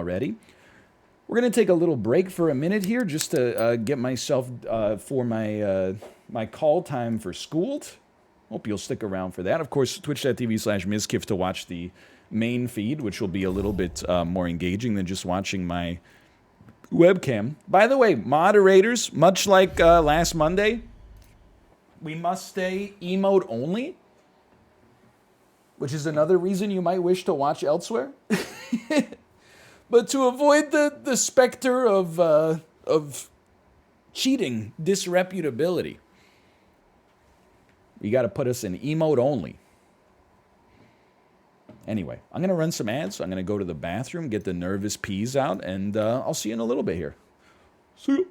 already. We're going to take a little break for a minute here just to get myself for my call time for Schooled. Hope you'll stick around for that. Of course, twitch.tv/Mizkif to watch the main feed, which will be a little bit more engaging than just watching my webcam. By the way, moderators, much like last Monday, we must stay emote only, which is another reason you might wish to watch elsewhere. But to avoid the specter of cheating disreputability, you got to put us in emote only. Anyway, I'm going to run some ads. I'm going to go to the bathroom, get the nervous peas out, and I'll see you in a little bit here. See you.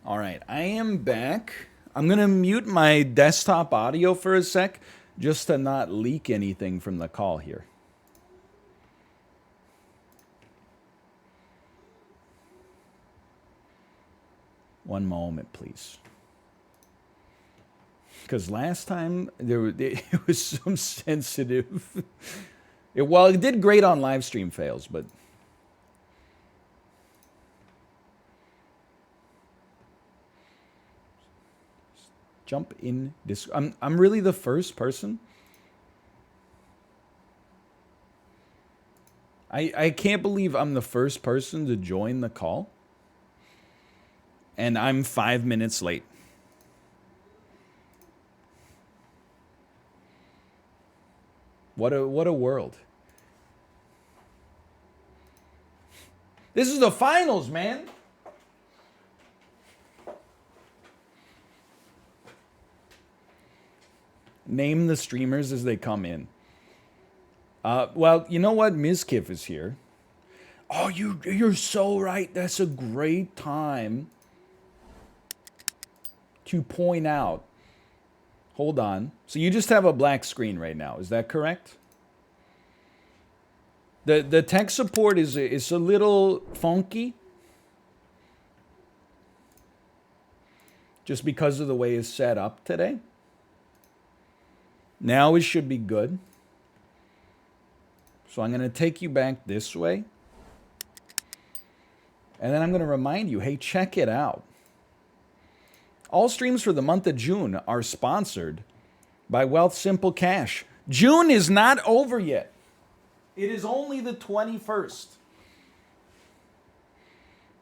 All right, I am back. I'm going to mute my desktop audio for a sec just to not leak anything from the call here. One moment, please. Because last time it was some sensitive. It did great on live stream fails, but jump in this. I'm really the first person. I can't believe I'm the first person to join the call, and I'm 5 minutes late. What a world. This is the finals, man. Name the streamers as they come in. Well, you know what? Mizkif is here. Oh, you're so right. That's a great time to point out. Hold on. So you just have a black screen right now. Is that correct? The tech support is a little funky. Just because of the way it's set up today. Now it should be good. So I'm going to take you back this way. And then I'm going to remind you, hey, check it out. All streams for the month of June are sponsored by Wealth Simple Cash. June is not over yet. It is only the 21st.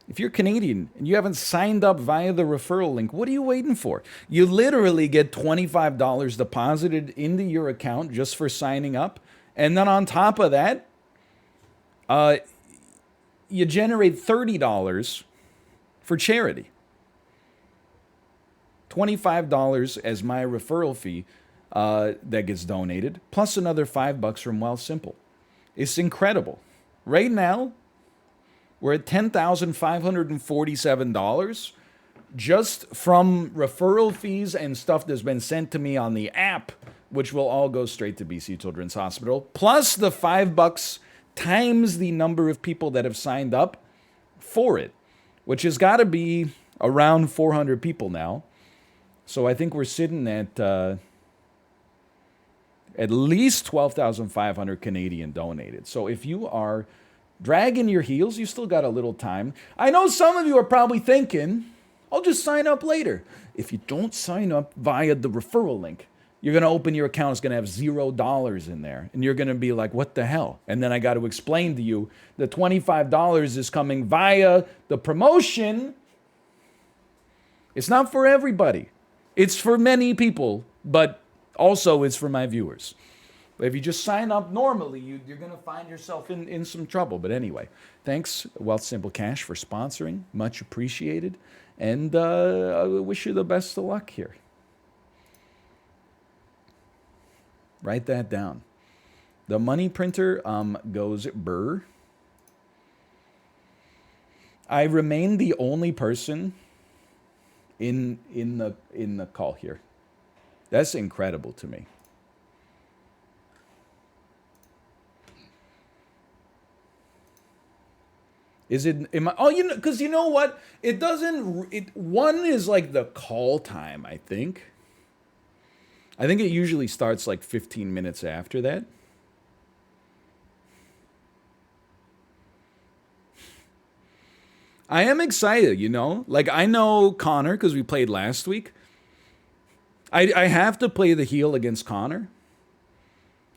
If you're Canadian and you haven't signed up via the referral link, what are you waiting for? You literally get $25 deposited into your account just for signing up. And then on top of that, you generate $30 for charity. $25 as my referral fee that gets donated, plus another $5 from Wealthsimple. It's incredible. Right now, we're at $10,547 just from referral fees and stuff that's been sent to me on the app, which will all go straight to BC Children's Hospital, plus the $5 times the number of people that have signed up for it, which has got to be around 400 people now. So I think we're sitting at least 12,500 Canadian donated. So if you are dragging your heels, you still got a little time. I know some of you are probably thinking, I'll just sign up later. If you don't sign up via the referral link, you're going to open your account, it's going to have $0 in there. And you're going to be like, what the hell? And then I got to explain to you the $25 is coming via the promotion. It's not for everybody. It's for many people, but also it's for my viewers. But if you just sign up normally, you're going to find yourself in some trouble. But anyway, thanks, Wealthsimple Cash, for sponsoring. Much appreciated. And I wish you the best of luck here. Write that down. The money printer goes burr. I remain the only person in the call here. That's incredible to me. Is it? Because you know what? It doesn't. One is like the call time. I think it usually starts like 15 minutes after that. I am excited, Like, I know Connor because we played last week. I have to play the heel against Connor.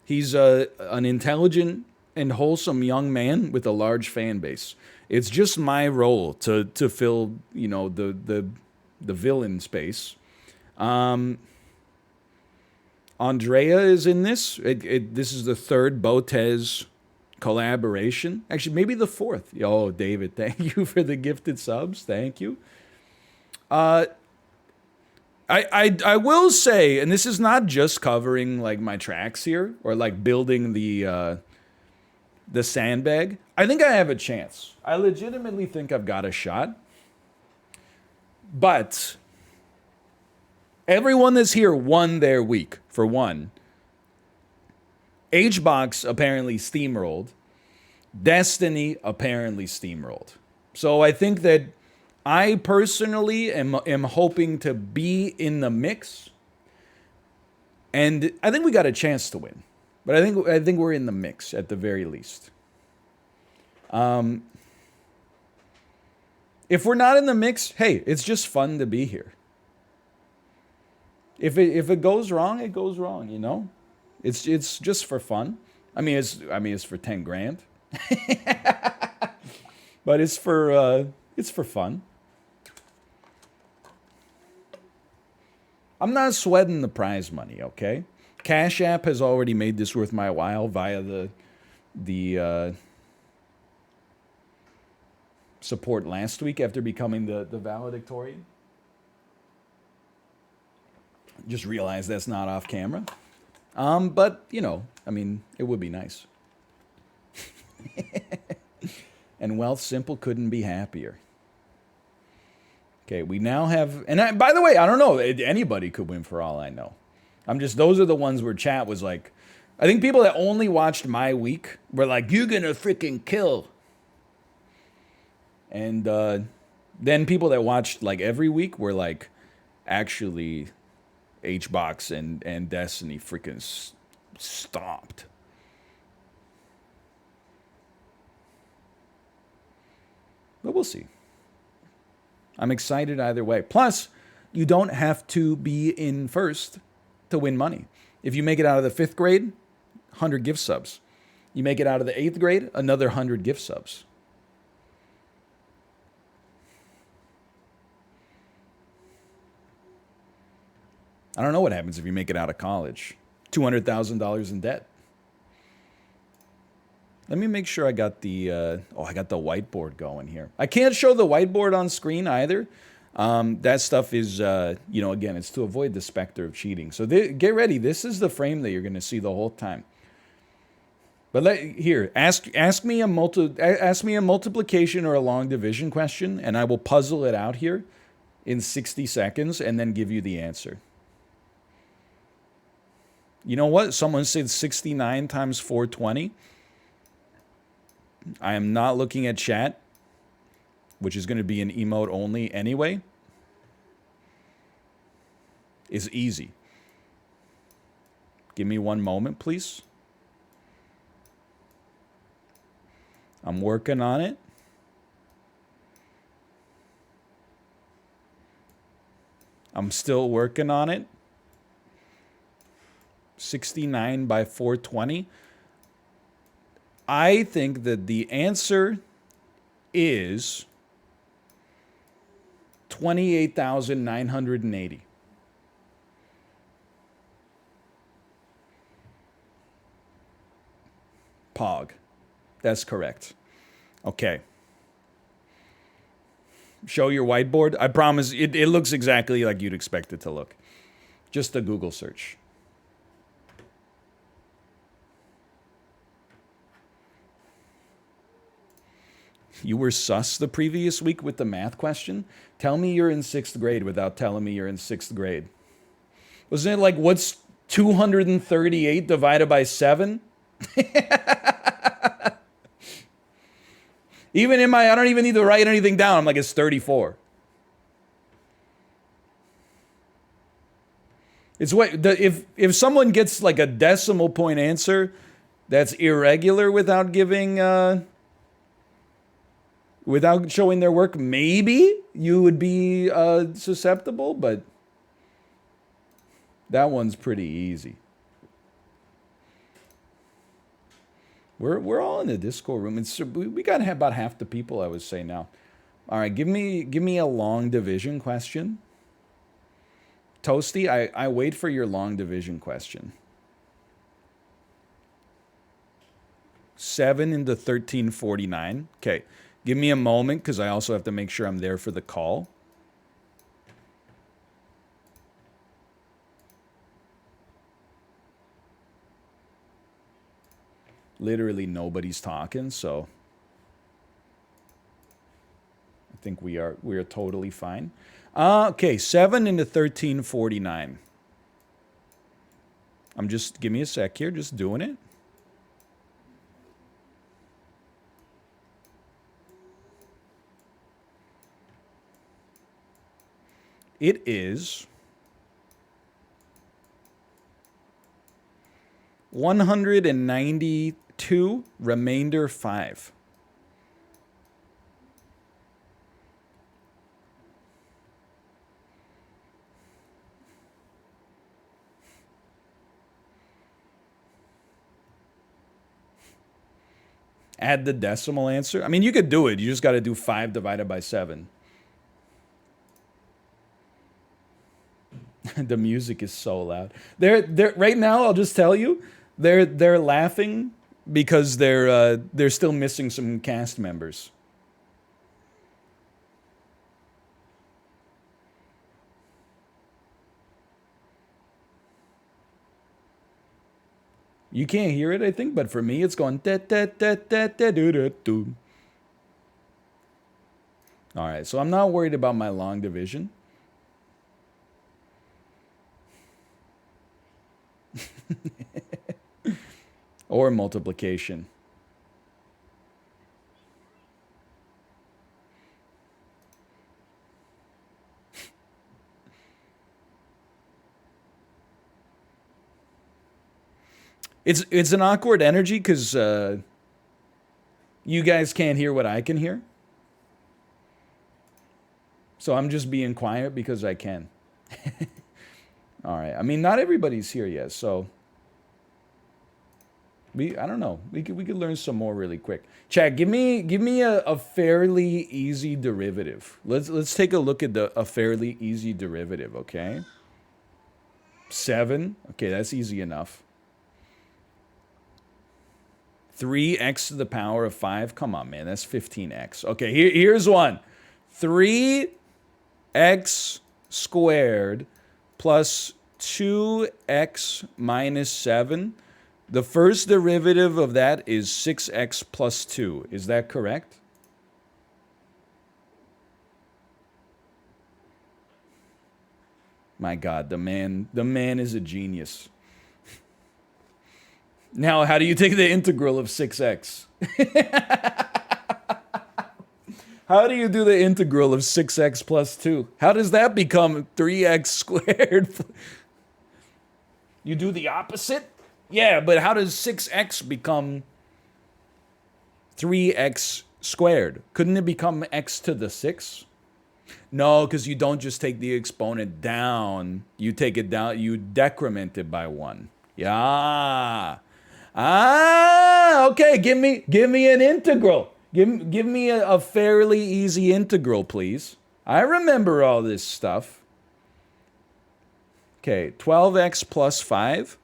He's an intelligent and wholesome young man with a large fan base. It's just my role to fill, the villain space. Andrea is in this. This is the third Botez collaboration. Actually, maybe the fourth. Oh, David, thank you for the gifted subs. Thank you. I will say, and this is not just covering like my tracks here or like building the sandbag. I think I have a chance. I legitimately think I've got a shot. But everyone that's here won their week, for one. HBox apparently steamrolled. Destiny apparently steamrolled. So I think that I personally am hoping to be in the mix. And I think we got a chance to win. But I think we're in the mix at the very least. If we're not in the mix, hey, it's just fun to be here. If it goes wrong, it goes wrong, It's just for fun. It's for 10 grand. But it's for fun. I'm not sweating the prize money, okay? Cash App has already made this worth my while via the support last week after becoming the valedictorian. Just realized that's not off camera. But, it would be nice. And Wealthsimple couldn't be happier. Okay, we now have... And by the way, I don't know. Anybody could win for all I know. Those are the ones where chat was like... I think people that only watched my week were like, you're gonna freaking kill. And then people that watched like every week were like, actually... HBox and Destiny freaking stomped. But we'll see. I'm excited either way. Plus, you don't have to be in first to win money. If you make it out of the 5th grade, 100 gift subs. You make it out of the 8th grade, another 100 gift subs. I don't know what happens if you make it out of college. $200,000 in debt. Let me make sure I got the I got the whiteboard going here. I can't show the whiteboard on screen either. That stuff is, again, it's to avoid the specter of cheating. So get ready. This is the frame that you're going to see the whole time. But ask me a multiplication or a long division question, and I will puzzle it out here in 60 seconds and then give you the answer. You know what? Someone said 69 times 420. I am not looking at chat, which is going to be an emote only anyway. Is easy. Give me one moment, please. I'm working on it. I'm still working on it. 69 by 420. I think that the answer is 28,980. Pog. That's correct. Okay. Show your whiteboard. I promise it looks exactly like you'd expect it to look. Just a Google search. You were sus the previous week with the math question? Tell me you're in 6th grade without telling me you're in 6th grade. Wasn't it like, what's 238 divided by 7? Even in I don't even need to write anything down. I'm like, it's 34. It's if someone gets like a decimal point answer that's irregular without giving without showing their work, maybe you would be susceptible, but that one's pretty easy. We're all in the Discord room. We got about half the people, I would say now. All right, give me a long division question. Toasty, I wait for your long division question. 7 into 1349. Okay, give me a moment because I also have to make sure I'm there for the call. Literally nobody's talking, so I think we are totally fine. Okay, 7 into 1349. Give me a sec here, just doing it. It is 192 remainder 5. Add the decimal answer. I mean, you could do it. You just got to do 5 divided by 7. The music is so loud. They're right now, I'll just tell you, they're laughing because they're still missing some cast members. You can't hear it, I think, but for me, it's going da da da da da do do do. All right, so I'm not worried about my long division. Or multiplication. It's an awkward energy because you guys can't hear what I can hear. So I'm just being quiet because I can. All right. I mean, not everybody's here yet, so. I don't know. We could learn some more really quick. Chad, give me a fairly easy derivative. Let's take a look at a fairly easy derivative, okay? 7. Okay, that's easy enough. 3x to the power of 5. Come on, man. That's 15x. Okay, here's one. 3x squared plus 2x minus 7. The first derivative of that is 6x plus 2. Is that correct? My God, the man is a genius. Now, how do you take the integral of 6x? How do you do the integral of 6x plus 2? How does that become 3x squared? You do the opposite? Yeah, but how does 6x become 3x squared? Couldn't it become x to the 6? No, because you don't just take the exponent down. You take it down, you decrement it by 1. Yeah. Okay, give me an integral. Give me a fairly easy integral, please. I remember all this stuff. Okay, 12x plus 5.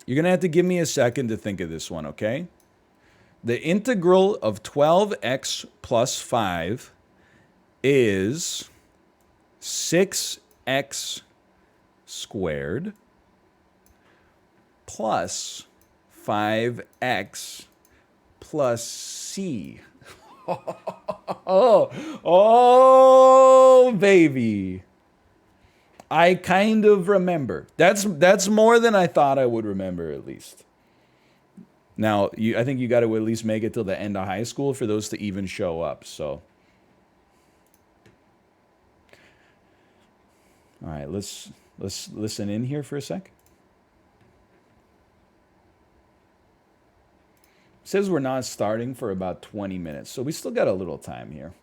You're going to have to give me a second to think of this one, okay? The integral of 12x plus 5 is 6x squared plus 5x plus c. Oh, baby. I kind of remember. That's more than I thought I would remember, at least. Now, I think you got to at least make it till the end of high school for those to even show up. So, all right, let's listen in here for a sec. It says we're not starting for about 20 minutes, so we still got a little time here.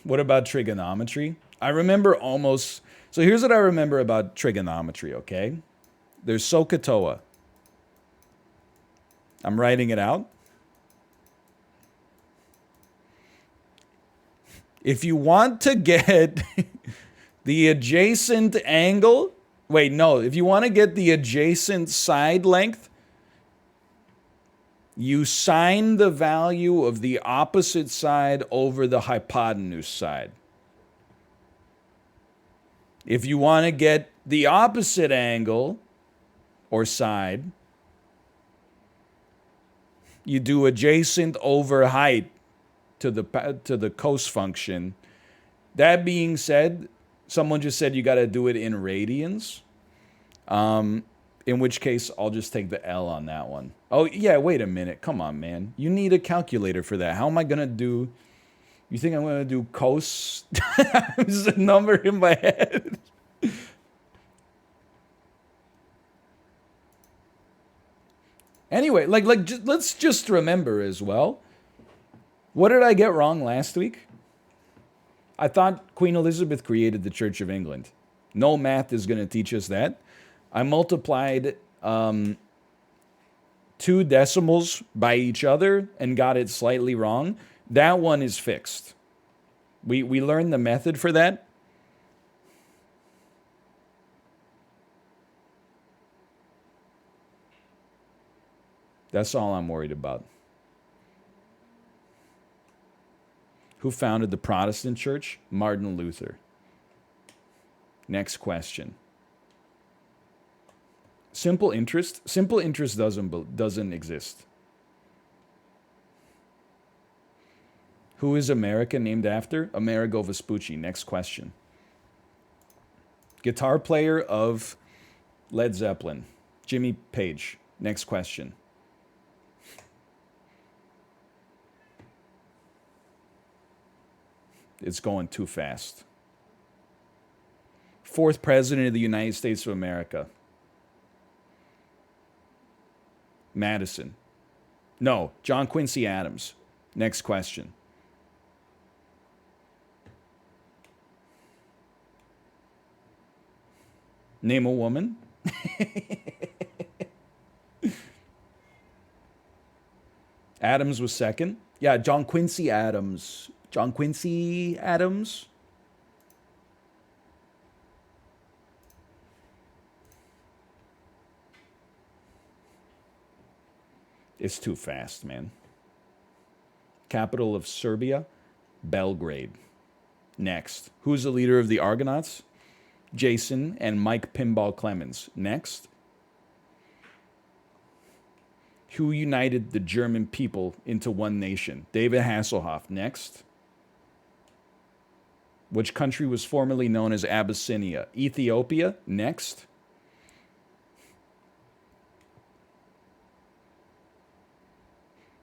What about trigonometry? I remember almost... So here's what I remember about trigonometry, okay? There's SOHCAHTOA. I'm writing it out. If you want to get the adjacent angle... Wait, no. If you want to get the adjacent side length, you sine the value of the opposite side over the hypotenuse side. If you want to get the opposite angle or side, you do adjacent over height to the cos function. That being said, someone just said you got to do it in radians. In which case, I'll just take the L on that one. Oh, yeah, wait a minute. Come on, man. You need a calculator for that. How am I going to do... You think I'm going to do cos times a number in my head? Anyway, let's just remember as well. What did I get wrong last week? I thought Queen Elizabeth created the Church of England. No math is going to teach us that. I multiplied 2 decimals by each other and got it slightly wrong. That one is fixed. We learned the method for that. That's all I'm worried about. Who founded the Protestant church? Martin Luther. Next question. Simple interest. Simple interest doesn't exist. Who is America named after? Amerigo Vespucci. Next question. Guitar player of Led Zeppelin. Jimmy Page. Next question. It's going too fast. 4th President of the United States of America. Madison. No, John Quincy Adams. Next question. Name a woman. Adams was second. Yeah, John Quincy Adams. John Quincy Adams. It's too fast, man. Capital of Serbia, Belgrade. Next. Who's the leader of the Argonauts? Jason and Mike Pinball Clemens. Next. Who united the German people into one nation? David Hasselhoff. Next. Which country was formerly known as Abyssinia? Ethiopia. Next.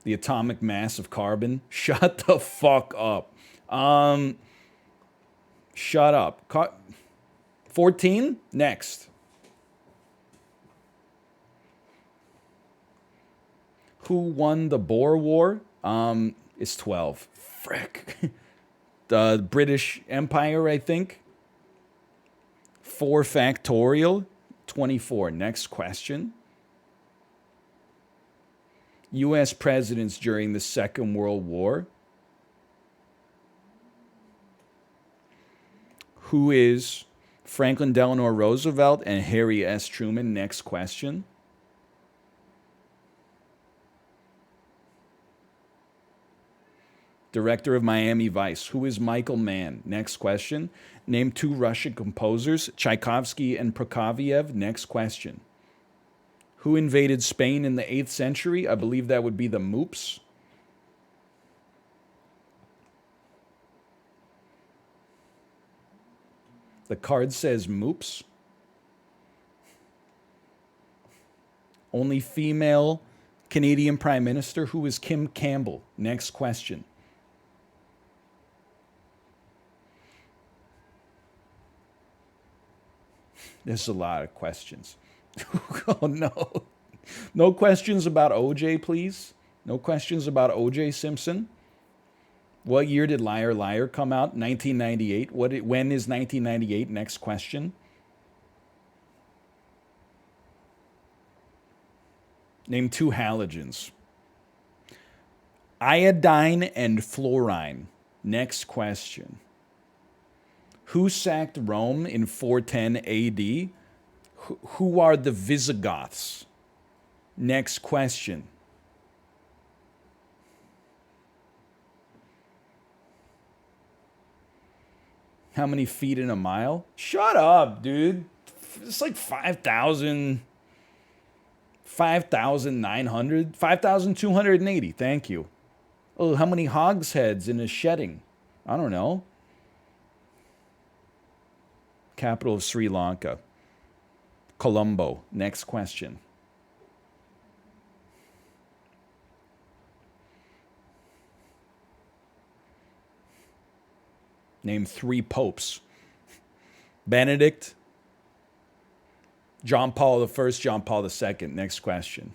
The atomic mass of carbon. Shut the fuck up. Shut up. 14? Next. Who won the Boer War? It's 12. Frick. The British Empire, I think. 4 factorial. 24. Next question. U.S. presidents during the Second World War. Who is Franklin Delano Roosevelt and Harry S. Truman? Next question. Director of Miami Vice. Who is Michael Mann? Next question. Name 2 Russian composers, Tchaikovsky and Prokofiev. Next question. Who invaded Spain in the 8th century? I believe that would be the Moops. The card says Moops. Only female Canadian Prime Minister. Who is Kim Campbell? Next question. There's a lot of questions. Oh, no. No questions about OJ, please. No questions about OJ Simpson. What year did Liar Liar come out? 1998. When is 1998? Next question. Name 2 halogens. Iodine and fluorine. Next question. Who sacked Rome in 410 AD? Who are the Visigoths? Next question. How many feet in a mile? Shut up, dude. It's like 5,000, 5,900, 5,280. Thank you. Oh, how many hogsheads in a shedding? I don't know. Capital of Sri Lanka. Colombo. Next question. Name 3 popes. Benedict, John Paul I, John Paul II. Next question.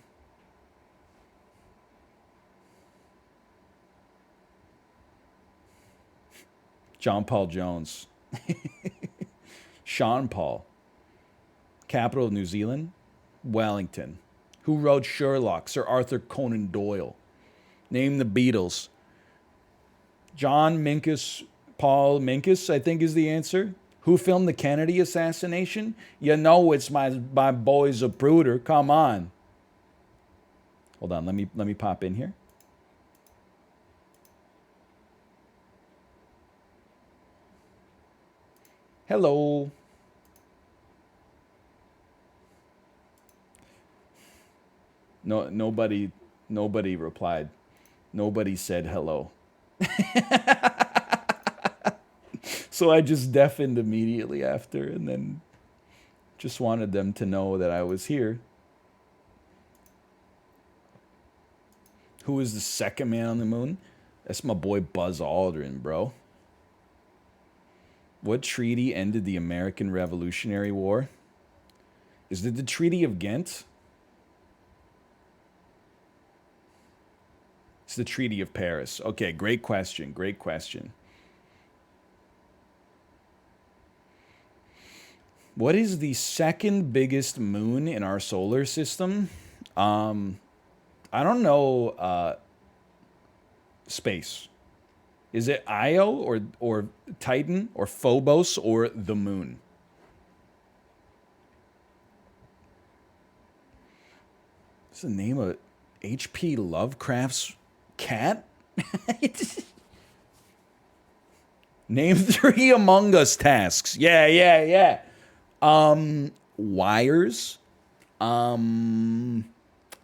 John Paul Jones. Sean Paul. Capital of New Zealand, Wellington. Who wrote Sherlock? Sir Arthur Conan Doyle. Name the Beatles. John Minkus, Paul Minkus, I think is the answer. Who filmed the Kennedy assassination? You know it's my boy Zapruder. Come on. Hold on, let me pop in here. Hello. No, nobody replied. Nobody said hello. So I just deafened immediately after, and then just wanted them to know that I was here. Who is the second man on the moon? That's my boy Buzz Aldrin, bro. What treaty ended the American Revolutionary War? Is it the Treaty of Ghent? It's the Treaty of Paris. Okay, great question. Great question. What is the second biggest moon in our solar system? I don't know. Space. Is it Io or Titan or Phobos or the moon? What's the name of H.P. Lovecraft's cat? Name 3 Among Us tasks. Yeah. Wires.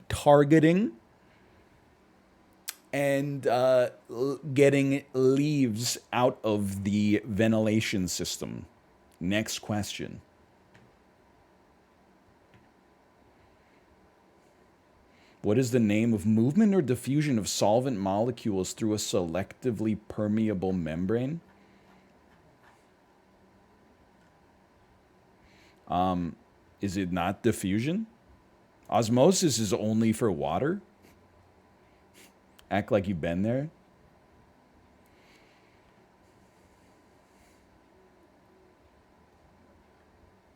Targeting. And getting leaves out of the ventilation system. Next question. What is the name of movement or diffusion of solvent molecules through a selectively permeable membrane? Is it not diffusion? Osmosis is only for water? Act like you've been there.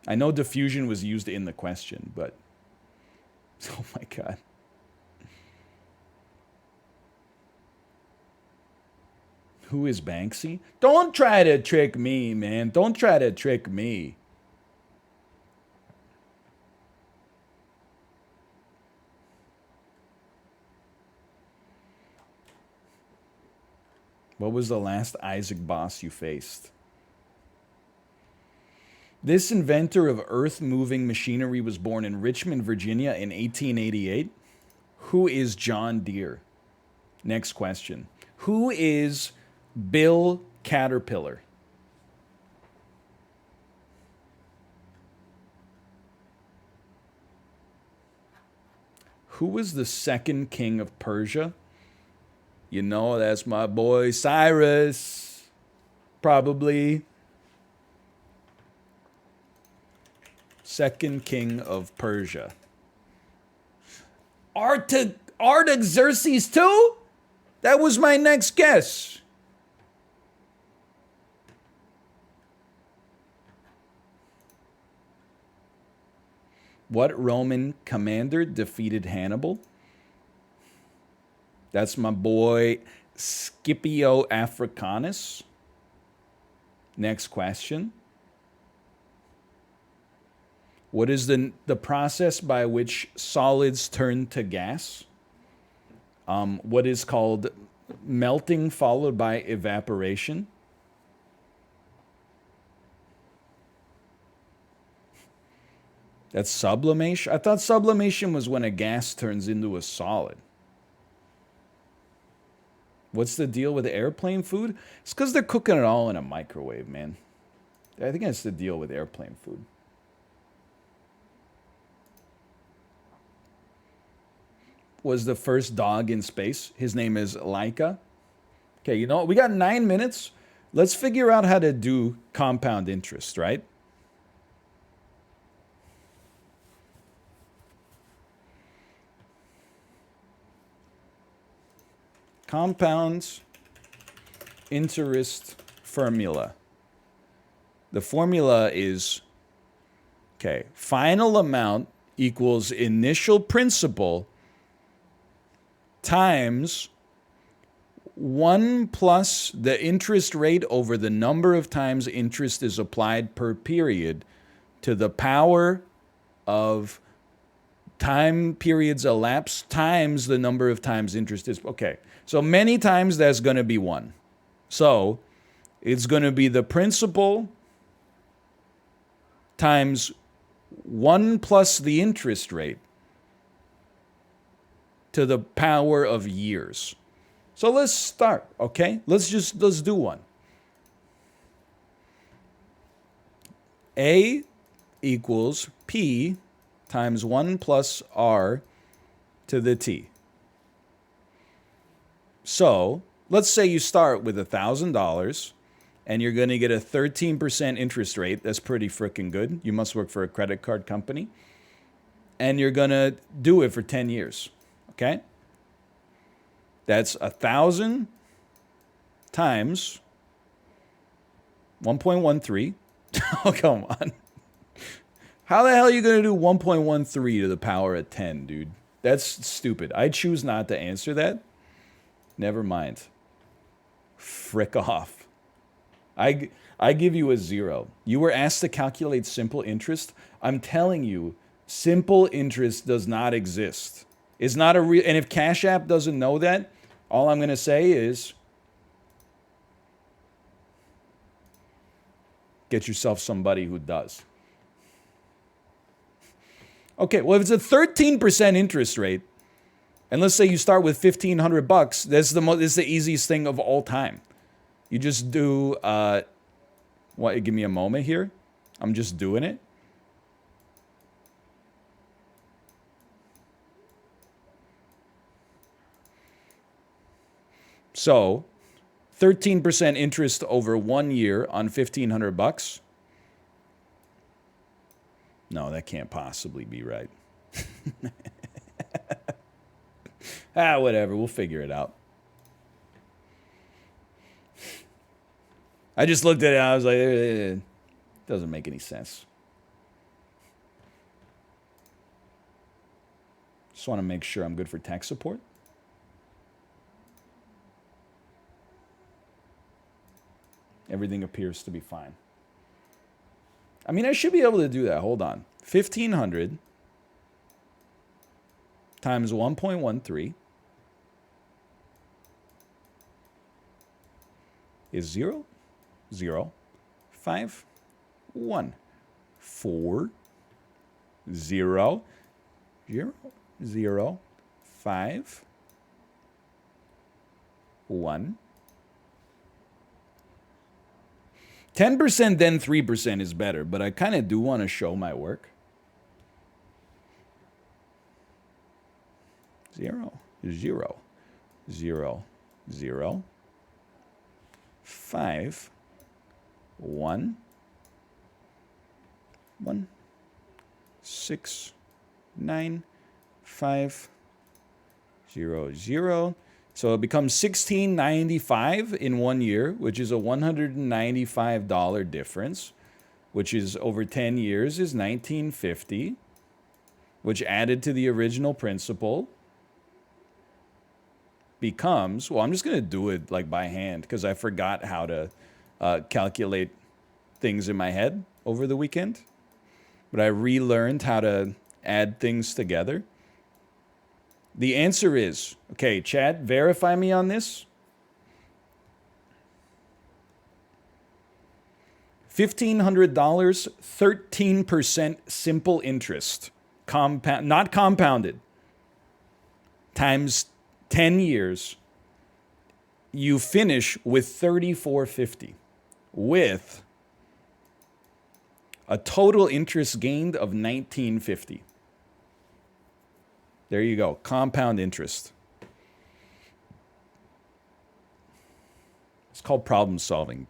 I know diffusion was used in the question, but... Oh my god. Who is Banksy? Don't try to trick me, man. Don't try to trick me. What was the last Isaac boss you faced? This inventor of earth-moving machinery was born in Richmond, Virginia in 1888. Who is John Deere? Next question. Who is Bill Caterpillar? Who was the second king of Persia? You know, that's my boy Cyrus. Probably. Second king of Persia. Artaxerxes too? That was my next guess. What Roman commander defeated Hannibal? That's my boy Scipio Africanus. Next question. What is the process by which solids turn to gas? What is called melting followed by evaporation? That's sublimation? I thought sublimation was when a gas turns into a solid. What's the deal with airplane food? It's because they're cooking it all in a microwave, man. I think that's the deal with airplane food. Was the first dog in space. His name is Laika. Okay, you know what? We got 9 minutes. Let's figure out how to do compound interest, right? Compound interest formula. The formula is, okay, final amount equals initial principal times 1 plus the interest rate over the number of times interest is applied per period to the power of time periods elapsed times the number of times interest is. Okay, so many times that's going to be 1. So it's going to be the principal times 1 plus the interest rate to the power of years. So let's start, okay? Let's do one. A equals P times 1 plus R to the T. So let's say you start with $1,000 and you're going to get a 13% interest rate. That's pretty freaking good. You must work for a credit card company. And you're going to do it for 10 years. Okay? That's 1,000 times 1.13. Oh, come on. How the hell are you going to do 1.13 to the power of 10, dude? That's stupid. I choose not to answer that. Never mind. Frick off. I give you a 0. You were asked to calculate simple interest. I'm telling you, simple interest does not exist. It's not a real... And if Cash App doesn't know that, all I'm going to say is... get yourself somebody who does. Okay, well, if it's a 13% interest rate, and let's say you start with $1,500, that's the easiest thing of all time. You just do, what? Give me a moment here. I'm just doing it. So, 13% interest over 1 year on $1,500. No, that can't possibly be right. Whatever. We'll figure it out. I just looked at it. I was like, it doesn't make any sense. Just want to make sure I'm good for tech support. Everything appears to be fine. I mean, I should be able to do that. Hold on. 1,500 times 1.13 is 0, 0, 5, 1, 4, 0, 0, 0, 5, 1. 10% then 3% is better, but I kind of do want to show my work. 0, 0, 0, 0, 5, 1, 1, 6, 9, 5, 0, 0. So it becomes $1,695 in 1 year, which is a $195 difference, which is over 10 years is $1,950, which added to the original principal becomes, well, I'm just going to do it like by hand because I forgot how to calculate things in my head over the weekend. But I relearned how to add things together. The answer is, okay, chat, verify me on this. $1,500, 13% simple interest, not compounded, times 10 years, you finish with $3,450 with a total interest gained of $1,950. There you go. Compound interest. It's called problem solving.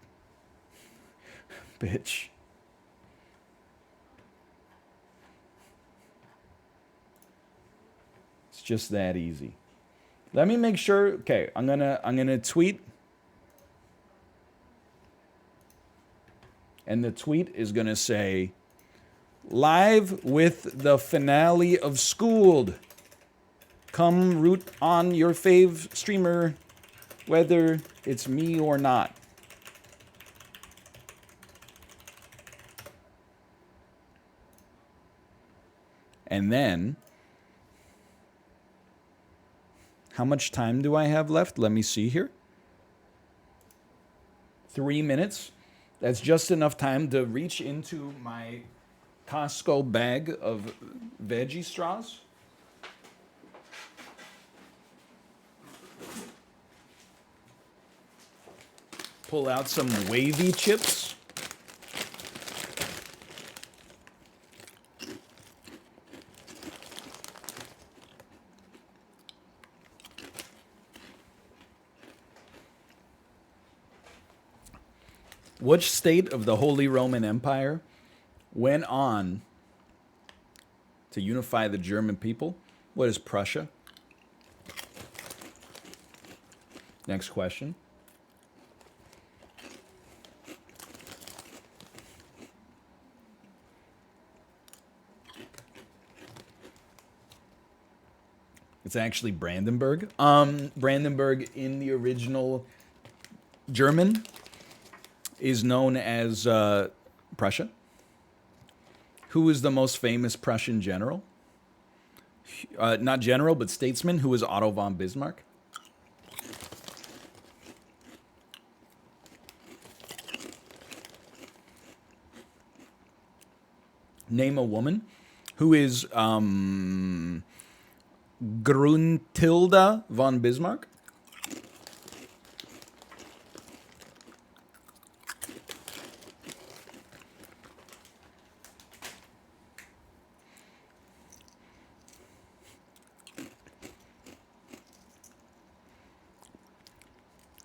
Bitch. It's just that easy. Let me make sure. Okay, I'm gonna tweet. And the tweet is gonna say, live with the finale of Schooled. Come root on your fave streamer, whether it's me or not. And then, how much time do I have left? Let me see here. 3 minutes. That's just enough time to reach into my Costco bag of veggie straws. Pull out some wavy chips. Which state of the Holy Roman Empire went on to unify the German people? What is Prussia? Next question. It's actually Brandenburg. Brandenburg in the original German is known as Prussia. Who is the most famous Prussian general? Not general, but statesman. Who is Otto von Bismarck? Name a woman who is Gruntilda von Bismarck.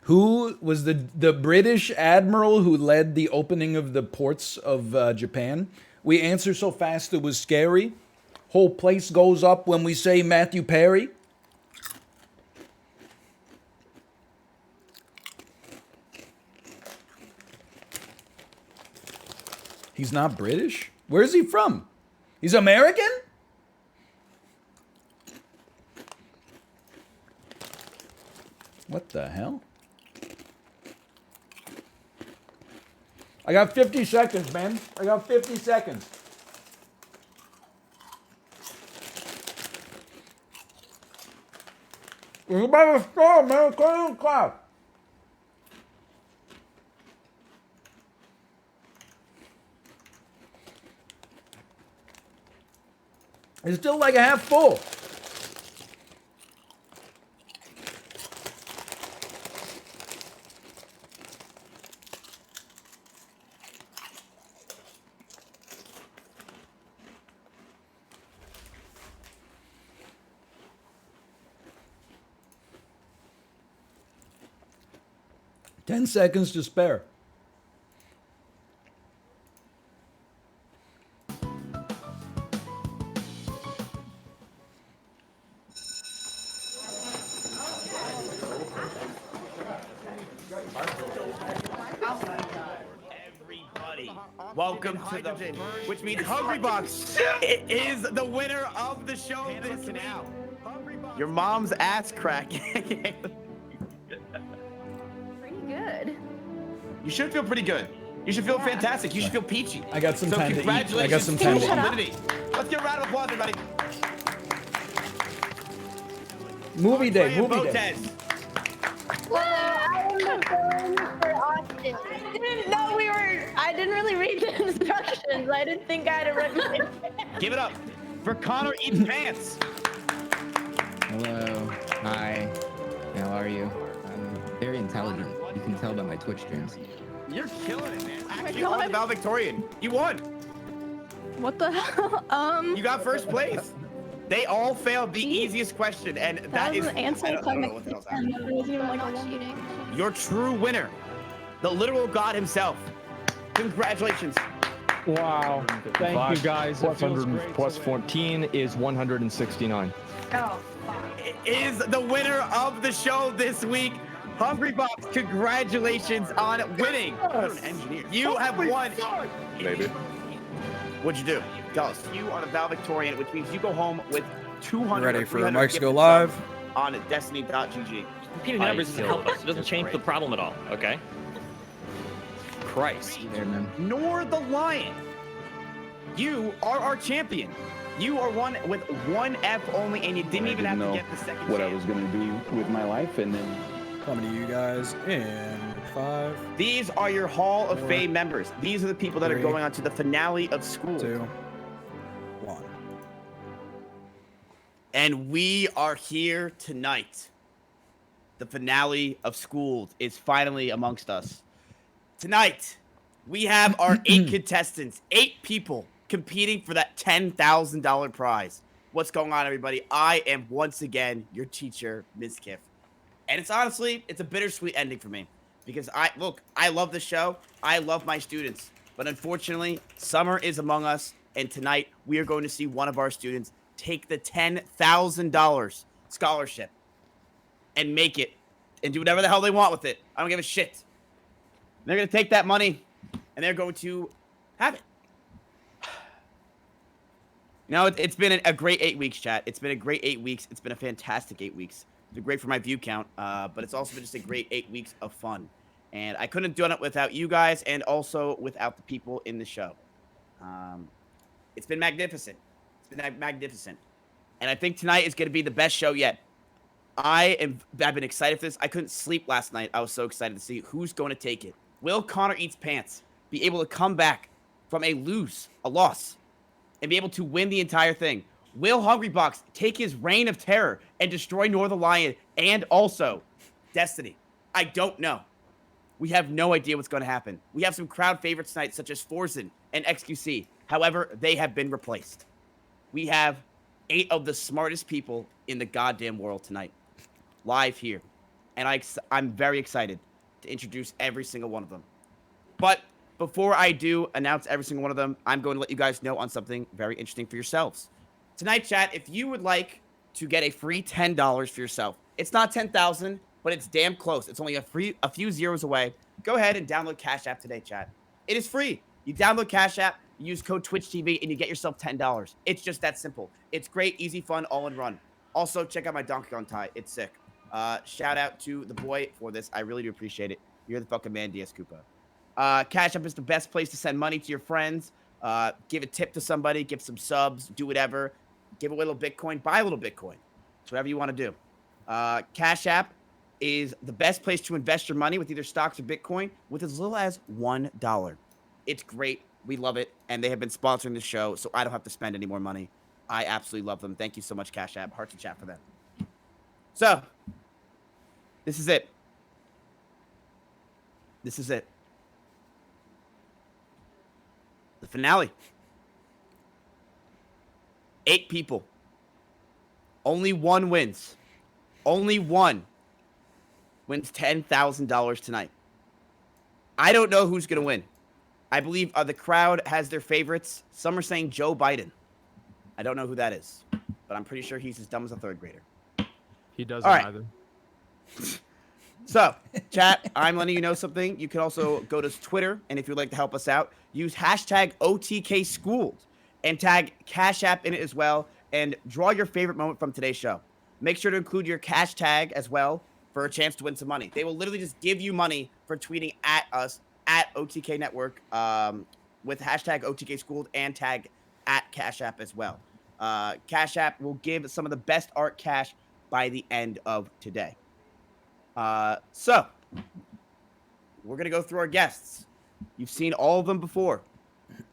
Who was the British admiral who led the opening of the ports of Japan? We answer so fast it was scary. Whole place goes up when we say Matthew Perry. He's not British? Where is he from? He's American? What the hell? I got 50 seconds, man. I got 50 seconds. It's about to start, man. Call clap. It's still like a half full. Ten seconds to spare. Everybody, welcome to the, which means Hungrybox is the winner of the show this week. Your mom's ass crack. Pretty good. You should feel pretty good. You should feel fantastic. You should feel peachy. I got some time to eat. Congratulations. I got some time to eat. Alinity. Let's give a round of applause, everybody. Movie day, Andrea movie day. Botez. I'm the phone for Austin. I didn't know we were. I didn't really read the instructions. I didn't think I had to read my Give it up for Connoreatspants. Hello. Hi. How are you? I'm very intelligent. You can tell by my Twitch streams. You're killing it, man. Actually, on the valedictorian. You won. What the hell? You got first place. They all failed the easiest question, and that is. an answer. I don't know what the hell's happening. It wasn't even like a cheating. Your true winner, the literal God himself. Congratulations. Wow. Thank you, guys. It feels 100 great plus to win. 14 is 169. Oh. Is the winner of the show this week. Hungrybox, congratulations on winning. You're an engineer. You have won. Maybe. What'd you do? Tell us. You are the valedictorian, which means you go home with 200. Ready for the 300 mics to go gifted live? subs on Destiny.gg. Repeating the numbers doesn't help us. It doesn't change the problem at all, okay? Christ. There, man. Nor the Lion. You are our champion. You are one with one F only, and you didn't even have to get the second what I chance. was going to do with my life, and then Coming to you guys in 5, These are your Hall of 4, Fame members. These are the people that are 3, going on to the finale of school. 2, 1. And we are here tonight. The finale of school is finally amongst us. Tonight, we have our 8 contestants, 8 people competing for that $10,000 prize. What's going on, everybody? I am once again your teacher, Mizkif. And it's honestly, it's a bittersweet ending for me. Because I love the show. I love my students. But unfortunately, summer is among us. And tonight, we are going to see one of our students take the $10,000 scholarship and make it and do whatever the hell they want with it. I don't give a shit. They're going to take that money and they're going to have it. No, it's been a great 8 weeks, chat. It's been a great 8 weeks. It's been a fantastic 8 weeks. It's been great for my view count, but it's also been just a great 8 weeks of fun. And I couldn't have done it without you guys and also without the people in the show. It's been magnificent. It's been magnificent. And I think tonight is going to be the best show yet. I've been excited for this. I couldn't sleep last night. I was so excited to see who's going to take it. Will Connoreatspants be able to come back from a loss, and be able to win the entire thing? Will Hungrybox take his reign of terror and destroy Northern Lion and also Destiny? I don't know. We have no idea what's going to happen. We have some crowd favorites tonight, such as Forzen and XQC. However, they have been replaced. We have 8 of the smartest people in the goddamn world tonight, live here. And I'm very excited to introduce every single one of them. But before I do announce every single one of them, I'm going to let you guys know on something very interesting for yourselves. Tonight, chat, if you would like to get a free $10 for yourself, it's not 10,000, but it's damn close. It's only a few zeros away. Go ahead and download Cash App today, chat. It is free. You download Cash App, you use code TwitchTV, and you get yourself $10. It's just that simple. It's great, easy, fun, all in run. Also, check out my Donkey Kong tie. It's sick. Shout out to the boy for this. I really do appreciate it. You're the fucking man, DS Koopa. Cash App is the best place to send money to your friends. Give a tip to somebody, give some subs, do whatever. Give away a little Bitcoin, buy a little Bitcoin. It's whatever you want to do. Cash App is the best place to invest your money with either stocks or Bitcoin with as little as $1. It's great. We love it. And they have been sponsoring the show, so I don't have to spend any more money. I absolutely love them. Thank you so much, Cash App. Hearts and chat for them. So, this is it. This is it. The finale. 8 people. Only one wins. Only one wins $10,000 tonight. I don't know who's going to win. I believe the crowd has their favorites. Some are saying Joe Biden. I don't know who that is, but I'm pretty sure he's as dumb as a 3rd grader. He doesn't All right. either. So, chat, I'm letting you know something. You can also go to Twitter, and if you'd like to help us out, use hashtag OTKSchooled and tag Cash App in it as well, and draw your favorite moment from today's show. Make sure to include your cash tag as well for a chance to win some money. They will literally just give you money for tweeting at us at OTK Network with hashtag OTKSchooled and tag at Cash App as well. Cash App will give some of the best art cash by the end of today. So, we're going to go through our guests. You've seen all of them before.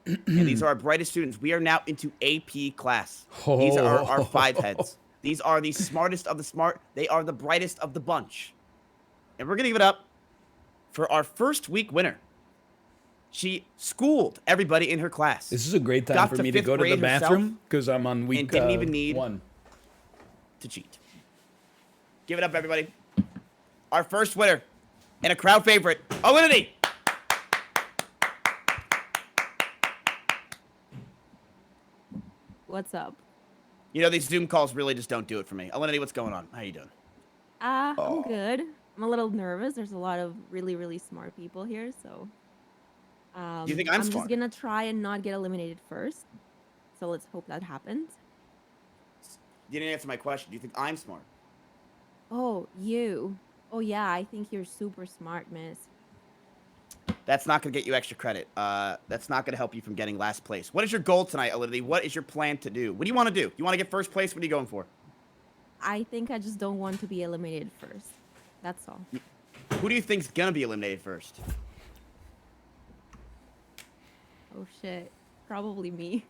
And these are our brightest students. We are now into AP class. These are our 5 heads. These are the smartest of the smart. They are the brightest of the bunch. And we're going to give it up for our first week winner. She schooled everybody in her class. This is a great time for me to go to the bathroom because I'm on week and didn't even need 1 to cheat. Give it up, everybody. Our first winner and a crowd favorite, Alinity. What's up? You know, these Zoom calls really just don't do it for me. Alinity, what's going on? How you doing? I'm good. I'm a little nervous. There's a lot of really, really smart people here, so You think I'm I'm smart? just gonna try and not get eliminated first. So let's hope that happens. You didn't answer my question. Do you think I'm smart? Oh, you. Oh yeah, I think you're super smart, miss. That's not going to get you extra credit. That's not going to help you from getting last place. What is your goal tonight, Alinity? What is your plan to do? What do you want to do? You want to get first place? What are you going for? I think I just don't want to be eliminated first. That's all. Who do you think's going to be eliminated first? Oh shit. Probably me.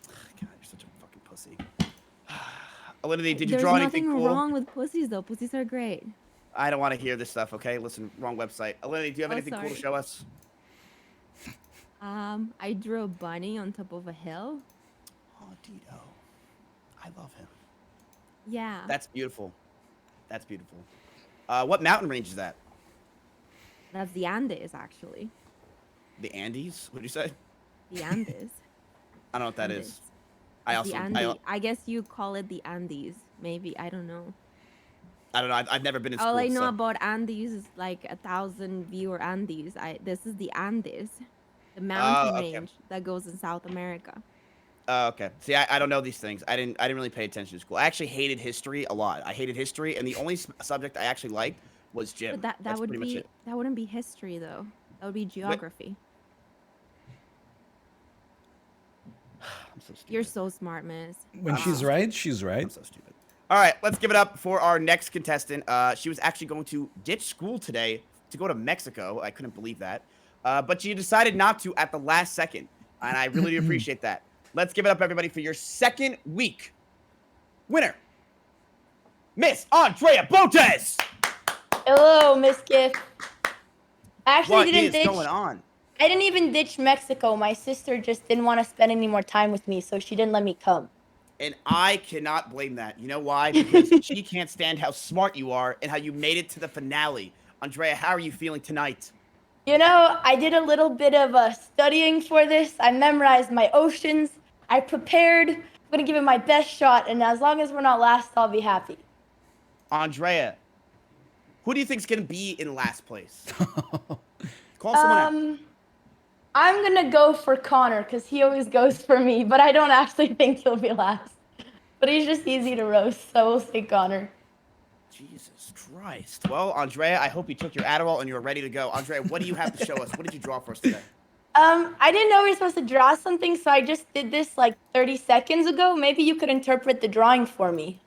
God, you're such a fucking pussy. Alinity, did you draw anything cool? There's nothing wrong with pussies, though. Pussies are great. I don't want to hear this stuff, okay? Listen, wrong website. Alinity, do you have anything cool to show us? I drew a bunny on top of a hill. Oh, Dito. I love him. Yeah. That's beautiful. That's beautiful. What mountain range is that? That's the Andes, actually. The Andes? What did you say? The Andes. I don't know what that Andes. is. I guess you call it the Andes. Maybe. I don't know. I don't know. I've never been in school. All I know so. about Andes is like 1,000 viewer Andes. This is the Andes, the mountain range that goes in South America. Okay. See, I don't know these things. I didn't really pay attention to school. I actually hated history a lot. I hated history, and the only subject I actually liked was gym. But that That's would pretty much be it. that wouldn't be history though. That would be geography. I'm so stupid. You're so smart, Miss. When she's right, she's right. I'm so stupid. All right, let's give it up for our next contestant. She was actually going to ditch school today to go to Mexico. I couldn't believe that. But she decided not to at the last second, and I really do appreciate that. Let's give it up, everybody, for your second week winner, Miss Andrea Botez. Hello, Mizkif. I actually What didn't is ditch. going on? I didn't even ditch Mexico. My sister just didn't want to spend any more time with me, so she didn't let me come. And I cannot blame that. You know why? Because she can't stand how smart you are and how you made it to the finale. Andrea, how are you feeling tonight? You know, I did a little bit of studying for this. I memorized my oceans. I prepared. I'm going to give it my best shot, and as long as we're not last, I'll be happy. Andrea, who do you think's going to be in last place? Call someone out. I'm going to go for Connor, because he always goes for me, but I don't actually think he'll be last. But he's just easy to roast, so we'll say Connor. Jesus Christ. Well, Andrea, I hope you took your Adderall and you're ready to go. Andrea, what do you have to show us? What did you draw for us today? I didn't know we were supposed to draw something, so I just did this like 30 seconds ago. Maybe you could interpret the drawing for me.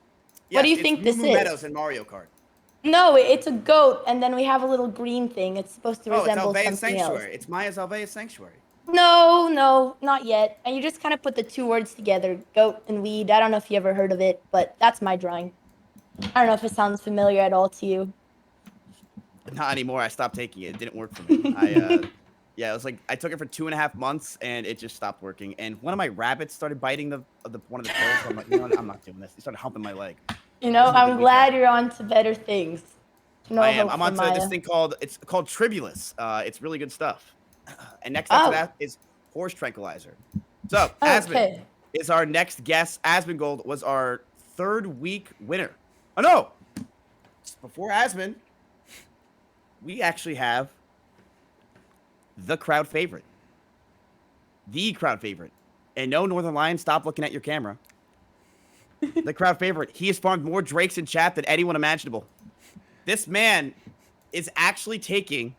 Yes, what do you think this Moo is? Meadows in Mario Kart. No, it's a goat, and then we have a little green thing. It's supposed to Oh, it's resemble Alvea's something else. Sanctuary. It's Maya's Alvea's Sanctuary. No, not yet. And you just kind of put the two words together, goat and weed. I don't know if you ever heard of it, but that's my drawing. I don't know if it sounds familiar at all to you. Not anymore. I stopped taking it. It didn't work for me. Yeah, it was like I took it for 2.5 months and it just stopped working. And one of my rabbits started biting one of the pills. So I'm like, you know what? I'm not doing this. He started humping my leg. You know, I'm glad you're on to better things. No I am. hope I'm for on to Maya. this thing called Tribulus. It's really good stuff. And next up to that is horse tranquilizer. So Asmon is our next guest. Asmongold was our 3rd week winner. Oh no! Before Asmon, we actually have the crowd favorite. The crowd favorite. And no, Northern Lion, stop looking at your camera. The crowd favorite. He has farmed more drakes in chat than anyone imaginable. This man is actually taking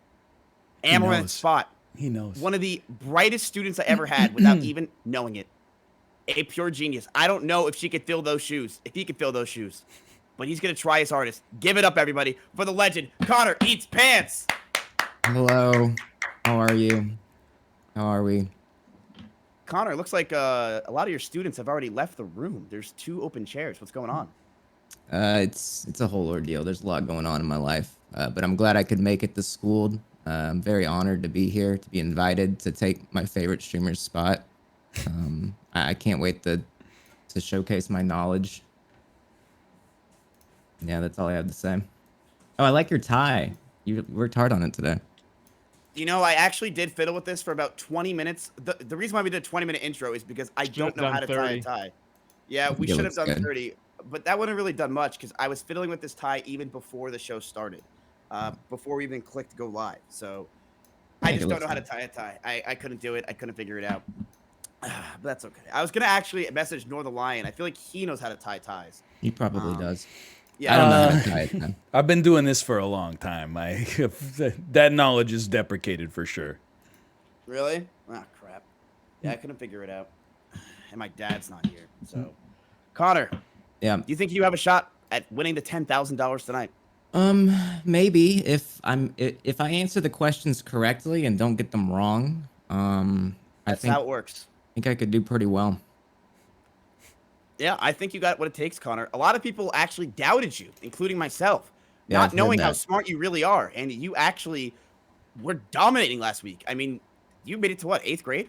Amaranth's spot. He knows. One of the brightest students I ever had without even knowing it. A pure genius. I don't know if she could fill those shoes, if he could fill those shoes. But he's going to try his hardest. Give it up, everybody, for the legend, Connor Eats Pants. Hello. How are you? How are we? Connor, it looks like a lot of your students have already left the room. There's 2 open chairs. What's going on? It's a whole ordeal. There's a lot going on in my life, but I'm glad I could make it to school. I'm very honored to be here, to be invited to take my favorite streamer's spot. I can't wait to showcase my knowledge. Yeah, that's all I have to say. Oh, I like your tie. You worked hard on it today. You know, I actually did fiddle with this for about 20 minutes. The reason why we did a 20-minute intro is because I don't know how to tie a tie. Yeah, we should have done 30, but that wouldn't have really done much because I was fiddling with this tie even before the show started, before we even clicked go live. So I just don't know how to tie a tie. I couldn't do it. I couldn't figure it out. But that's okay. I was going to actually message Northern Lion. I feel like he knows how to tie ties. He probably does. Yeah, I don't know how to tie it, man. I've been doing this for a long time. That knowledge is deprecated for sure. Really? Ah, crap. Yeah, I couldn't figure it out. And my dad's not here. So, Connor. Yeah. Do you think you have a shot at winning the $10,000 tonight? Maybe if I answer the questions correctly and don't get them wrong, That's how it works. I think I could do pretty well. Yeah, I think you got what it takes, Connor. A lot of people actually doubted you, including myself, Yeah, not I've heard knowing how that. smart you really are. And you actually were dominating last week. I mean, you made it to what, 8th grade?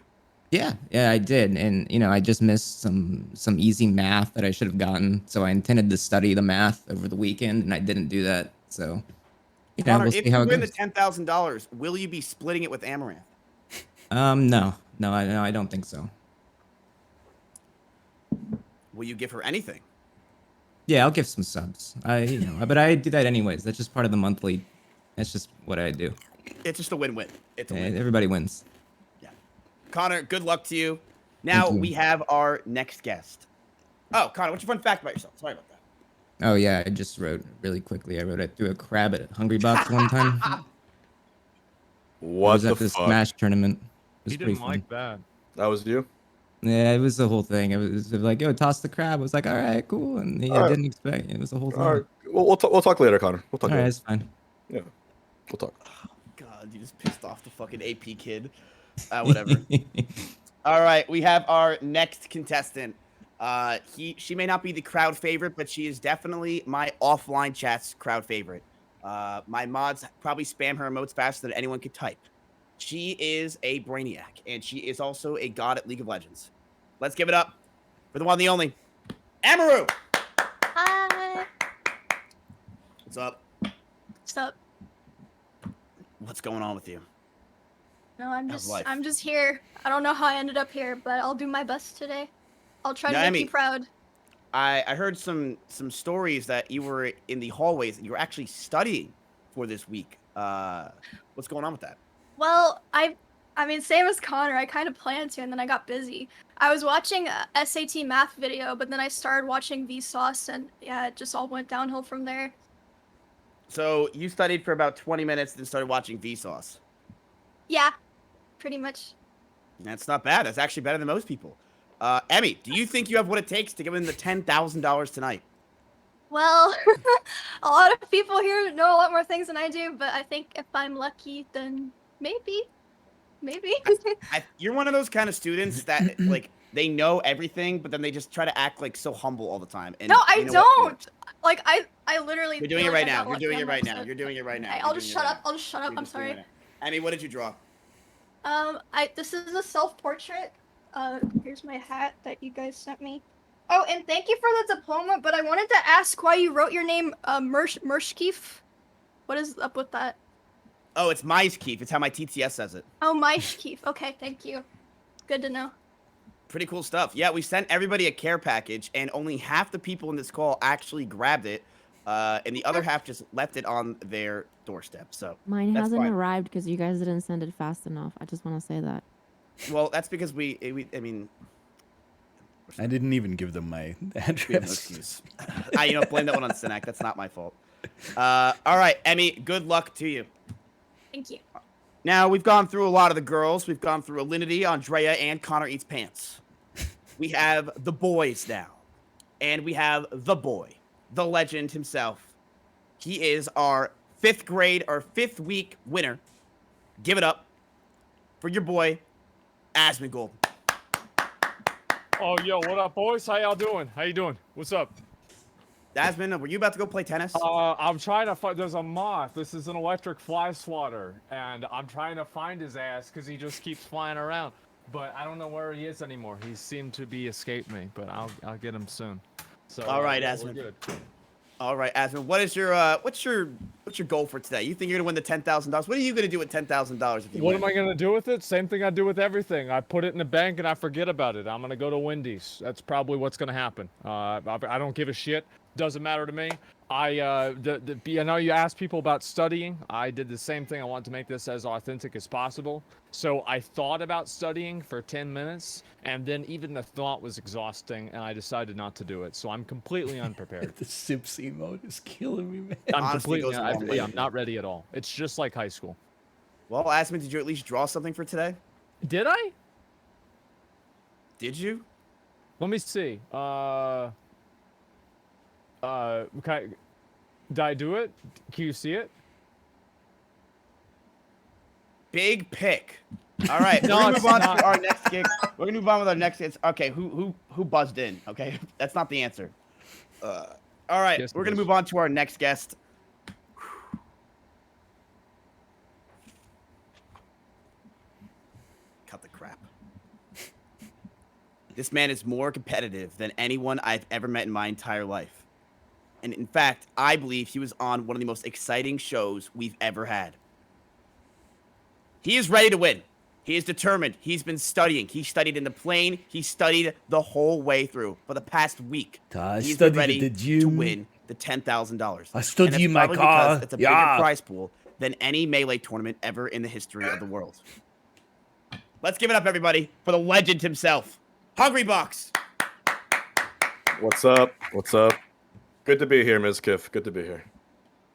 Yeah, I did, and I just missed some easy math that I should have gotten. So I intended to study the math over the weekend, and I didn't do that. So, Connor, we'll if see how you it win the goes. $10,000, will you be splitting it with Amaranth? No, I don't think so. Will you give her anything? Yeah, I'll give some subs. But I do that anyways. That's just part of the monthly. That's just what I do. It's just a win-win. It's a win. Everybody wins. Yeah. Connor, good luck to you. Now you. we have our next guest. Oh, Connor, what's your fun fact about yourself? Sorry about that. Oh yeah, I just wrote really quickly. I wrote I threw a crab at Hungrybox one time. It What was the at the fuck? Smash tournament. It was He pretty didn't fun. like that. That was you? Yeah, it was the whole thing. It was like, yo, toss the crab. I was like, all right, cool. And I All right. didn't expect it. It was the whole thing. All right. We'll talk later, Connor. We'll talk All right, later. it's fine. Yeah. We'll talk. God, you just pissed off the fucking AP kid. Whatever. All right, we have our next contestant. She may not be the crowd favorite, but she is definitely my offline chat's crowd favorite. My mods probably spam her emotes faster than anyone could type. She is a brainiac, and she is also a god at League of Legends. Let's give it up for the one and the only, Emiru. Hi. What's up? What's up? What's going on with you? No, I'm How's just life? I'm just here. I don't know how I ended up here, but I'll do my best today. I'll try to Yeah, make Emmy. you proud. I heard some stories that you were in the hallways and you were actually studying for this week. What's going on with that? Well, I mean, same as Connor. I kind of planned to, and then I got busy. I was watching a SAT math video, but then I started watching Vsauce, and yeah, it just all went downhill from there. So you studied for about 20 minutes, then started watching Vsauce. Yeah, pretty much. That's not bad. That's actually better than most people. Emmy, do you think you have what it takes to win the $10,000 tonight? Well, a lot of people here know a lot more things than I do, but I think if I'm lucky, then maybe. You're one of those kind of students that like they know everything, but then they just try to act like so humble all the time. And No, I you know what? don't. Like I literally. You're doing it feel right like I now. got You're lucky doing it on that right now. episode. You're doing it right now. Okay, You're I'll doing just it shut right up. I'll just shut now. up. You're I'm just doing it sorry. right now. Emmy, what did you draw? This is a self-portrait. Here's my hat that you guys sent me. Oh, and thank you for the diploma, but I wanted to ask why you wrote your name, Mizkif. What is up with that? Oh, it's Mizkif. It's how my TTS says it. Oh, Mizkif. Okay, thank you. Good to know. Pretty cool stuff. Yeah, we sent everybody a care package, and only half the people in this call actually grabbed it, and the other half just left it on their doorstep. So Mine that's hasn't fine. arrived because you guys didn't send it fast enough. I just want to say that. Well, that's because I mean, I didn't even give them my we have no address. excuse. Blame that one on Sinek. That's not my fault. All right, Emmy, good luck to you. Thank you. Now, we've gone through a lot of the girls. We've gone through Alinity, Andrea, and Connoreatspants. We have the boys now. And we have the boy, the legend himself. He is our fifth week winner. Give it up for your boy, Asmongold. Oh, yo, what up, boys? How y'all doing? How you doing? What's up? Asmon, were you about to go play tennis? I'm trying to find. There's a moth. This is an electric fly swatter, and I'm trying to find his ass because he just keeps flying around. But I don't know where he is anymore. He seemed to be escaped me, but I'll get him soon. So All right, we're Asmon. good. All right, Asmon. What is your what's your goal for today? You think you're gonna win the $10,000? What are you gonna do with $10,000 if you What win? am I gonna do with it? Same thing I do with everything. I put it in the bank and I forget about it. I'm gonna go to Wendy's. That's probably what's gonna happen. I don't give a shit. Doesn't matter to me. I know you asked people about studying. I did the same thing. I wanted to make this as authentic as possible. So I thought about studying for 10 minutes, and then even the thought was exhausting, and I decided not to do it. So I'm completely unprepared. The Sips emote is killing me, man. I'm Honestly, completely. goes a long way. I'm not ready at all. It's just like high school. Well, Asmon, did you at least draw something for today? Did I? Did you? Let me see. Okay. Did I do it? Can you see it? Big pick. All right, No, we're gonna it's move on not. to our next gig. We're gonna move on with our next. Okay, who buzzed in? Okay, that's not the answer. All right, Yes, we're it gonna is. move on to our next guest. Cut the crap. This man is more competitive than anyone I've ever met in my entire life. And in fact, I believe he was on one of the most exciting shows we've ever had. He is ready to win. He is determined. He's been studying. He studied in the plane. He studied the whole way through for the past week. I He's studied ready at the gym. to win the $10,000. I studied And that's in my probably car. because it's a Yeah. bigger prize pool than any Melee tournament ever in the history of the world. Let's give it up, everybody, for the legend himself, Hungrybox. What's up? What's up? Good to be here, Mizkif. Good to be here.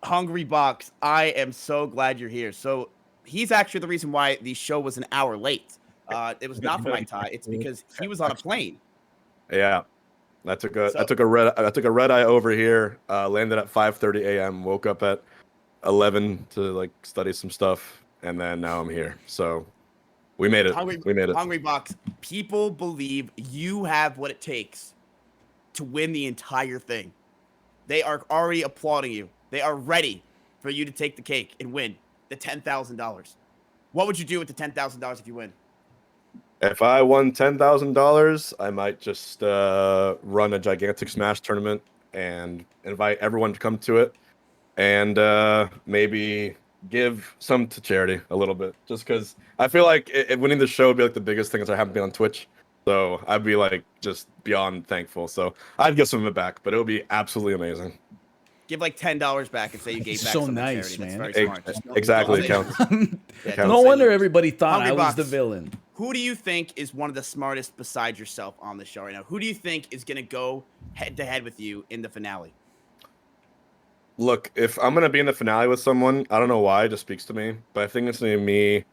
Hungrybox, I am so glad you're here. So he's actually the reason why the show was an hour late. It was not for my tie. It's because he was on a plane. Yeah, I took a red eye over here. Landed at 5:30 a.m. Woke up at 11 to like study some stuff, and then now I'm here. So we made it. We made it. Hungrybox, people believe you have what it takes to win the entire thing. They are already applauding you. They are ready for you to take the cake and win the $10,000. What would you do with the $10,000 if you win? If I won $10,000, I might just run a gigantic Smash tournament and invite everyone to come to it, and maybe give some to charity a little bit. Just because I feel like winning the show would be like the biggest thing that happened to me on Twitch. So I'd be like just beyond thankful. So I'd give some of it back, but it would be absolutely amazing. Give like $10 back and say you gave back So some to nice, charity. man. That's very smart. Just Exactly, don't it say- counts. Yeah, Counts. don't No say wonder you- everybody thought I was Hungrybox. the villain. Who do you think is one of the smartest besides yourself on the show right now? Who do you think is going to go head to head with you in the finale? Look, if I'm gonna be in the finale with someone, I don't know why, it just speaks to me, but I think it's gonna be me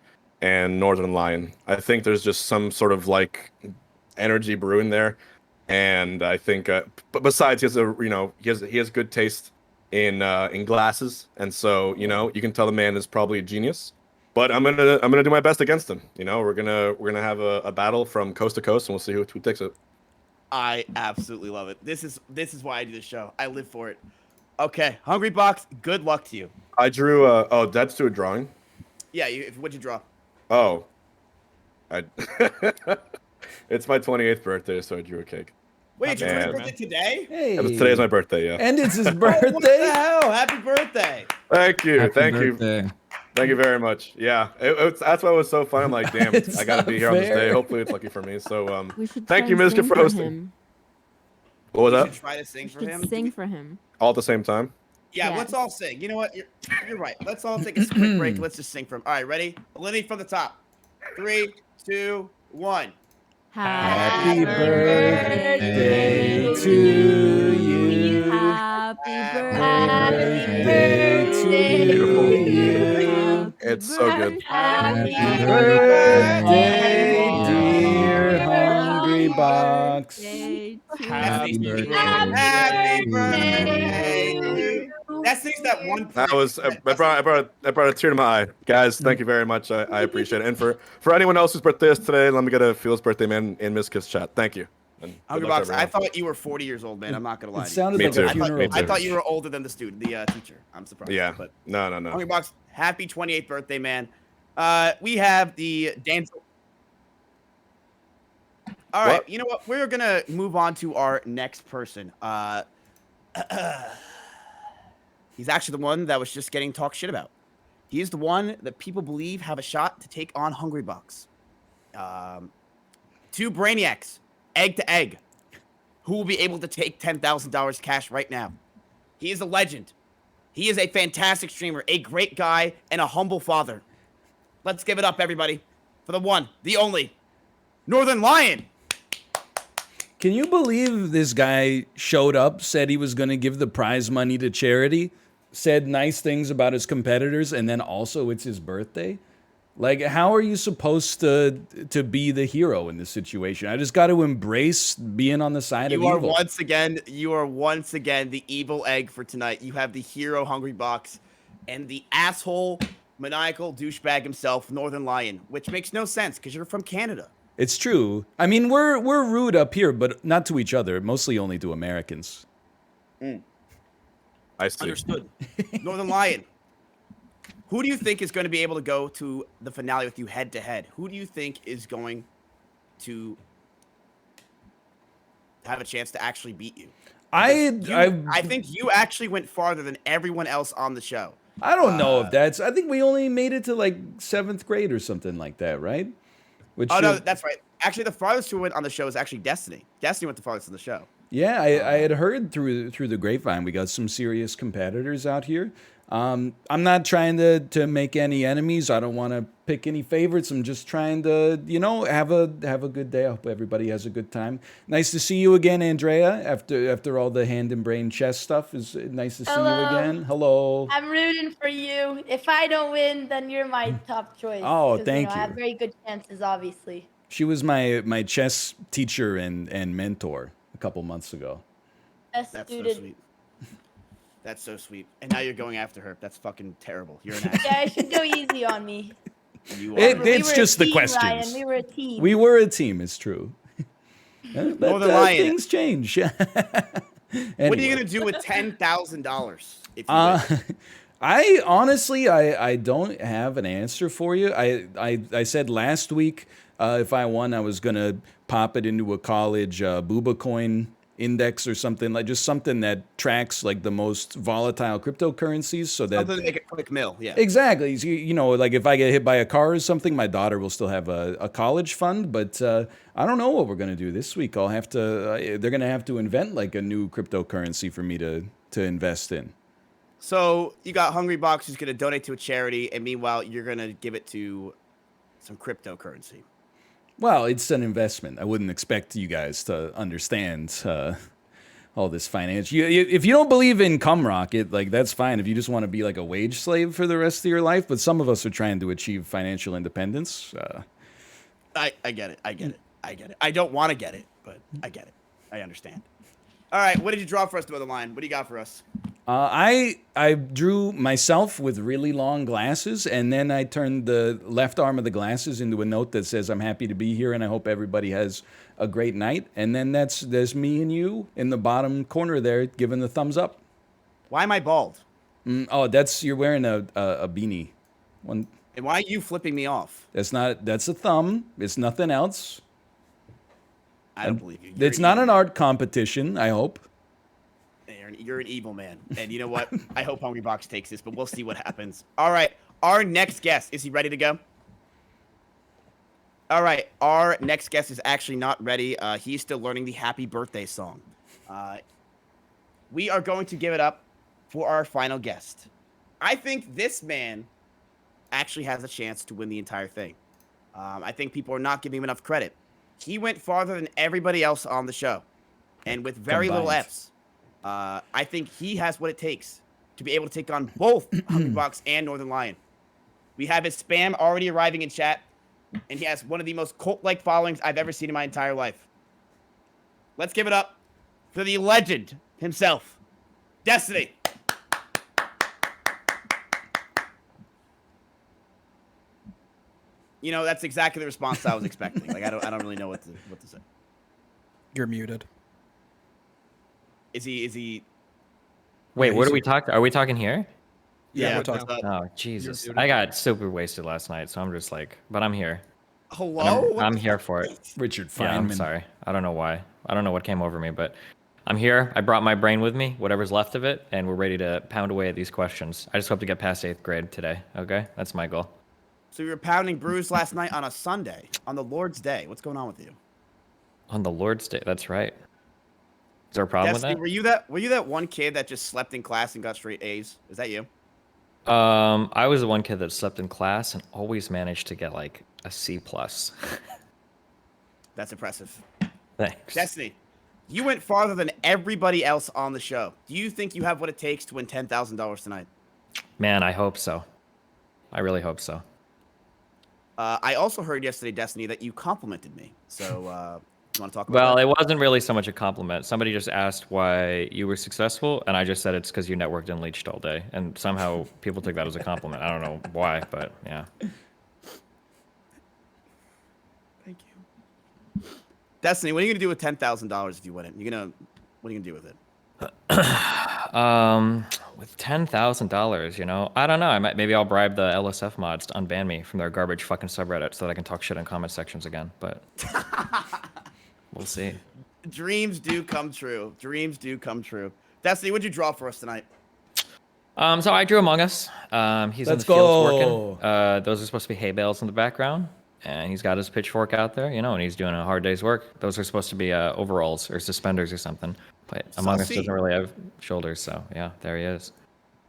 and Northern Lion. I think there's just some sort of like energy brewing there, and I think, but besides, he has good taste in glasses, and so you can tell the man is probably a genius. But I'm gonna do my best against him. We're gonna have a battle from coast to coast, and we'll see who takes it. I absolutely love it. This is why I do this show. I live for it. Okay, Hungrybox, good luck to you. I drew that's to a drawing. Yeah, what'd you draw? Oh, it's my 28th birthday, so I drew a cake. Wait, it's your Man. 20th birthday today? Hey. Today's my birthday, yeah. And it's his Oh, birthday. what the hell? Happy birthday. Thank you, Happy thank birthday. you, thank you very much. Yeah, that's why it was so fun. I'm like, damn, It's I gotta not be here on this fair. day. Hopefully, it's lucky for me. So, We should thank try you, and Mizkif, sing for hosting. him. What was You that? should try to sing We for should him. sing for him. All at the same time? Yeah, Yes. let's all sing. You know what? You're right. Let's all take a quick break. Let's just sing for him. All right, ready? Alinity from the top. 3, 2, 1. Happy birthday to you. Happy birthday to you. It's so good. Happy Happy birthday, dear Happy Hungrybox. birthday to Happy you. birthday. Happy birthday to you. That's that one. That was I brought a tear to my eye, guys. Thank you very much. I appreciate it. And for anyone else whose birthday is today, let me get a Feels birthday man in Mizkif's chat. Thank you. And good luck to Hungrybox, I everyone. thought you were 40 years old, man. I'm not gonna lie. It to you. sounded Me like too. a Me funeral. too. I thought you were older than the teacher. I'm surprised. Yeah. But No. Hungrybox, happy 28th birthday, man. We have the dance. All right, What? you know what? We're gonna move on to our next person. He's actually the one that was just getting talked shit about. He's the one that people believe have a shot to take on Hungrybox. Two brainiacs, egg to egg, who will be able to take $10,000 cash right now. He is a legend. He is a fantastic streamer, a great guy, and a humble father. Let's give it up, everybody, for the one, the only, Northern Lion. Can you believe this guy showed up, said he was going to give the prize money to charity, said nice things about his competitors, and then also it's his birthday? Like, how are you supposed to be the hero in this situation? I just got to embrace being on the side of You are evil. once again the evil egg for tonight. You have the hero Hungrybox and the asshole maniacal douchebag himself, Northern Lion, which makes no sense because you're from Canada. It's true. I mean, we're rude up here, but not to each other. Mostly only to Americans. I see. Understood. Northern Lion. Who do you think is going to be able to go to the finale with you head to head? Who do you think is going to have a chance to actually beat you? I think you actually went farther than everyone else on the show. I don't know if that's. I think we only made it to like 7th grade or something like that, right? Which No, that's right. Actually, the farthest who went on the show is actually Destiny. Destiny went the farthest on the show. Yeah, I had heard through the grapevine we got some serious competitors out here. I'm not trying to make any enemies. I don't want to pick any favorites. I'm just trying to, have a good day. I hope everybody has a good time. Nice to see you again, Andrea. After all the hand and brain chess stuff, is nice to see you again. Hello. I'm rooting for you. If I don't win, then you're my top choice. Oh, thank I you. have very good chances, obviously. She was my chess teacher and mentor a couple months ago. Best That's student. so sweet. That's so sweet. And now you're going after her. That's fucking terrible. You're an ass. Yeah, I should go easy on me. You It's just the team, questions. Ryan. We were a team. We were a team, it's true. But things change. Anyway. What are you gonna do with $10,000 if you win? I honestly, I don't have an answer for you. I said last week if I won, I was gonna pop it into a college Booba coin index or something, like just something that tracks like the most volatile cryptocurrencies, so that Something to make a quick mill. Yeah. Exactly. So, like if I get hit by a car or something, my daughter will still have a college fund. But I don't know what we're gonna do this week. I'll have to. They're gonna have to invent like a new cryptocurrency for me to invest in. So you got Hungrybox who's gonna donate to a charity, and meanwhile you're gonna give it to some cryptocurrency. Well, it's an investment. I wouldn't expect you guys to understand all this finance. If you don't believe in cum rocket, like that's fine. If you just want to be like a wage slave for the rest of your life, but some of us are trying to achieve financial independence. I get it. I get it. I get it. I don't want to get it, but I get it. I understand. All right, what did you draw for us, to the line? What do you got for us? I drew myself with really long glasses, and then I turned the left arm of the glasses into a note that says, "I'm happy to be here, and I hope everybody has a great night." And then there's me and you in the bottom corner there, giving the thumbs up. Why am I bald? You're wearing a beanie. And why are you flipping me off? That's a thumb. It's nothing else. I don't believe you. It's not an art competition, I hope. You're an evil man. And you know what? I hope Hungrybox takes this, but we'll see what happens. All right. Our next guest. Is he ready to go? All right. Our next guest is actually not ready. He's still learning the happy birthday song. We are going to give it up for our final guest. I think this man actually has a chance to win the entire thing. I think people are not giving him enough credit. He went farther than everybody else on the show. And with very little Fs. I think he has what it takes to be able to take on both Hungrybox and Northern Lion. We have his spam already arriving in chat, and he has one of the most cult-like followings I've ever seen in my entire life. Let's give it up for the legend himself, Destity. You know, that's exactly the response I was expecting. Like, I don't really know what to say. You're muted. Is he? Wait, what are we talking? Are we talking here? Yeah, we're talking. Oh, Jesus. I got super wasted last night, so I'm just like, but I'm here. Hello? I'm here for it. Richard Feynman. Yeah, I'm sorry. I don't know why. I don't know what came over me, but I'm here. I brought my brain with me, whatever's left of it, and we're ready to pound away at these questions. I just hope to get past 8th grade today, okay? That's my goal. So you were pounding brews last night on a Sunday, on the Lord's Day. What's going on with you? On the Lord's Day, that's right. Is there a problem Destiny, with that? Were you that one kid that just slept in class and got straight A's? Is that you? I was the one kid that slept in class and always managed to get like a C+. That's impressive. Thanks. Destiny, you went farther than everybody else on the show. Do you think you have what it takes to win $10,000 tonight? Man, I hope so. I really hope so. I also heard yesterday, Destiny, that you complimented me. So, you want to talk about Well, that? it wasn't really so much a compliment. Somebody just asked why you were successful, and I just said it's because you networked and leached all day. And somehow people took that as a compliment. I don't know why, but yeah. Thank you. Destiny, what are you going to do with $10,000 if you win it? What are you going to do with it? With $10,000, you know, I don't know. Maybe I'll bribe the LSF mods to unban me from their garbage fucking subreddit so that I can talk shit in comment sections again. But we'll see. Dreams do come true. Dreams do come true. Destiny, what'd you draw for us tonight? So I drew Among Us. He's in the fields working. Those are supposed to be hay bales in the background, and he's got his pitchfork out there, you know, and he's doing a hard day's work. Those are supposed to be overalls or suspenders or something. But Among Us doesn't really have shoulders, so yeah, there he is.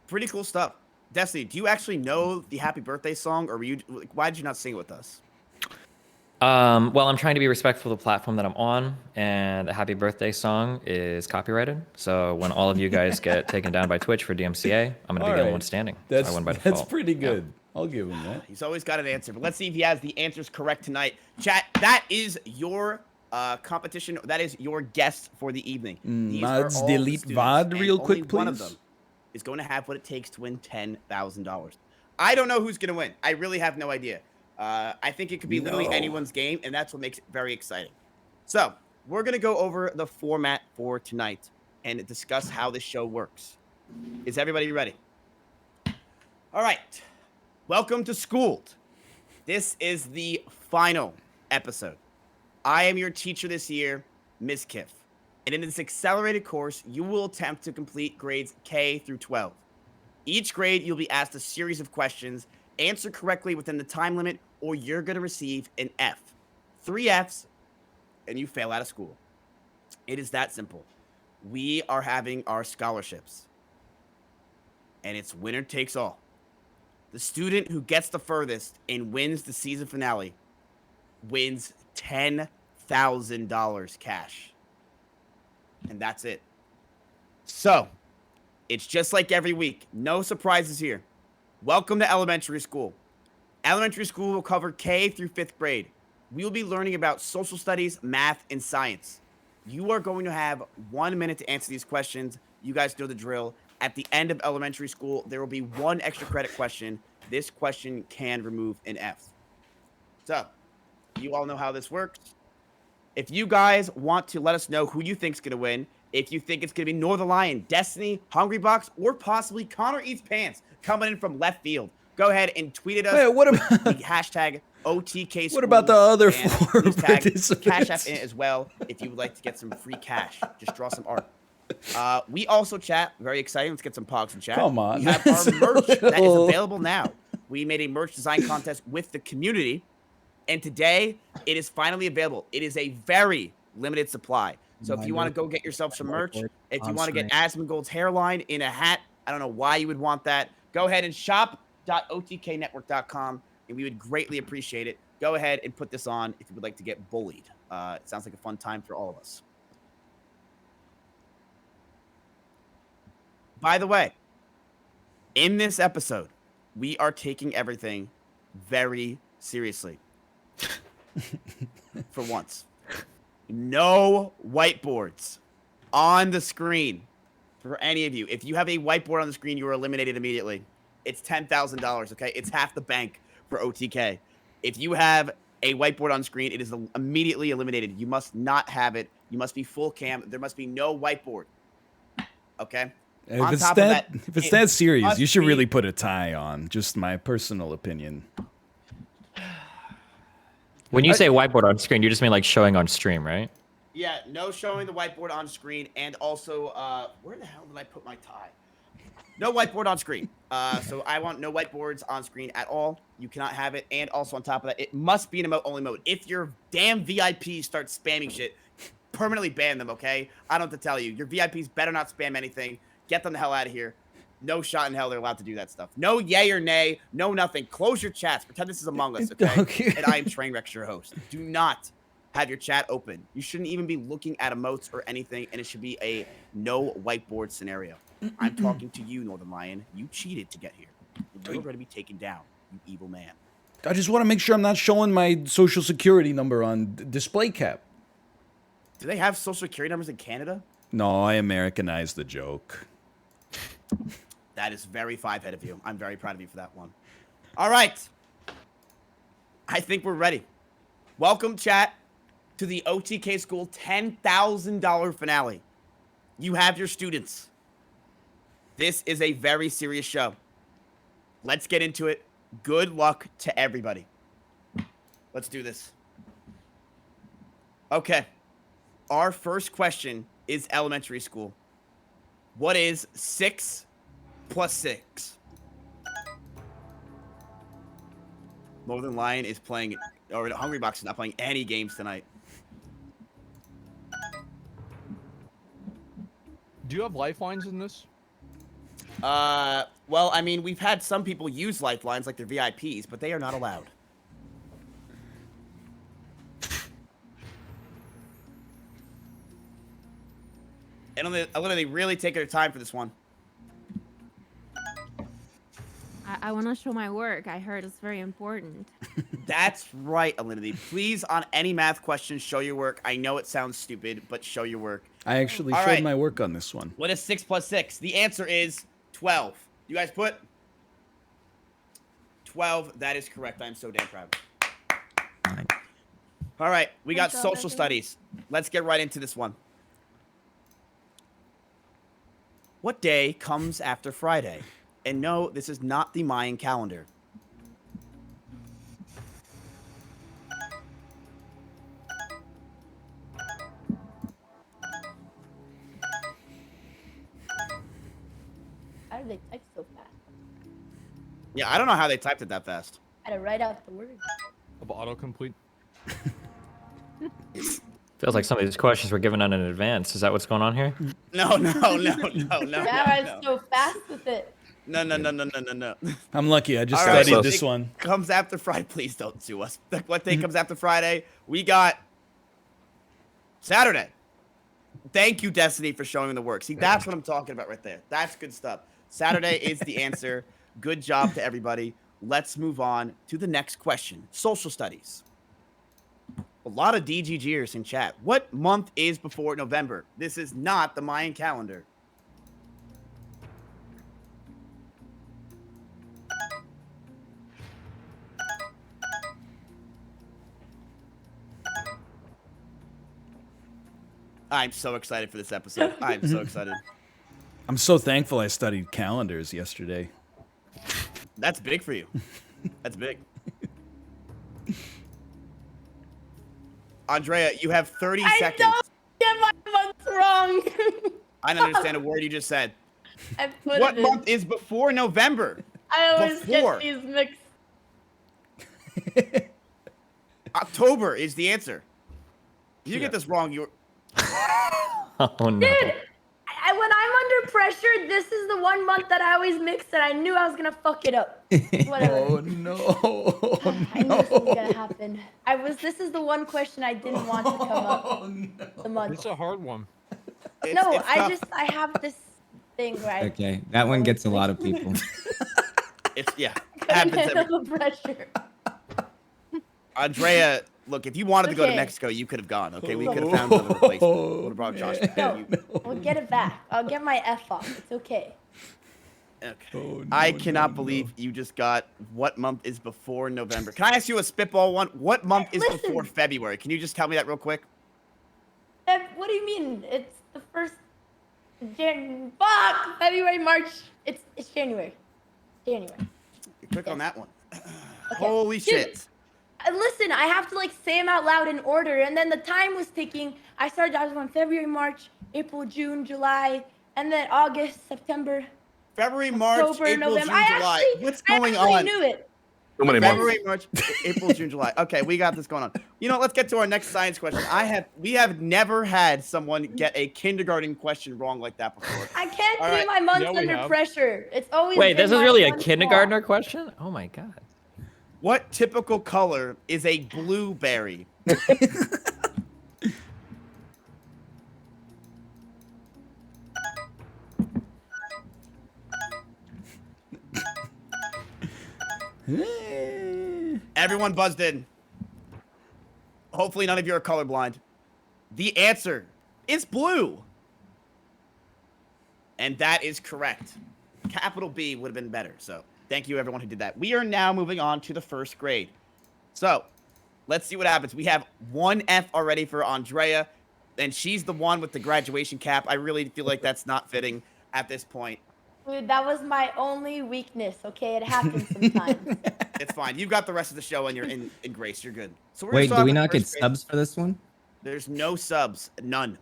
Pretty cool stuff. Destiny, do you actually know the happy birthday song, or were you? Why did you not sing it with us? Well, I'm trying to be respectful of the platform that I'm on, and the happy birthday song is copyrighted. So when all of you guys get taken down by Twitch for DMCA, I'm going to be the only one standing. So I won by default. That's pretty good. I'll give him that. He's always got an answer, but let's see if he has the answers correct tonight. Chat, that is your competition. That is your guest for the evening. Mods, delete VOD real quick, please. One of them is going to have what it takes to win $10,000. I don't know who's going to win. I really have no idea. I think it could be literally anyone's game, and that's what makes it very exciting. So we're going to go over the format for tonight and discuss how this show works. Is everybody ready? All right. Welcome to Schooled. This is the final episode. I am your teacher this year, Mizkif. And in this accelerated course, you will attempt to complete grades K through 12. Each grade, you'll be asked a series of questions, answer correctly within the time limit, or you're going to receive an F. 3 Fs, and you fail out of school. It is that simple. We are having our scholarships, and it's winner takes all. The student who gets the furthest and wins the season finale wins $10,000 cash. And that's it. So, it's just like every week. No surprises here. Welcome to elementary school. Elementary school will cover K through 5th grade. We will be learning about social studies, math, and science. You are going to have 1 minute to answer these questions. You guys know the drill. At the end of elementary school, there will be 1 extra credit question. This question can remove an F. So, you all know how this works. If you guys want to let us know who you think is going to win, if you think it's going to be Northern Lion, Destiny, Hungrybox, or possibly Connoreatspants coming in from left field, go ahead and tweet at us. Wait, what about the hashtag OTK? What about the other 4 participants? Cash App in it as well if you would like to get some free cash. Just draw some art. We also chat. Very exciting. Let's get some pogs in chat. Come on. We have our merch that is available now. We made a merch design contest with the community, and today it is finally available. It is a very limited supply. So if you want to go get yourself some merch, if you want to get Asmongold's hairline in a hat, I don't know why you would want that. Go ahead and shop.otknetwork.com, and we would greatly appreciate it. Go ahead and put this on if you would like to get bullied. It sounds like a fun time for all of us. By the way, in this episode, we are taking everything very seriously. For once. No whiteboards on the screen for any of you. If you have a whiteboard on the screen, you are eliminated immediately. It's $10,000, okay? It's half the bank for OTK. If you have a whiteboard on screen, it is immediately eliminated. You must not have it. You must be full cam. There must be no whiteboard. Okay? If it's that serious, you should really put a tie on. Just my personal opinion. When you say whiteboard on screen, you just mean like showing on stream, right? Yeah, no showing the whiteboard on screen, and also, where the hell did I put my tie? No whiteboard on screen. So I want no whiteboards on screen at all. You cannot have it, and also on top of that, it must be in emote-only mode. If your damn VIPs start spamming shit, permanently ban them, okay? I don't have to tell you. Your VIPs better not spam anything. Get them the hell out of here. No shot in hell they're allowed to do that stuff. No yay or nay. No nothing. Close your chats. Pretend this is Among Us, okay? And I am Trainwreck, your host. Do not have your chat open. You shouldn't even be looking at emotes or anything, and it should be a no whiteboard scenario. I'm talking to you, Northern Lion. You cheated to get here. You're going to be taken down, you evil man. I just want to make sure I'm not showing my social security number on display cap. Do they have social security numbers in Canada? No, I Americanized the joke. That is very five-head of you. I'm very proud of you for that one. All right. I think we're ready. Welcome, chat, to the OTK School $10,000 finale. You have your students. This is a very serious show. Let's get into it. Good luck to everybody. Let's do this. Okay. Our first question is elementary school. What is 6 plus 6? Northern Lion is playing, or Hungrybox is not playing any games tonight. Do you have lifelines in this? Well, I mean, we've had some people use lifelines like they're VIPs, but they are not allowed. And they really take their time for this one. I want to show my work. I heard it's very important. That's right, Alinity. Please, on any math questions, show your work. I know it sounds stupid, but show your work. I actually showed my work on this one. What is 6 plus 6? The answer is 12. You guys put 12. That is correct. I'm so damn proud. All right, we got social studies. Let's get right into this one. What day comes after Friday? And no, this is not the Mayan calendar. How did they type so fast? Yeah, I don't know how they typed it that fast. I had to write out the words. Of autocomplete. Feels like some of these questions were given out in advance. Is that what's going on here? No. I was so fast with it. No. I'm lucky. I just studied this one. Comes after Friday. Please don't sue us. What day comes after Friday? We got Saturday. Thank you, Destiny, for showing the work. See, that's what I'm talking about right there. That's good stuff. Saturday is the answer. Good job to everybody. Let's move on to the next question. Social studies. A lot of DGGers in chat. What month is before November? This is not the Mayan calendar. I'm so excited for this episode. I'm so excited. I'm so thankful I studied calendars yesterday. That's big for you. That's big. Andrea, you have 30 seconds. I don't get my months wrong. I don't understand a word you just said. What month is before November? I always get these mixed. October is the answer. If you get this wrong, you're... Oh, no. Dude, when I'm under pressure, this is the one month that I always mix, and I knew I was gonna fuck it up. Whatever. Oh no! I knew this was gonna happen. This is the one question I didn't want to come up. No. The month. It's a hard one. I have this thing where I Okay, that one gets a lot of people. couldn't handle the pressure. Andrea, look, if you wanted to go to Mexico, you could have gone. Okay, we could have found another replacement. Would have brought Josh back. No, we'll get it back. I'll get my F off. It's okay. Okay. Oh, no, I cannot believe you just got what month is before November. Can I ask you a spitball one? What month is before February? Can you just tell me that real quick? What do you mean? It's the first February, March. It's January. January. Click on that one. Okay. Holy shit. Listen, I have to say them out loud in order, and then the time was ticking. I was on February, March, April, June, July, and then August, September. February, March, October, April, November. June, July. What's going on? I knew it. Too many months. February, March, April, June, July. Okay, we got this going on. You know, let's get to our next science question. We have never had someone get a kindergarten question wrong like that before. I can't do my months under pressure. It's always. Wait, this is really a kindergartner question? Oh my god. What typical color is a blueberry? Everyone buzzed in. Hopefully none of you are colorblind. The answer is blue. And that is correct. Capital B would have been better, so thank you everyone who did that. We are now moving on to the first grade. So, let's see what happens. We have one F already for Andrea, and she's the one with the graduation cap. I really feel like that's not fitting at this point. Dude, that was my only weakness, okay? It happens sometimes. It's fine. You've got the rest of the show and you're in grace. You're good. So Wait, do we not get subs for this one? There's no subs. None.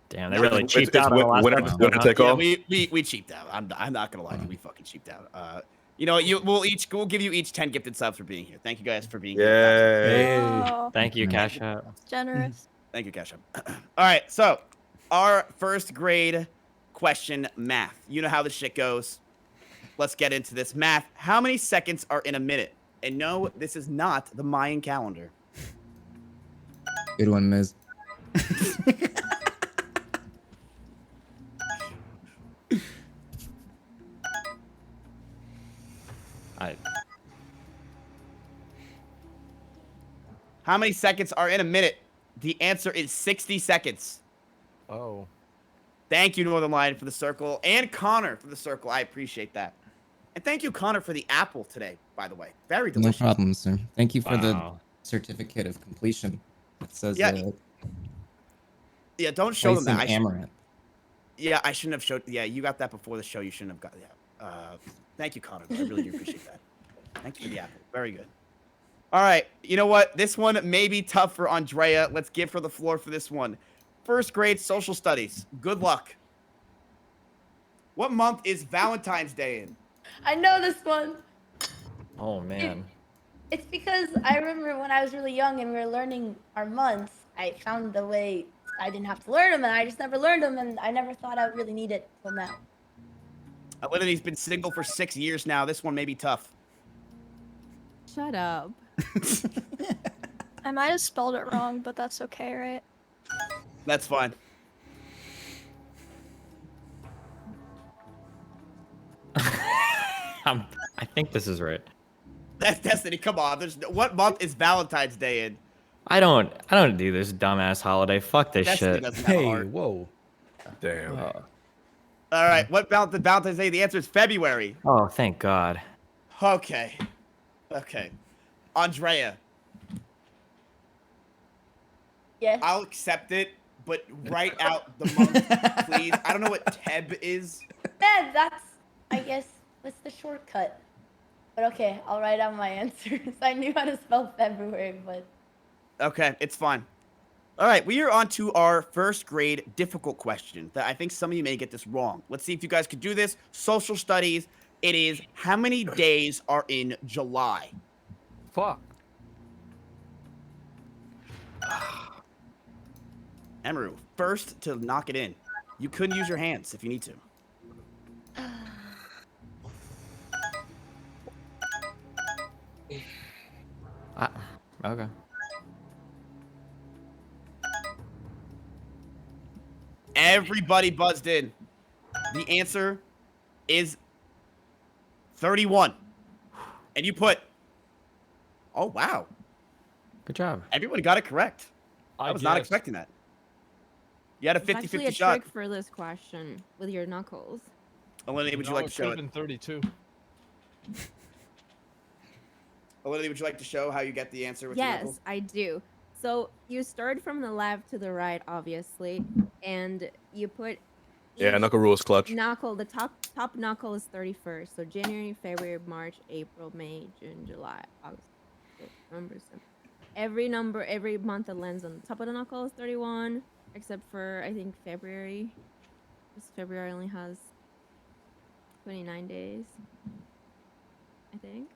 Damn, they really cheaped out on the last one. Take off. We cheaped out. I'm not gonna lie to you. We fucking cheaped out. You know, we'll give you each 10 gifted subs for being here. Thank you guys for being here. Oh, Thank you, Cash App. generous. Thank you, Cash App. All right, so our first grade question math. You know how the shit goes. Let's get into this math. How many seconds are in a minute? And no, this is not the Mayan calendar. Good one, Miz. How many seconds are in a minute? The answer is 60 seconds. Oh. Thank you, Northern Lion, for the circle, and Connor for the circle. I appreciate that. And thank you, Connor, for the apple today, by the way. Very delicious. No problem, sir. Thank you for the Wow. certificate of completion. It says Yeah, yeah, don't show them place that. in Amaranth. Yeah, I shouldn't have showed. Yeah, you got that before the show. You shouldn't have got. Yeah. Thank you, Connor. I really do appreciate that. Thank you for the apple. Very good. All right. You know what? This one may be tough for Andrea. Let's give her the floor for this one. First grade social studies. Good luck. What month is Valentine's Day in? I know this one. Oh man. It's because I remember when I was really young and we were learning our months, I found a way I didn't have to learn them, and I just never learned them, and I never thought I would really need it till now. Alinity's been single for 6 years now. This one may be tough. Shut up. I might have spelled it wrong, but that's okay, right? That's fine. I think this is right. That's Destiny. Come on. What month is Valentine's Day in? I don't do this dumbass holiday. Fuck this Destiny shit. doesn't have a Hey, heart. whoa. Damn. All right. What Valentine's Day? The answer is February. Oh, thank God. Okay. Okay. Andrea, Yes. I'll accept it, but write out the month, please. I don't know what Teb is. Yeah, that's, I guess, what's the shortcut? But okay, I'll write out my answers. I knew how to spell February, but... Okay, it's fine. All right, we are on to our first grade difficult question that I think some of you may get this wrong. Let's see if you guys could do this. Social studies. It is, how many days are in July? Fuck. Emiru, first to knock it in. You could use your hands if you need to. Okay. Everybody buzzed in. The answer is 31. And you put... Oh, wow. Good job. Everybody got it correct. I was not guessed. expecting that. You had a It's actually 50-50 a shot. trick for this question with your knuckles. Alinity, would you No, like to show could've it? been 32. Alinity, would you like to show how you get the answer with your Yes, knuckles? I do. So you start from the left to the right, obviously, and you put Yeah, each knuckle rules clutch. knuckle. The top knuckle is 31st. So January, February, March, April, May, June, July, August, November, December. Every month that lands on the top of the knuckle is 31, except for I think February. Because February only has 29 days. I think.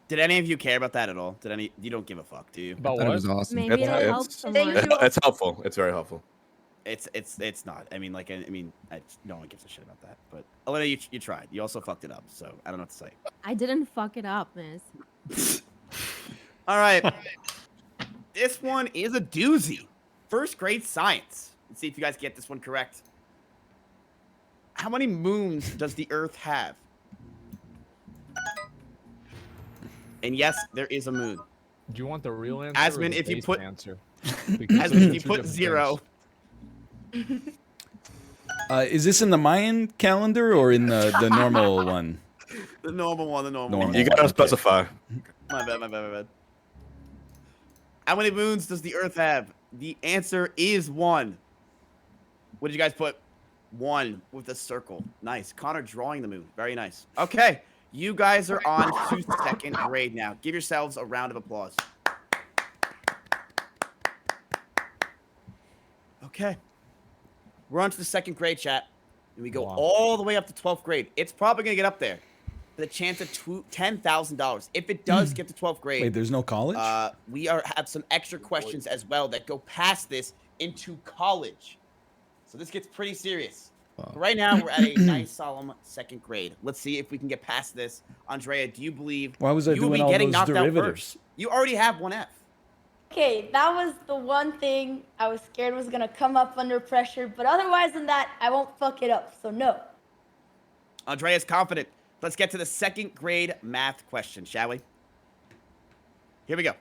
Did any of you care about that at all? You don't give a fuck, do you? About Thought it what? was awesome. Maybe it'll help someone. It's helpful. It's very helpful. It's not. I mean, no one gives a shit about that. But Alinity, you tried. You also fucked it up, so I don't know what to say. I didn't fuck it up, miss. All right. This one is a doozy. First grade science. Let's see if you guys get this one correct. How many moons does the Earth have? And yes, there is a moon. Do you want the real answer? Asmon, or the if you base put- answer? Asmon, if you put 0. Is this in the Mayan calendar or in the normal one? The normal one, the normal Normal. one. You gotta Okay. specify. My bad. How many moons does the Earth have? The answer is 1. What did you guys put? 1 with a circle. Nice. Connor drawing the moon. Very nice. Okay. You guys are on to second grade now. Give yourselves a round of applause. Okay. We're on to the second grade, chat. And we go Wow. all the way up to 12th grade. It's probably going to get up there. With a chance of $10,000. If it does get to 12th grade, Wait, there's no college? we have some extra questions as well that go past this into college. So this gets pretty serious. Right now, we're at a nice, solemn second grade. Let's see if we can get past this. Andrea, do you believe Why was I you will be doing all getting those knocked out derivatives? first? You already have one F. Okay, that was the one thing I was scared was gonna come up under pressure, but otherwise than that, I won't fuck it up, so no. Andrea's confident. Let's get to the second grade math question, shall we? Here we go.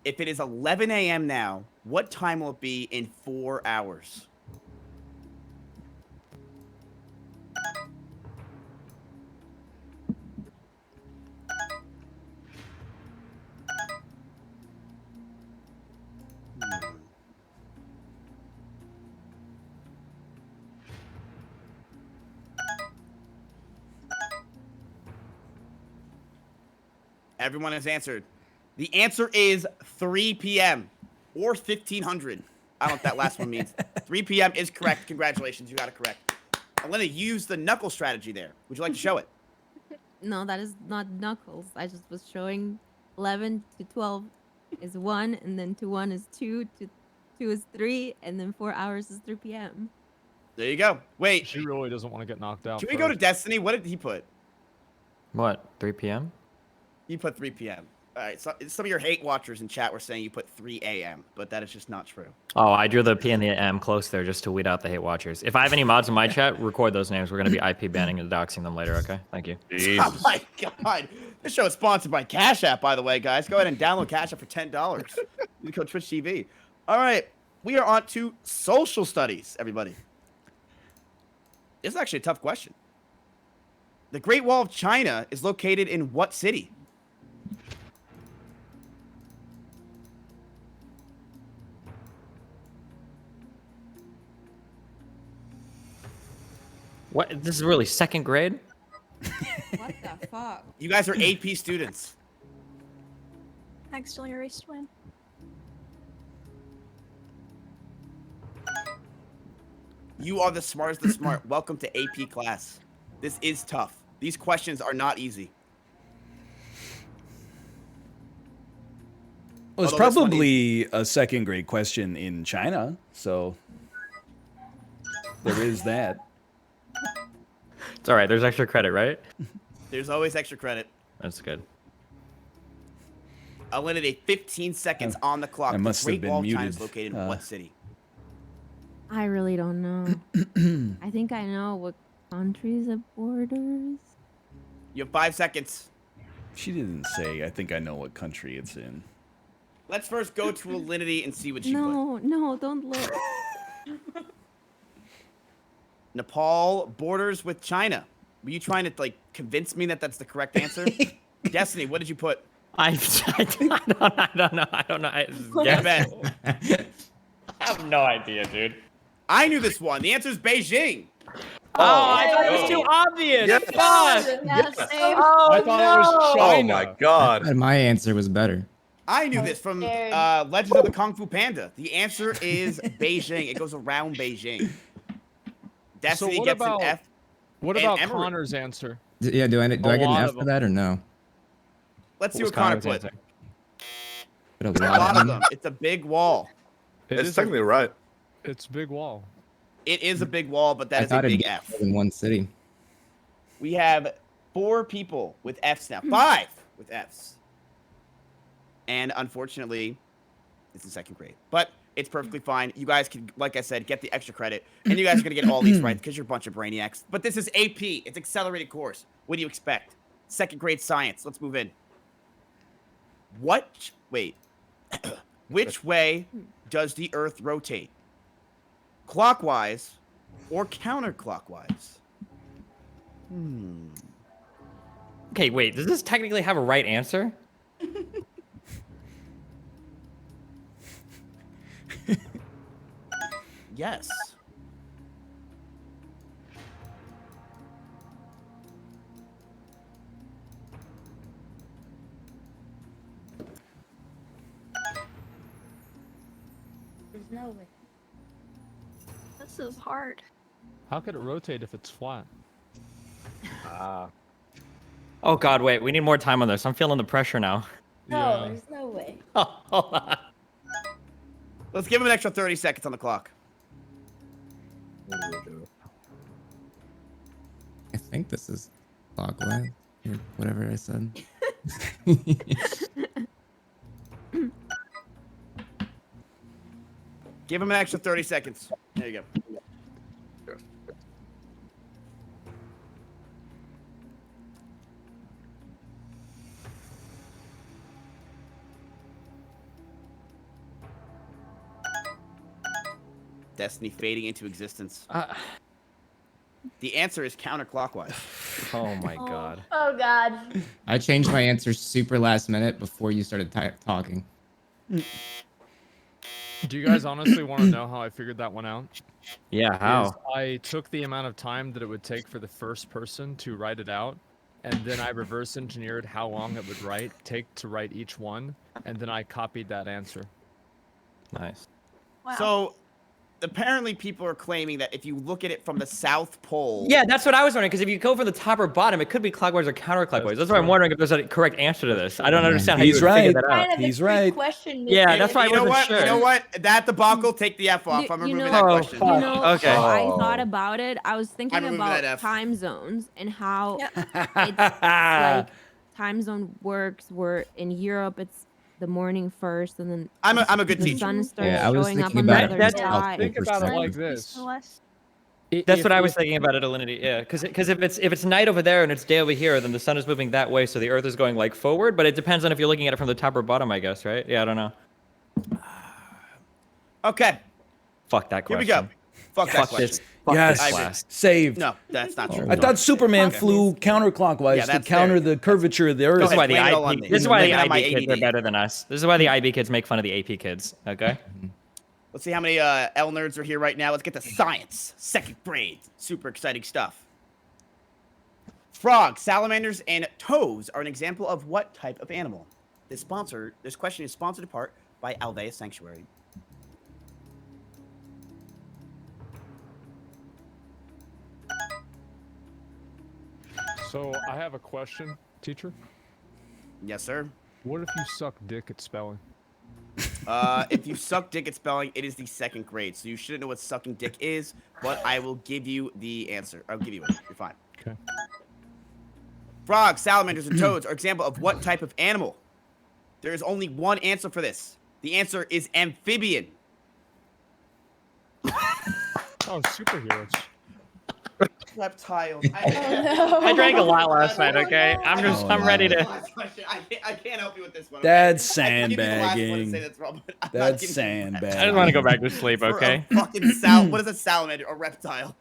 If it is 11 a.m. now, what time will it be in 4 hours? Everyone has answered. The answer is 3 p.m. or 1500. I don't know what that last one means. 3 p.m. is correct. Congratulations, you got it correct. I'm going to use the knuckle strategy there. Would you like to show it? No, that is not knuckles. I just was showing 11 to 12 is 1, and then to 1 is 2, to 2 is 3, and then 4 hours is 3 p.m. There you go. Wait. She really doesn't want to get knocked out. Can we go to Destiny? What did he put? What? 3 p.m. You put 3 p.m. All right. So some of your hate watchers in chat were saying you put 3 a.m., but that is just not true. Oh, I drew the P and the M close there just to weed out the hate watchers. If I have any mods in my chat, record those names. We're going to be IP banning and doxing them later, okay? Thank you. Oh my god. This show is sponsored by Cash App, by the way, guys. Go ahead and download Cash App for $10. You can go Twitch TV. All right. We are on to social studies, everybody. This is actually a tough question. The Great Wall of China is located in what city? What? This is really second grade? What the fuck? You guys are AP students. Accidentally erased one. You are the smartest of the smart. Welcome to AP class. This is tough. These questions are not easy. Well, it's Although this one probably a second grade question in China, so there is that. It's all right. There's extra credit, right? There's always extra credit. That's good. Alinity, 15 seconds on the clock. I must The have Great been Wall of China muted. is located in what city? I really don't know. I think I know what countries have borders. You have 5 seconds. She didn't say, I think I know what country it's in. Let's first go to Alinity and see what she put. No, don't look. Nepal borders with China. Were you trying to like convince me that that's the correct answer? Destiny, what did you put? I don't know. Get bet. I have no idea, dude. I knew this one. The answer is Beijing. Oh, I thought it was too obvious. Yes. Fuck. Yes. I thought it was China. Oh my god. God, my answer was better. I knew this from Legend of the Kung Fu Panda. The answer is Beijing. It goes around Beijing. Destiny what gets about- an F. What And about Emiru. Connor's answer? Yeah, do I get an lot F of for that or no? Let's see was what Connor Connor's put. answer? But a A lot lot of of them. them. It's a big wall. It's technically right. It's big wall. It is a big wall, but that I is a thought it'd big be F. more than one city. We have 4 people with Fs now. 5 with Fs. And unfortunately, it's in second grade. But it's perfectly fine. You guys can, like I said, get the extra credit. And you guys are going to get all these right because you're a bunch of brainiacs. But this is AP. It's accelerated course. What do you expect? Second grade science. Let's move in. Wait. Which way does the Earth rotate? Clockwise or counterclockwise? Okay, wait. Does this technically have a right answer? Yes. There's no way. This is hard. How could it rotate if it's flat? Oh God, wait. We need more time on this. I'm feeling the pressure now. No, Yeah. there's no way. Oh, hold on. Let's give him an extra 30 seconds on the clock. I think this is clockwise or whatever I said. Give him an extra 30 seconds. There you go. Destiny fading into existence. The answer is counterclockwise. Oh my god. Oh God. I changed my answer super last minute before you started talking. Do you guys honestly want to know how I figured that one out? Yeah, how? I took the amount of time that it would take for the first person to write it out, and then I reverse engineered how long it would take to write each one, and then I copied that answer. Nice. Wow. So apparently people are claiming that if you look at it from the South Pole. Yeah, that's what I was wondering, because if you go from the top or bottom, it could be clockwise or counterclockwise. That's why I'm wondering if there's a correct answer to this. I don't understand how you He's would figure right. that out. Kind of He's a trick right. question. Yeah, that's why I You know wasn't what? sure. You know what? That debacle, take the F off. I'm removing that question. You know, Okay. how I thought about it. I was thinking removing that about F. time zones and how it's like time zone works. Where in Europe it's the morning first, and then I'm a good the teacher. sun starts Yeah, I was showing up thinking on the about other it from a side. healthful Think about it like perspective. this. Celeste. That's what I was thinking about at Alinity, yeah. Because if it's night over there and it's day over here, then the sun is moving that way, so the Earth is going like forward. But it depends on if you're looking at it from the top or bottom, I guess, right? Yeah, I don't know. Okay, Fuck that here question. we go. Fuck that Fuck question. this. Fuck Yes. this class. Saved. No, that's not true. I thought Superman flew counterclockwise Yeah, to that's counter fair. the curvature of the Earth. This is why the blame it all on IB, me. this is why the Blame it on my IB kids are ADD. better than us. This is why the IB kids make fun of the AP kids. Okay. Let's see how many L nerds are here right now. Let's get to science. Second grade. Super exciting stuff. Frogs, salamanders, and toads are an example of what type of animal? This question is sponsored in part by Alvea Sanctuary. So I have a question, teacher. Yes, sir. What if you suck dick at spelling? If you suck dick at spelling, it is the second grade, so you shouldn't know what sucking dick is, but I will give you the answer. I'll give you it. You're fine. Okay. Frogs, salamanders, and toads are example of what type of animal? There is only one answer for this. The answer is amphibian. Oh, superheroes. Reptiles. I drank a lot last night. Okay. I'm ready to. I can't help you with this one. That's okay? I can give you the last one to sandbagging. say that's wrong, but I'm not That's giving you the last I just want to go back to sleep. for a Okay. fucking what is a salamander? A reptile?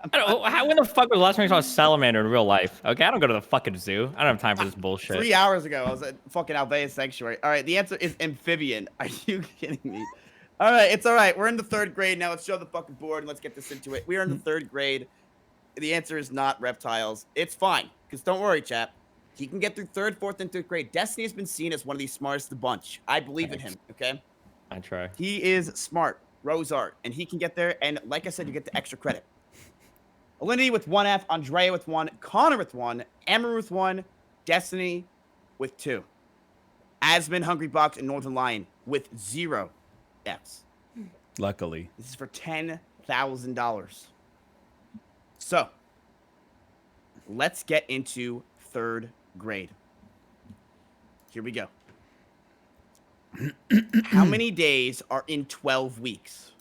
I don't. When the fuck was the last time you saw a salamander in real life? Okay, I don't go to the fucking zoo. I don't have time for this bullshit. 3 hours ago, I was at fucking Alvea Sanctuary. All right, the answer is amphibian. Are you kidding me? All right, it's all right. We're in the third grade now. Let's show the fucking board and let's get this into it. We are in the third grade. The answer is not reptiles. It's fine, because don't worry, chap. He can get through third, fourth, and fifth grade. Destiny has been seen as one of the smartest of the bunch. I believe in him, okay? I try. He is smart, Rosart, and he can get there. And like I said, you get the extra credit. Alinity with 1 F, Andrea with 1, Connor with 1, Emiru with 1, Destiny with 2. Asmon, Hungrybox, and Northern Lion with 0 Fs. Luckily. This is for $10,000. So, let's get into third grade. Here we go. How many days are in 12 weeks?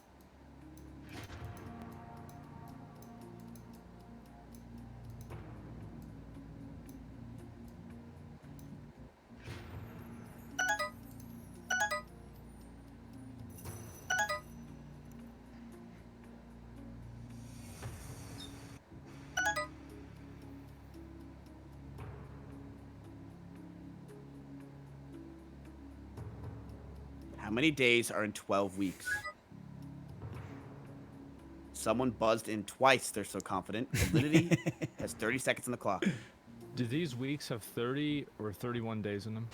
How many days are in 12 weeks? Someone buzzed in twice. They're so confident. Validity has 30 seconds on the clock. Do these weeks have 30 or 31 days in them?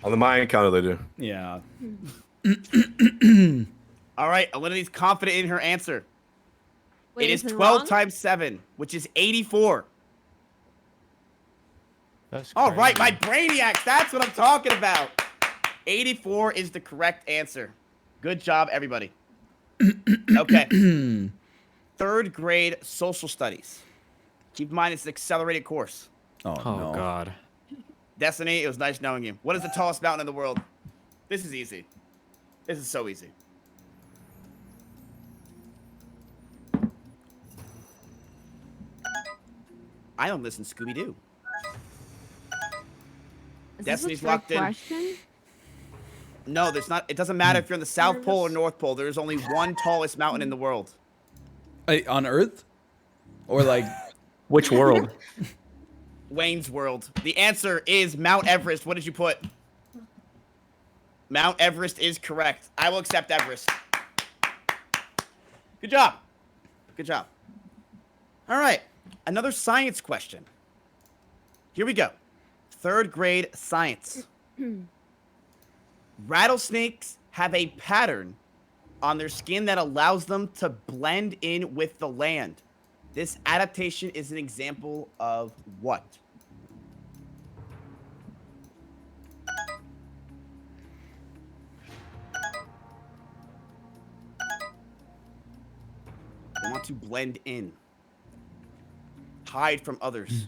On the Mayan calendar, they do. Yeah. All right, Alinity's confident in her answer. Wait, it is is it 12 wrong? times 7, which is 84. That's All right, my crazy. brainiacs. That's what I'm talking about. 84 is the correct answer. Good job, everybody. Okay. third grade social studies. Keep in mind, it's an accelerated course. Oh, no. God. Destiny, it was nice knowing you. What is the tallest mountain in the world? This is easy. This is so easy. I don't listen to Scooby-Doo. Destiny's locked in. Question? No, there's not. It doesn't matter if you're in the South Pole or North Pole. There is only one tallest mountain in the world. On Earth? Or like... Which world? Wayne's World. The answer is Mount Everest. What did you put? Mount Everest is correct. I will accept Everest. Good job. Good job. All right. Another science question. Here we go. Third grade science. Rattlesnakes have a pattern on their skin that allows them to blend in with the land. This adaptation is an example of what? They want to blend in. Hide from others.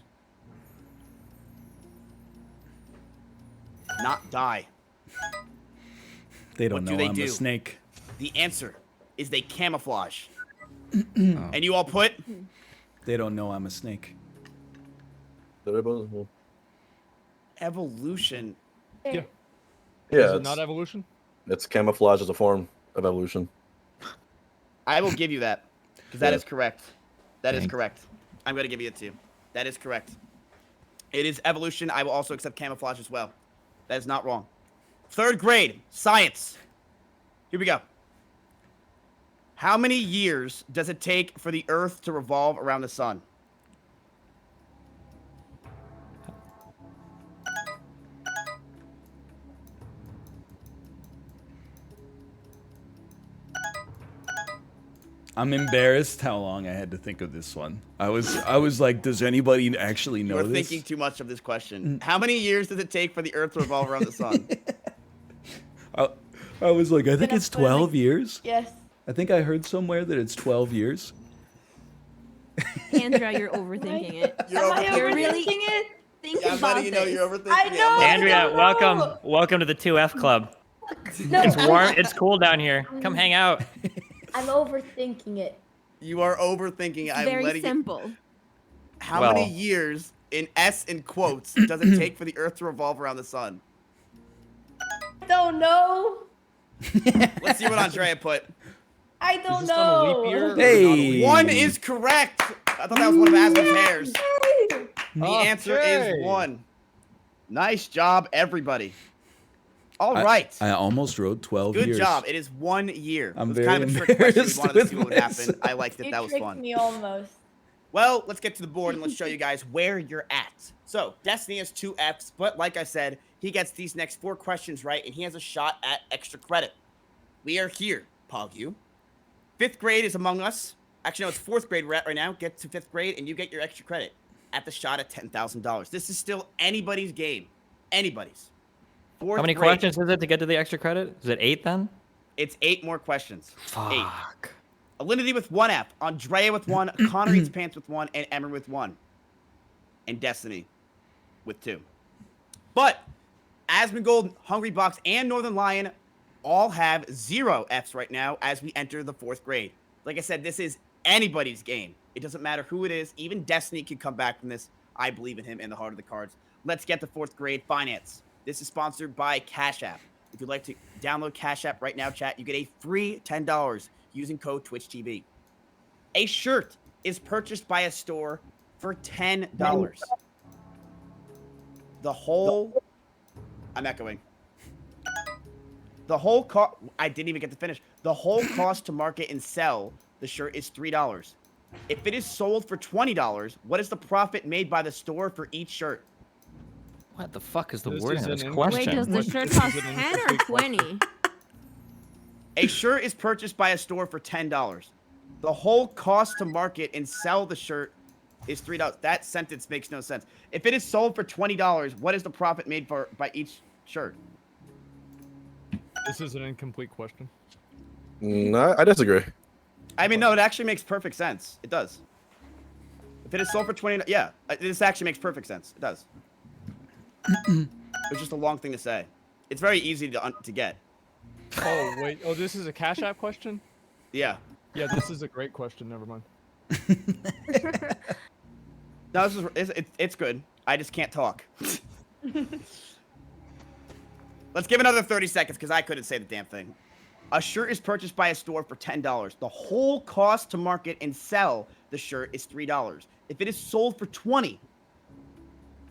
Not die. They don't What know do they I'm do? a snake. The answer is they camouflage. And you all put? They don't know I'm a snake. Evolution. Yeah. Yeah, Is it it's, not evolution? it's camouflage as a form of evolution. I will give you that. Because that Yeah. is correct. That is Thanks. correct. I'm going to give you it to you. That is correct. It is evolution. I will also accept camouflage as well. That is not wrong. Third grade, science. Here we go. How many years does it take for the Earth to revolve around the sun? I'm embarrassed how long I had to think of this one. I was like, does anybody actually know You're this? thinking too much of this question. How many years does it take for the Earth to revolve around the sun? I was like, I think Gonna it's put it like- 12 years. Yes. I think I heard somewhere that it's 12 years. Andrea, you're overthinking it. You're Am I overthinking You're it. really- overthinking it? Think Yeah, I'm about letting you know this. you're overthinking I it. know. I'm letting you Andrea, know. welcome to the 2F club. No, It's warm. It's cool down here. Come hang out. I'm overthinking it. You are overthinking it. I'm Very letting you... simple. How Well- many years, in S in quotes, does it take for the Earth to revolve around the sun? I don't know. Let's see what Andrea put. I Is don't this on a leap know. year? or Hey. not a leap year? One is correct. I thought that was one of Asmon's hairs. Yay! The answer is Okay. 1. Nice job, everybody. All right. I almost wrote 12 Good years. job. It is 1 year. I'm it was kind of a very trick question. We embarrassed wanted to see with what would happen. myself. I liked it. You That was tricked fun. me almost. Well, let's get to the board and let's show you guys where you're at. So, Destiny has 2 Fs, but like I said, he gets these next 4 questions right, and he has a shot at extra credit. We are here, Pogyu. 5th grade is among us. Actually, no, it's 4th grade we're at right now. Get to 5th grade, and you get your extra credit at the shot at $10,000. This is still anybody's game. Anybody's. 4th How many grade, questions is it to get to the extra credit? Is it 8 then? It's 8 more questions. 8. Fuck. Alinity with 1 F, Andrea with 1, Connoreatspants with 1, and Emiru with 1. And Destiny with 2. But Asmongold, Hungrybox, and Northern Lion all have 0 Fs right now as we enter the 4th grade. Like I said, this is anybody's game. It doesn't matter who it is. Even Destiny can come back from this. I believe in him in the heart of the cards. Let's get to 4th grade finance. This is sponsored by Cash App. If you'd like to download Cash App right now, chat, you get a free $10 using code TwitchTV. A shirt is purchased by a store for $10. The whole... I'm echoing. The whole cost... I didn't even get to finish. The whole cost to market and sell the shirt is $3. If it is sold for $20, what is the profit made by the store for each shirt? What the fuck is the This wording is of this an Wait, question? does the What- shirt this is cost an 10 or incomplete question. 20? A shirt is purchased by a store for $10. The whole cost to market and sell the shirt is $3. That sentence makes no sense. If it is sold for $20, what is the profit made by each shirt? This is an incomplete question. No, I disagree. I mean, no, it actually makes perfect sense. It does. If it is sold for 20, yeah, this actually makes perfect sense. It does. It's just a long thing to say. It's very easy to get. Oh wait. Oh, this is a Cash App question. Yeah. Yeah, this is a great question. Never mind. No, it's good. I just can't talk. Let's give another 30 seconds because I couldn't say the damn thing. A shirt is purchased by a store for $10. The whole cost to market and sell the shirt is $3. If it is sold for $20,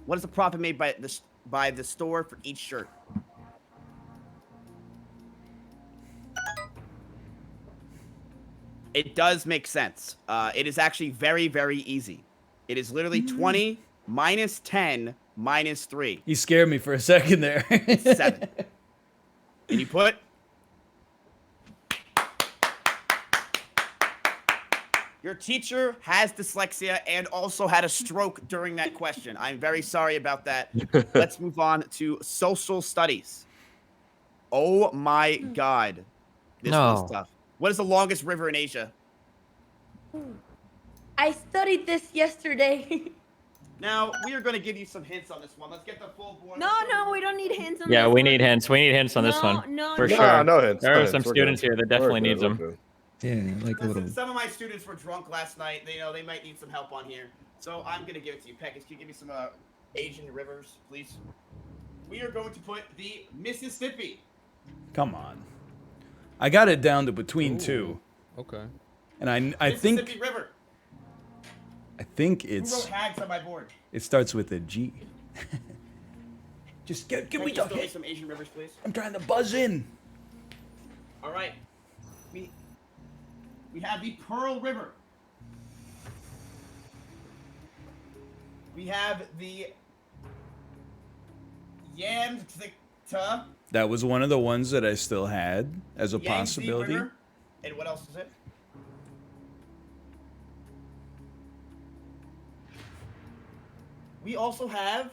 what is the profit made by the store for each shirt? It does make sense. It is actually very, very easy. It is literally 20 minus 10 minus 3. You scared me for a second there. 7. And you put... Your teacher has dyslexia and also had a stroke during that question. I'm very sorry about that. Let's move on to social studies. Oh my God. This one's tough. What is the longest river in Asia? I studied this yesterday. Now, we are going to give you some hints on this one. Let's get the full board. No, we don't need hints on Yeah, this we one. need hints. We need hints on this one. No, for no. sure. No hints. There no are some hints. We're students good. here that definitely We're needs good, them. we're good. Yeah, like a little. Some of my students were drunk last night. They might need some help on here. So I'm going to give it to you. Peckus, can you give me some Asian rivers, please? We are going to put the Mississippi. Come on. I got it down to between two. Okay. And I Mississippi think River. I think Who it's wrote Hags on my board? it starts with a G. Just give Can me you just the throw me some Asian rivers, please? I'm trying to buzz in. All right. We have the Pearl River. We have the Yamsita. That was one of the ones that I still had as a Yangtze possibility. River. And what else is it? We also have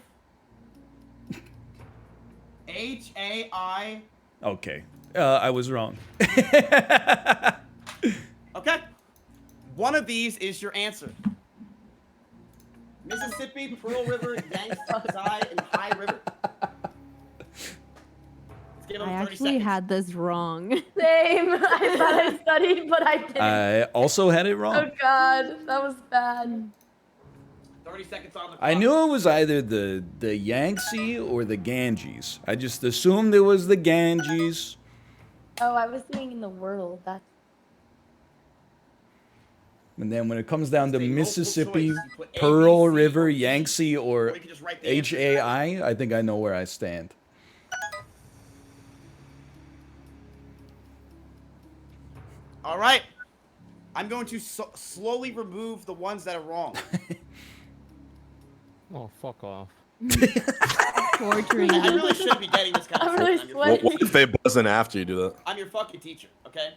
Hai. Okay. I was wrong. Okay. One of these is your answer. Mississippi, Pearl River, Yangtze, and High River. Let's give them I 30 actually seconds. had this wrong. Same. I thought I studied, but I didn't. I also had it wrong. Oh God, that was bad. 30 seconds on the clock. I knew it was either the Yangtze or the Ganges. I just assumed it was the Ganges. Oh, I was thinking in the world. That's And then when it comes down to Say multiple Mississippi, choice. You put A, Pearl B, C, River, or D. Yangtze, or Or you can just write the answer. HAI, I think I know where I stand. All right. I'm going to slowly remove the ones that are wrong. Oh, fuck off. Torturing I you. really shouldn't be getting this kind of I'm shit. really I'm your, sweating. What if they buzz in after you do that? I'm your fucking teacher, okay?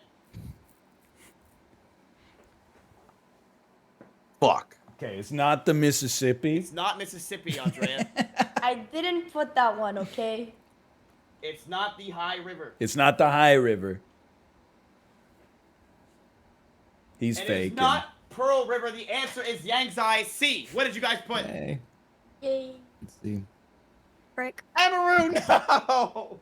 Fuck. Okay, it's not the Mississippi. It's not Mississippi, Andrea. I didn't put that one. Okay. It's not the High River. It's not the High River. He's And faking. it's not Pearl River. The answer is Yangtze C. What did you guys put? Hey, Yay. let's see. Frick. Emiru, no!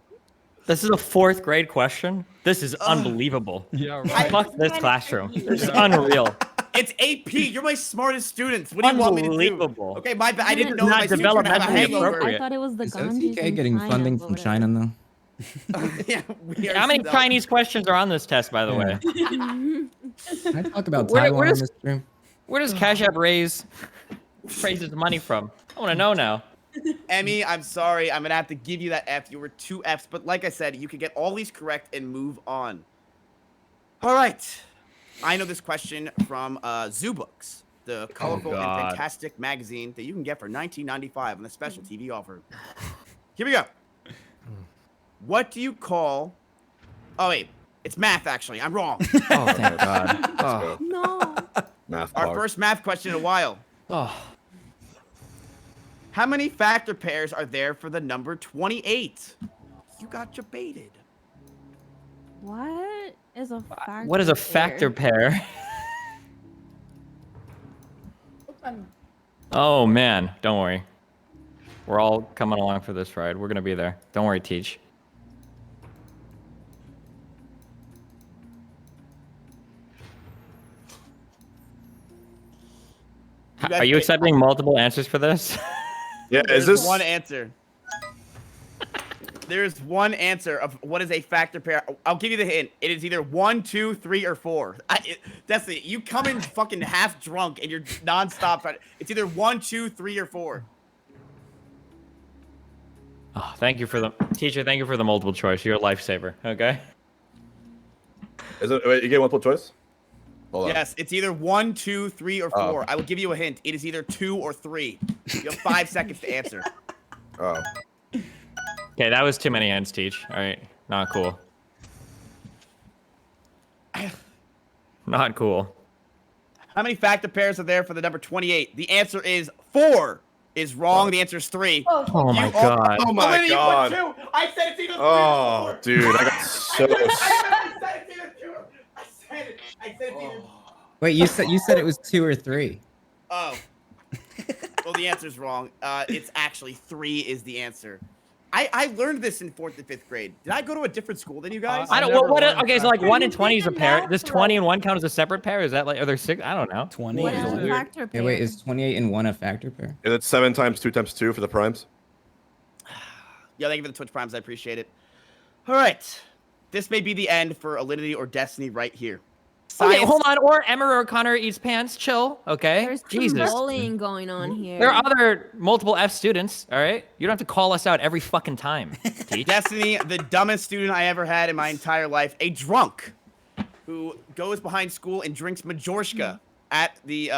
This is a 4th grade question. This is unbelievable. Yeah, right. Fuck this kinda classroom. tricky. This is unreal. It's AP. You're my smartest students. What do you want me to do? Unbelievable. Okay, my bad. I didn't know Not that my students were gonna have a developmentally hangover. appropriate. I thought it was the Is Ganges OTK in getting China, funding but from whatever. China though? Yeah, we are How many so- Chinese questions are on this test, by the way? Can I talk about Where Taiwan on does- this stream? Where does Cash App raise his money from? I want to know now. Emmy, I'm sorry. I'm gonna have to give you that F. You were 2 Fs, but like I said, you can get all these correct and move on. All right. I know this question from Zoo Books, the colorful and God. fantastic magazine that you can get for $19.95 on a special TV offer. Here we go. What do you call? Oh wait, it's math actually. I'm wrong. Oh, thank God. Oh. No. Math Our bar. first math question in a while. Oh. How many factor pairs are there for the number 28? You got debated. What? is a factor What is a factor pair? Oh man, don't worry. We're all coming along for this ride. We're gonna be there. Don't worry, Teach. Are you accepting multiple answers for this? Yeah, There's is this one answer? There's one answer of what is a factor pair. I'll give you the hint. It is either 1, 2, 3, or 4. Destiny, you come in fucking half drunk and you're nonstop. It's either 1, 2, 3, or 4. Oh, thank you for the teacher. Thank you for the multiple choice. You're a lifesaver. Okay. Is it? Wait, you get multiple choice? Hold on. Yes, it's either 1, 2, 3, or 4. I will give you a hint. It is either 2 or 3. You have 5 seconds to answer. Oh. Okay, that was too many hints, Teach. All right, not cool. Not cool. How many factor pairs are there for the number 28? The answer is 4 is wrong. The answer is 3. Oh my god. Oh my god. I said it's either 3 Oh, or 4. dude, I got so. I said it's either 2. I said it. I said it's either. Wait, you said it was 2 or 3. Oh. Well, the answer's wrong. It's actually 3 is the answer. I learned this in 4th and 5th grade. Did I go to a different school than you guys? I don't. Okay, so like 1 and 20 is a pair. Does 20 and 1 count as a separate pair? Is that like? Are there 6? I don't know. 20. What is a factor Hey, pair? wait, is 28 and 1 a factor pair? Is it 7 times 2 times 2 for the primes? Yeah, thank you for the Twitch primes. I appreciate it. All right. This may be the end for Alinity or Destiny right here. Okay, hold on. Or Emiru or Connoreatspants. Chill. Okay. There's some Jesus. bullying going on here. There are other multiple F students. All right. You don't have to call us out every fucking time. Teach. Destiny, the dumbest student I ever had in my entire life, a drunk who goes behind school and drinks Majorshka at the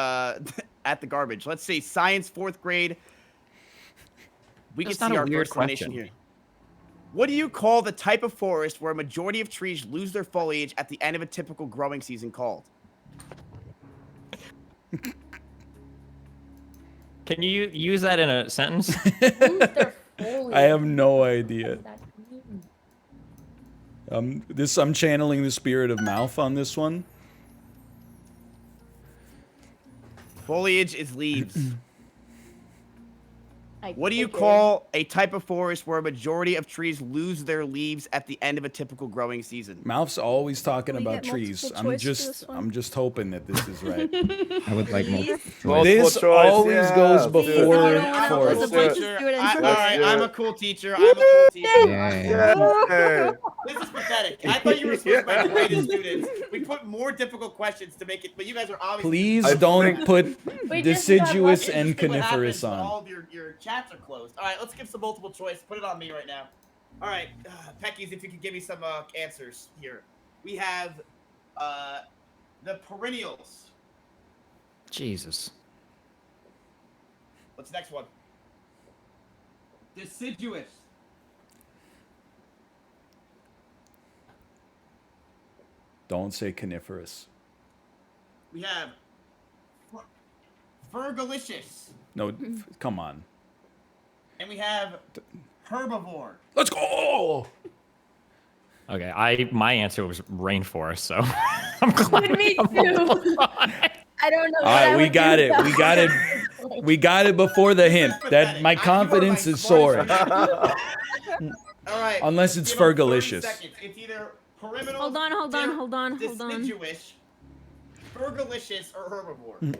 garbage. Let's see, science 4th grade. We That's can not see a our weird first combination question. here. What do you call the type of forest where a majority of trees lose their foliage at the end of a typical growing season called? Can you use that in a sentence? I have no idea. I'm channeling the spirit of mouth on this one. Foliage is leaves. What do you call a type of forest where a majority of trees lose their leaves at the end of a typical growing season? Mouth's always talking about get trees. multiple choice for this one? I'm just hoping that this is right. I would like multiple choice. Multiple This choice, always yeah. goes Please, before I don't wanna forest. lose a bunch of Teacher, students. all right, Let's I'm do a it. cool teacher. I'm a cool teacher. Yeah. This is pathetic. I thought you were supposed to be the greatest students. We put more difficult questions to make it, but you guys are obviously. Please I don't think- put We just got deciduous lucky. and Interesting what coniferous happens when on. all of your chats are closed. All right, let's give some multiple choice. Put it on me right now. All right, Peckies, if you could give me some answers here. We have the perennials. Jesus. What's the next one? Deciduous. Don't say coniferous. We have Fergalicious. No, come on. And we have herbivore. Let's go. Okay, my answer was rainforest, so I'm glad. Me too. I don't know. All right, we got it. We got it. We got it before the hint. That my confidence is soaring. All right. Unless it's give 'em 30 Fergalicious. seconds. It's either perennial, Hold on. deciduous, fergalicious, or herbivore.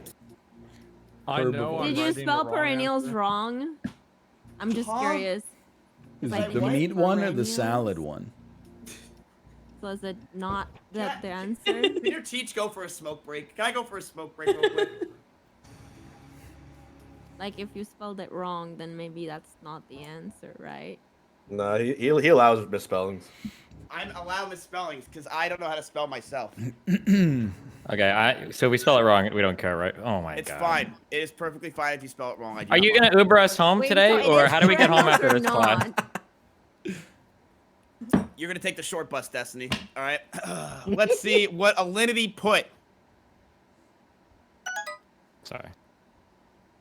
I know. I'm Did you writing the spell wrong perennials answer. wrong? I'm just Huh? curious. Is Like it the what? meat one or the Perennials? salad one? So is it not the answer? Can your teach go for a smoke break? Can I go for a smoke break real quick? Like if you spelled it wrong, then maybe that's not the answer, right? No, he allows misspellings. I'm allowing misspellings because I don't know how to spell myself. Okay, so we spell it wrong. We don't care, right? Oh my It's god. fine. It is perfectly fine if you spell it wrong. I do Are not you mind. gonna Uber us home Wait, today, so it or is how do we get home perennials after or this class? not? You're gonna take the short bus, Destiny. All right. Let's see what Alinity put. Sorry.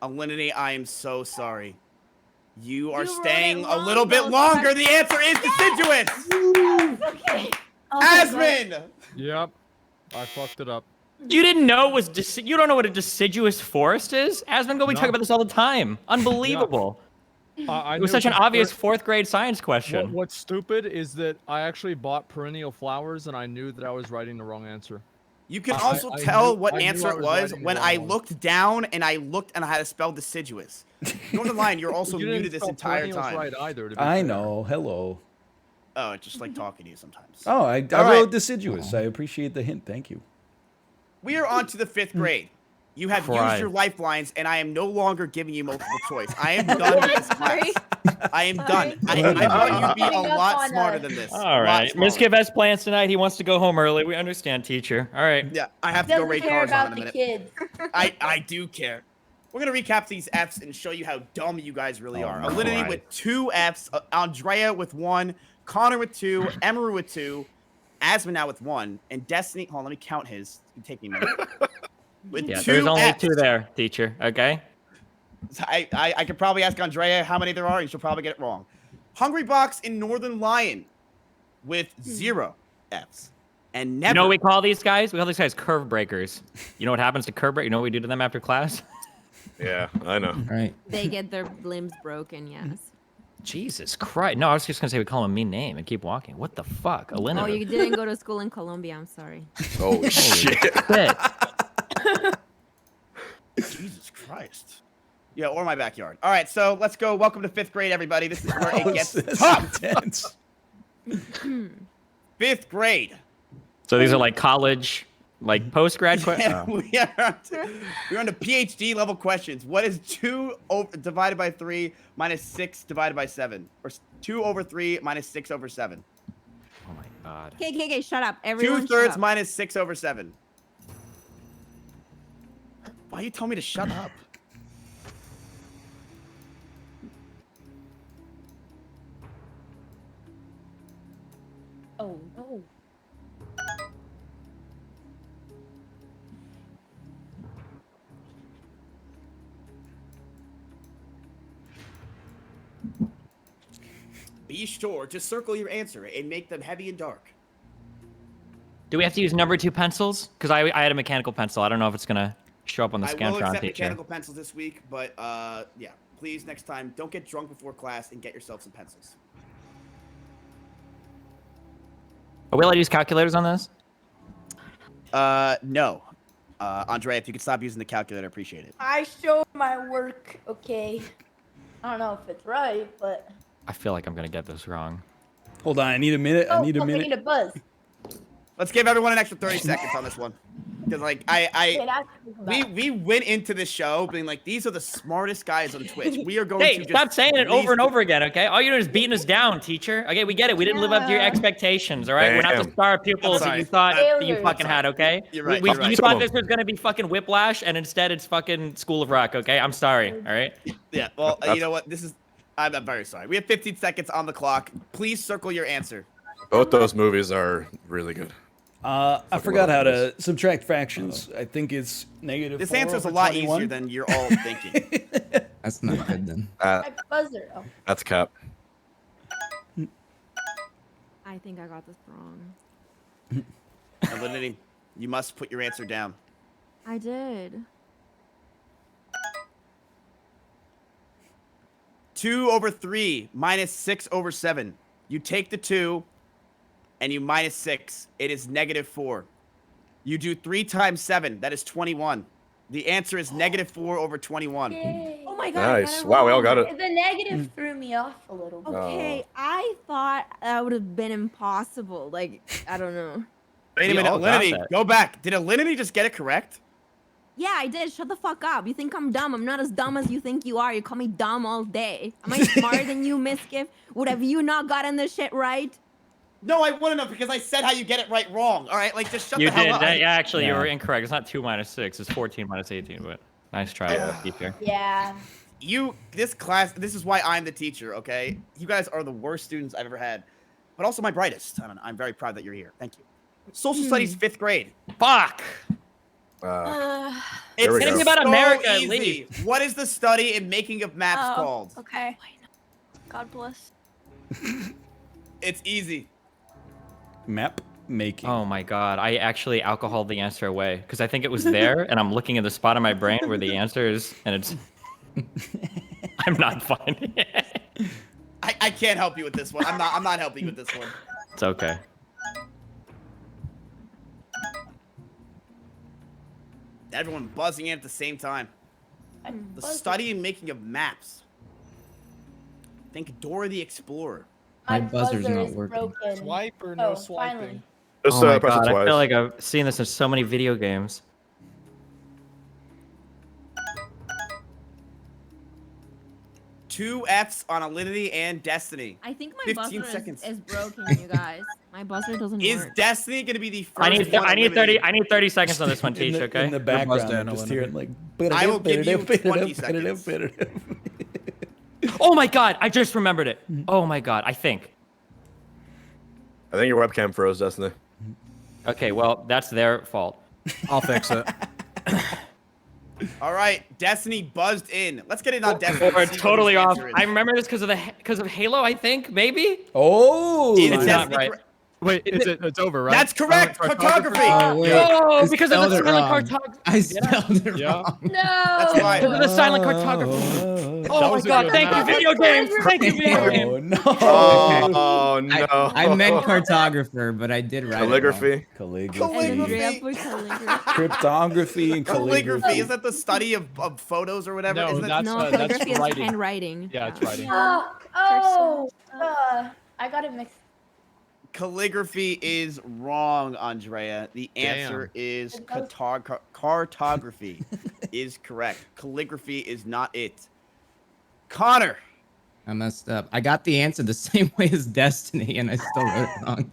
Alinity, I am so sorry. You are You wrote staying it a wrong, little bit though, longer. Seth. The answer is deciduous. Okay. Asmon! Yep. I fucked it up. You didn't know it was you don't know what a deciduous forest is? Asmongold, we talk about this all the time. Unbelievable. I It was knew such an 'cause obvious 4th grade science question. What's stupid is that I actually bought perennial flowers and I knew that I was writing the wrong answer. You can also tell what answer it was when I one. looked down and I looked and I had to spell deciduous. Northern Lion, you're also You muted didn't this spell entire perennials time. right either, to be I fair. know. Hello. Oh, it's just like talking to you sometimes. Oh, I All right. wrote deciduous. I appreciate the hint. Thank you. We are on to the 5th grade. You have used Christ. your lifelines, and I am no longer giving you multiple choice. I am done with this class. I am done. I thought you'd be a lot smarter than this. All right. Mizkif has plans tonight. He wants to go home early. We understand, teacher. All right. Yeah, I have to go Doesn't rate care cars on about in a the minute. kids. I do care. We're going to recap these Fs and show you how dumb you guys really are. Alinity Christ. with 2 Fs, Andrea with 1, Connor with 2, Emiru with 2, Asmon now with 1, and Destiny, hold on, let me count his. It'll take me a minute. With Yeah, 2 there's only Fs. 2 there, teacher. Okay? So I could probably ask Andrea how many there are, and she'll probably get it wrong. Hungrybox in Northern Lion with 0 Fs. And never. You know what we call these guys? We call these guys curve breakers. You know what happens to curve break? You know what we do to them after class? Yeah, I know. Right. They get their limbs broken, yes. Jesus Christ. No, I was just going to say we call them a mean name and keep walking. What the fuck? Alinity. Oh, you didn't go to school in Colombia. I'm sorry. Oh, shit. Shit. Jesus Christ. Yeah, or my backyard. All right, so let's go. Welcome to 5th grade, everybody. This is where it gets tough. Intense. 5th grade. So these are like college, like post-grad questions? we're on to PhD level questions. What is 2 divided by 3 minus 6 divided by 7? Or 2 over 3 minus 6 over 7? Oh my god. Okay, shut up. Everyone 2/3 shut up. minus 6 over 7. Why you tell me to shut up? Oh no. Be sure to circle your answer and make them heavy and dark. Do we have to use number 2 pencils? Because I had a mechanical pencil. I don't know if it's going to show up on the I will Scantron, accept teacher. mechanical pencils this week, but yeah, please next time don't get drunk before class and get yourself some pencils. Are we allowed to use calculators on this? No. Andrea, if you could stop using the calculator, I appreciate it. I showed my work, okay? I don't know if it's right, but... I feel like I'm going to get this wrong. Hold on. I need a minute. I need a I minute. need a buzz. Let's give everyone an extra 30 seconds on this one. Because, like, we went into this show being like, these are the smartest guys on Twitch. We are going to Hey, just... stop saying it over and over again, okay? All you're doing is beating us down, teacher. Okay, we get it. We didn't live up to your expectations, all right? We're not the Damn. star pupils that you thought that you fucking had, okay? You're right, We you're right. You thought this was going to be fucking Whiplash, and instead it's fucking School of Rock, okay? I'm sorry, all right? Yeah, well, you know what? This is... I'm very sorry. We have 15 seconds on the clock. Please circle your answer. Both those movies are really good. I forgot how to subtract fractions. I think it's negative. This 4 answer is a over lot 21. easier than you're all thinking. That's not good then. My buzzer. Oh. That's cap. I think I got this wrong. Alinity, you must put your answer down. I did. 2 over 3 minus 6 over 7. You take the 2 and you minus 6. It is negative 4. You do 3 times 7. That is 21. The answer is negative 4 over 21. Yay. Oh my god. I got Nice. it Wow, we all wrong. got it. The negative threw me off a little bit. Okay, I thought that would have been impossible. Like, I don't know. Wait a We minute, all got Alinity, that. go back. Did Alinity just get it correct? Yeah, I did. Shut the fuck up. You think I'm dumb. I'm not as dumb as you think you are. You call me dumb all day. Am I smarter than you, Mizkif? Would have you not gotten this shit right? No, I wouldn't have because I said how you get it right wrong. All right, like just shut You the hell did. up. Actually, you Yeah. were incorrect. It's not 2 minus 6. It's 14 minus 18, but nice try, teacher. Yeah. This class, this is why I'm the teacher, okay? You guys are the worst students I've ever had, but also my brightest. I'm very proud that you're here. Thank you. Social studies, 5th grade. Fuck! It's we Tell go. me about so America, at easy. least. What is the study in making of maps called? Okay. God bless. It's easy. Map. making. Oh my god, I actually alcoholed the answer away because I think it was there, and I'm looking at the spot in my brain where the answer is, and it's. I'm not finding it. I can't help you with this one. I'm not helping you with this one. It's okay. Everyone buzzing in at the same time. The study and making of maps. Think Dora the Explorer. My My buzzer's buzzer not is working. broken. Swipe or no Oh, swiping? finally. Just Oh my press god, it I twice. feel like I've seen this in so many video games. Two Fs on Alinity and Destiny. I think my 15 buzzer seconds. is broken, you guys. My buzzer doesn't Is work. Destiny gonna be the first I need one I need eliminated? 30 I need 30 seconds on this one, Teach. Okay. In the background, buzzed in, I just Alinity. hear it like. I will give you 20 seconds. Oh my god, I just remembered it. Oh my god, I think. I think your webcam froze, Destiny. Okay, well that's their fault. I'll fix it. All right, Destiny buzzed in. Let's get it on Destiny. We're see what totally his off. answer is. I remember this because of Halo, I think, maybe. Oh, Is It's not Destiny right. correct? Wait, it's over, right? That's correct. Cartography. Oh, wait. Oh, I because of spelled the it silent wrong. cartography. I spelled it Yeah. wrong. No. That's fine. Because of the silent cartography. That Oh my was a god, good thank you, map. video games. Thank you, video games. Oh no. Oh no! I meant cartographer, but I did write calligraphy. Andrea Calligraphy. put calligraphy. Cryptography and Calligraphy. Is that the study of photos or whatever? No, Isn't that No, that's calligraphy is writing. handwriting. Yeah, it's writing. I got it mixed. calligraphy is wrong, Andrea. The answer is cartography is correct. Calligraphy is not it. Connor. I messed up. I got the answer the same way as Destiny, and I still wrote it wrong.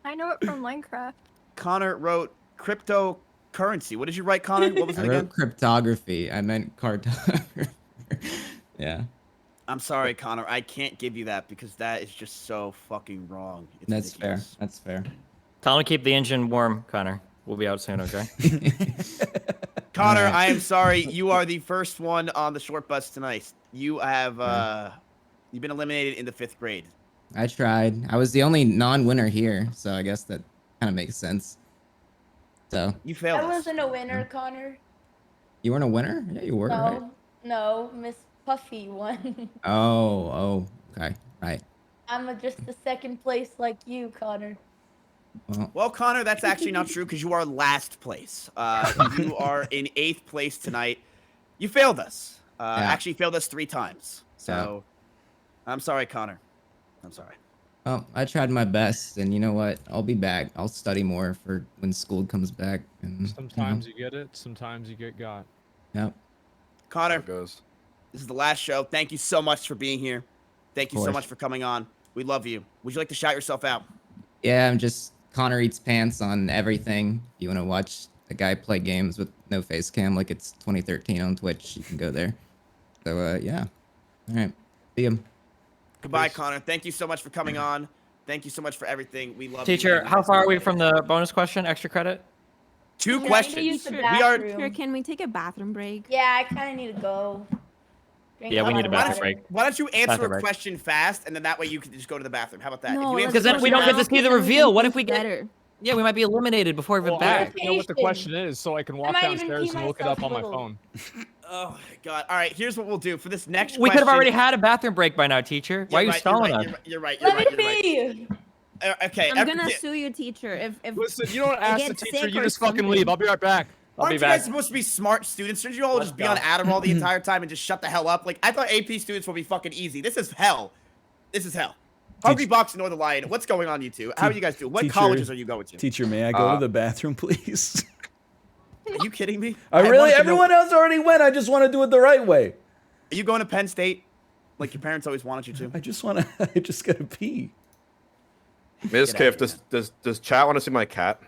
I know it from Minecraft. Connor wrote cryptocurrency. What did you write, Connor? What was I it wrote again? cryptography. I meant cartographer. Yeah, I'm sorry, Connor. I can't give you that because that is just so fucking wrong. It's that's fair. ridiculous. That's fair. Tell him to keep the engine warm, Connor. We'll be out soon, okay? Connor, Alright. I am sorry. You are the first one on the short bus tonight. You have you've been eliminated in the 5th grade. I tried. I was the only non-winner here, so I guess that kind of makes sense. So You failed. I us. wasn't a winner, Connor. you weren't a winner? Yeah, you were. Right? No, Miss Puffy won. Oh, okay, right. I'm just the second place like you, Connor. Well, Connor, that's actually not true because you are last place. You are in 8th place tonight. You failed us. Actually failed us 3 times. So I'm sorry, Connor. I'm sorry. Well, I tried my best, and you know what? I'll be back. I'll study more for when school comes back. And Sometimes you get it, sometimes you get got. Yep. Connor, There it goes. this is the last show. Thank you so much for being here. Thank you so course. much for coming on. We love you. Would you like to shout yourself out? Yeah, I'm just Connor Eats Pants on everything. If you want to watch a guy play games with no face cam like it's 2013 on Twitch, you can go there. So, yeah. All right. See you. Goodbye, Connor. Thank you so much for coming on. Thank you so much for everything. We love Teacher, you. how far are we from the bonus question? Extra credit? 2 Yeah, I need to questions. use the We are. bathroom. Sure, can we take a bathroom break? Yeah, I kind of need to go. Drink Yeah, we a need a lot of bathroom water. break. Why don't you answer Bathroom a break. question fast, and then that way you can just go to the bathroom. How about that? No, if you let's answer Because then go we don't get now, to see the 'cause then we reveal. can What if think we get? better. Yeah, we might be eliminated before we're Well, I back. have to know what the question is so I can walk might even downstairs pee and look it up myself on my a little. phone. Oh my god! All right, here's what we'll do for this next. We could have question- already had a bathroom break by now, teacher. Why are you You're right, stalling you're us? right, You're right. You're Let right. me You're right. pee. Okay. I'm gonna sue you, teacher. If Listen, you don't ask the get teacher, sick you or just fucking something. leave. I'll be right back. Aren't be you back. guys supposed to be smart students? Shouldn't you all Let's just be go. on Adderall the entire time and just shut the hell up? Like I thought AP students would be fucking easy. This is hell. This is hell. Hungrybox and Northern Lion. What's going on, you two? How are you guys doing? What Teacher- colleges are you going to? Teacher, may I go to the bathroom, please? Are you kidding me? I really, wanted to know- everyone else already went. I just want to do it the right way. Are you going to Penn State? Like your parents always wanted you to? I just want to, I just got to pee. Mizkif, does chat want to see my cat?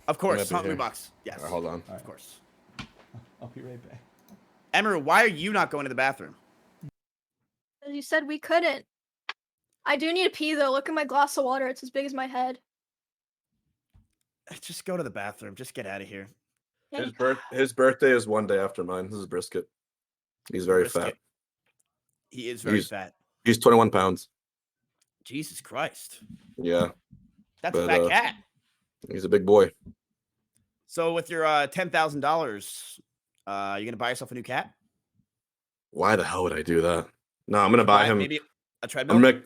Of course, I'm gonna be here. Hungrybox. Yes. Alright, hold on. Of course. I'll be right back. Emiru, why are you not going to the bathroom? As you said, we couldn't. I do need to pee though. Look at my glass of water. It's as big as my head. Just go to the bathroom. Just get out of here. His birthday is 1 day after mine. This is Brisket. He's very fat. Brisket. He is very He's- fat. He's 21 pounds. Jesus Christ. Yeah. That's a fat cat. He's a big boy. So with your $10,000, you're gonna buy yourself a new cat? Why the hell would I do that? No, I'm gonna buy him maybe a treadmill.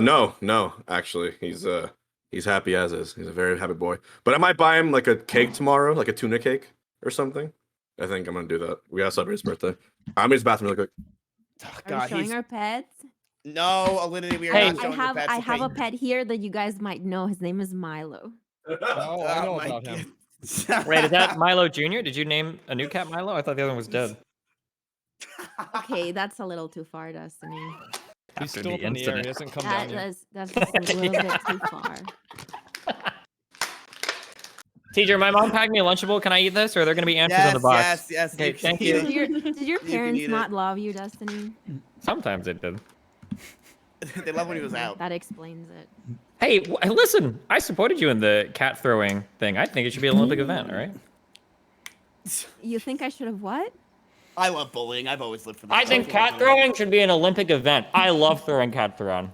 No, actually, he's happy as is. He's a very happy boy. But I might buy him like a cake tomorrow, like a tuna cake or something. I think I'm gonna do that. We gotta celebrate his birthday. I'm in his bathroom really quick. Oh, Are we showing our pets? No, Alinity, we are not showing your pets. I have a pet here that you guys might know. His name is Milo. Oh, I know about him. Wait, is that Milo Jr.? Did you name a new cat Milo? I thought the other one was dead. Okay, that's a little too far, Destiny. He's still up in the air. He hasn't come down yet. That's just a little bit too far. Teacher, my mom packed me a Lunchable. Can I eat this, or are there going to be answers in the box? Yes. Okay, thank you. Did your parents not love you, Destiny? Sometimes they did. They love when he was out. That explains it. Hey, listen, I supported you in the cat throwing thing. I think it should be an Olympic event, all right? You think I should have what? I love bullying. I've always lived for that. I think cat throwing should be an Olympic event. I love throwing cats around.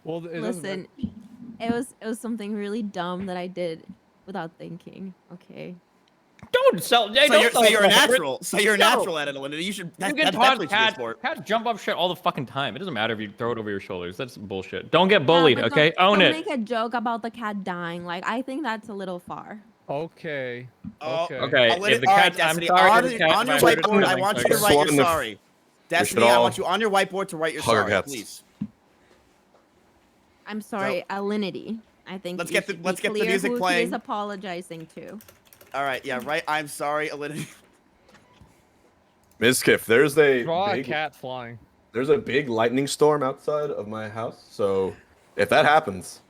Well, listen, it was something really dumb that I did without thinking. Okay. Don't sell. Hey, So you're a natural. So you're a natural at it, Alinity. You should. You can taunt cats. Cats jump up shit all the fucking time. It doesn't matter if you throw it over your shoulders. That's bullshit. Don't get bullied, okay? Own it. Don't make a joke about the cat dying. Like, I think that's a little far. Okay. Okay. If the cat, Destiny, on your whiteboard, I want you to write your sorry. Destiny, I want you on your whiteboard to write your sorry, please. I'm sorry, Alinity. I think let's get the music who playing. He's apologizing to. All right, yeah, right. I'm sorry, Alinity. Mizkif, there's a cat flying. There's a big lightning storm outside of my house. So if that happens,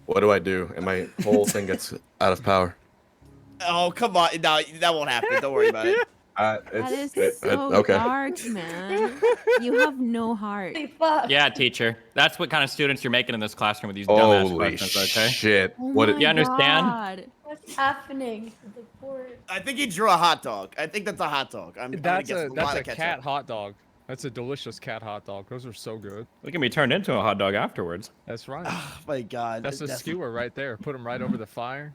what do I do? And my whole thing gets out of power. Oh, come on. No, that won't happen. Don't worry about it. That is so dark, man. You have no heart. Yeah, teacher. That's what kind of students you're making in this classroom with these dumbass questions, okay? Shit. Oh What? my You understand? God. What's happening? The poor... I think he drew a hot dog. I think that's a hot dog. That's a cat hot dog. That's a delicious cat hot dog. Those are so good. They can be turned into a hot dog afterwards. That's right. Oh my God. That's a skewer right there. Put them right over the fire.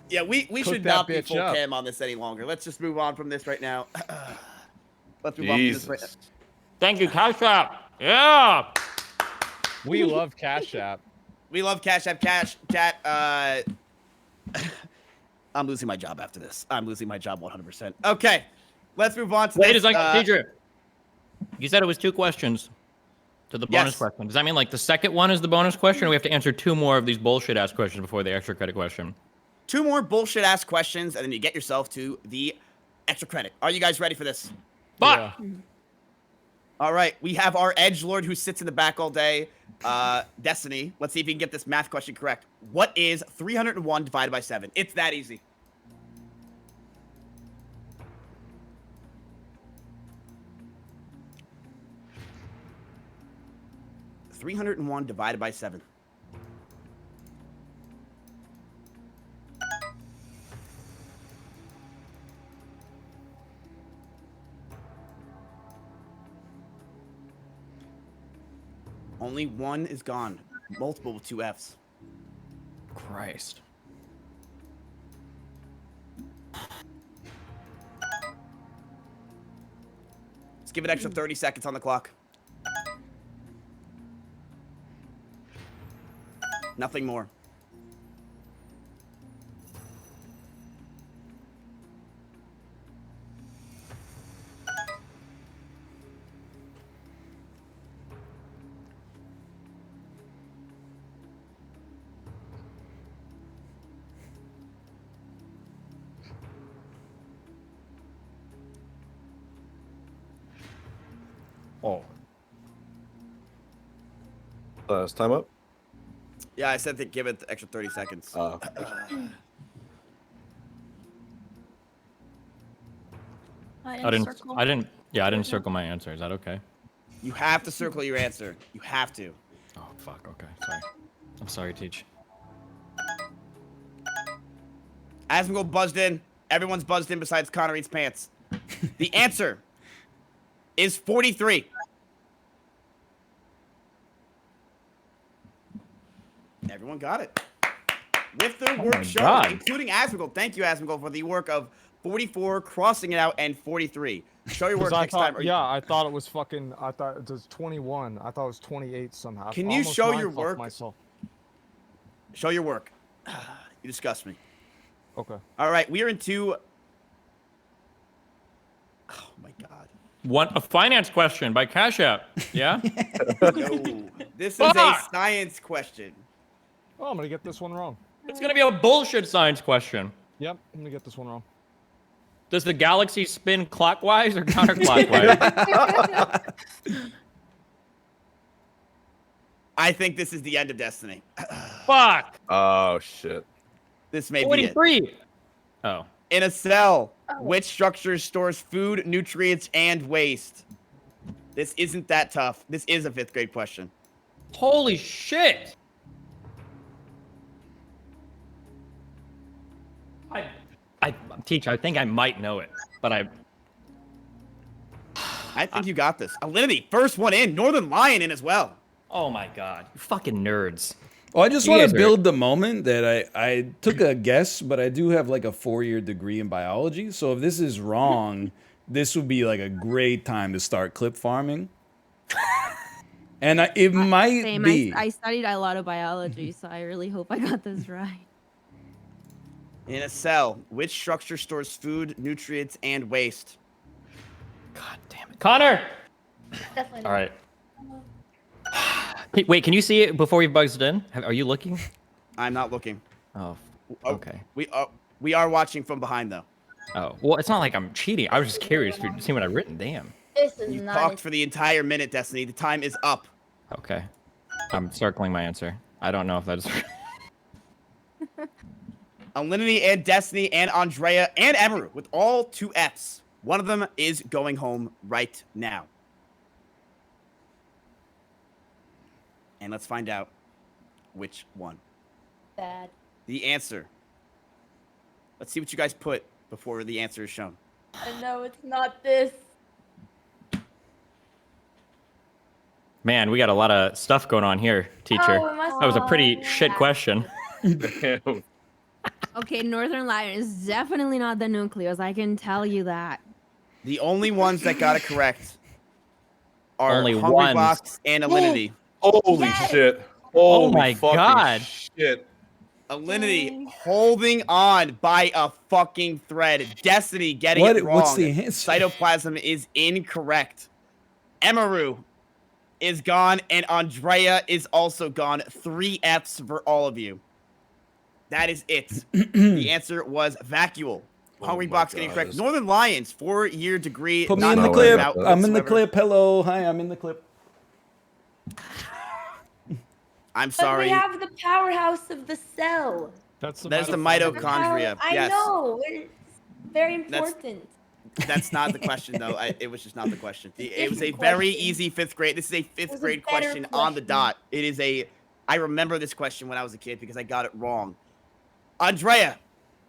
Yeah, we should not be full cam on this any longer. Let's just move on from this right now. Let's move on from this right now. Thank you, Cash App. Yeah. We love Cash App. We love Cash App. Chat. I'm losing my job after this. I'm losing my job 100%. Okay, let's move on to Wait this. a second, teacher. You said it was 2 questions to the bonus question. Does that mean like the second one is the bonus question, or we have to answer 2 more of these bullshit ass questions before the extra credit question? 2 more bullshit ass questions, and then you get yourself to the extra credit. Are you guys ready for this? Yeah. All right, we have our edgelord who sits in the back all day. Destiny, let's see if you can get this math question correct. What is 301 divided by 7? It's that easy. $301 divided by 7. Only one is gone. Multiple with 2 Fs. Christ. Let's give it extra 30 seconds on the clock. Nothing more. Oh. Is time up? Yeah, I said to give it the extra 30 seconds. I didn't circle my answer. Is that okay? You have to circle your answer. You have to. Oh, fuck. Okay. Sorry. I'm sorry, Teach. Asmongold buzzed in. Everyone's buzzed in besides Connoreatspants. The answer is 43. Everyone got it. With the work my shown, God. including Asmongold. Thank you, Asmongold, for the work of 44, crossing it out, and 43. Show your work I next thought, time. I thought it was fucking. I thought it was 21. I thought it was 28 somehow. Can I you almost show your mindfucked work? Myself. Show your work. You disgust me. Okay. All right, we are into. Oh my God. A finance question by Cash App. Yeah. No, this is a science question. Oh, I'm gonna get this one wrong. It's gonna be a bullshit science question. Yep, I'm gonna get this one wrong. Does the galaxy spin clockwise or counterclockwise? I think this is the end of Destiny. Fuck. Oh shit. This may be it. 43. Oh. In a cell, which structure stores food, nutrients, and waste? This isn't that tough. This is a 5th grade question. Holy shit. Teach, I think I might know it, but I think you got this. Alinity, first one in. Northern Lion in as well. Oh my God. You fucking nerds. Well, I just You want guys to are- build the moment that I took a guess, but I do have like a 4-year degree in biology. So if this is wrong, this would be like a great time to start clip farming. And it might Same. be. I studied a lot of biology, so I really hope I got this right. In a cell, which structure stores food, nutrients, and waste? God damn it. Connor! Definitely. All right. Wait, can you see it before we buzzed in? Are you looking? I'm not looking. Oh, okay. We are watching from behind, though. Oh, well, it's not like I'm cheating. I was just curious if you'd seen what I've written. Damn. This is You not. talked for the entire minute, Destiny. The time is up. Okay. I'm circling my answer. I don't know if that is... Alinity and Destiny and Andrea and Emiru with all 2 Fs. One of them is going home right now. And let's find out which one. Bad. The answer. Let's see what you guys put before the answer is shown. I know it's not this. Man, we got a lot of stuff going on here, teacher. Oh, it must That was a pretty be shit that. question. Okay, Northern Lion is definitely not the nucleus. I can tell you that. The only ones that got it correct are Only Hungrybox ones. and Alinity. Holy Yes! shit. Oh Holy my fucking God. shit. Alinity holding on by a fucking thread. Destiny getting it wrong. What's the answer? Cytoplasm is incorrect. Emiru is gone, and Andrea is also gone. 3 Fs for all of you. That is it. The answer was vacuole. Hungrybox getting correct. Northern Lions, 4-year degree. Put me not in the No clip. way. out I'm in the whatsoever. clip. Hello. Hi, I'm in the clip. I'm But sorry. we have the powerhouse of the cell. That's the. That's the mitochondria. mitochondria. I Yes. know. It's very That's- important. That's not the question, though. It was just not the question. It was a Different very question. easy 5th grade. This is a It 5th was a grade better question on the question. dot. It is a. I remember this question when I was a kid because I got it wrong. Andrea,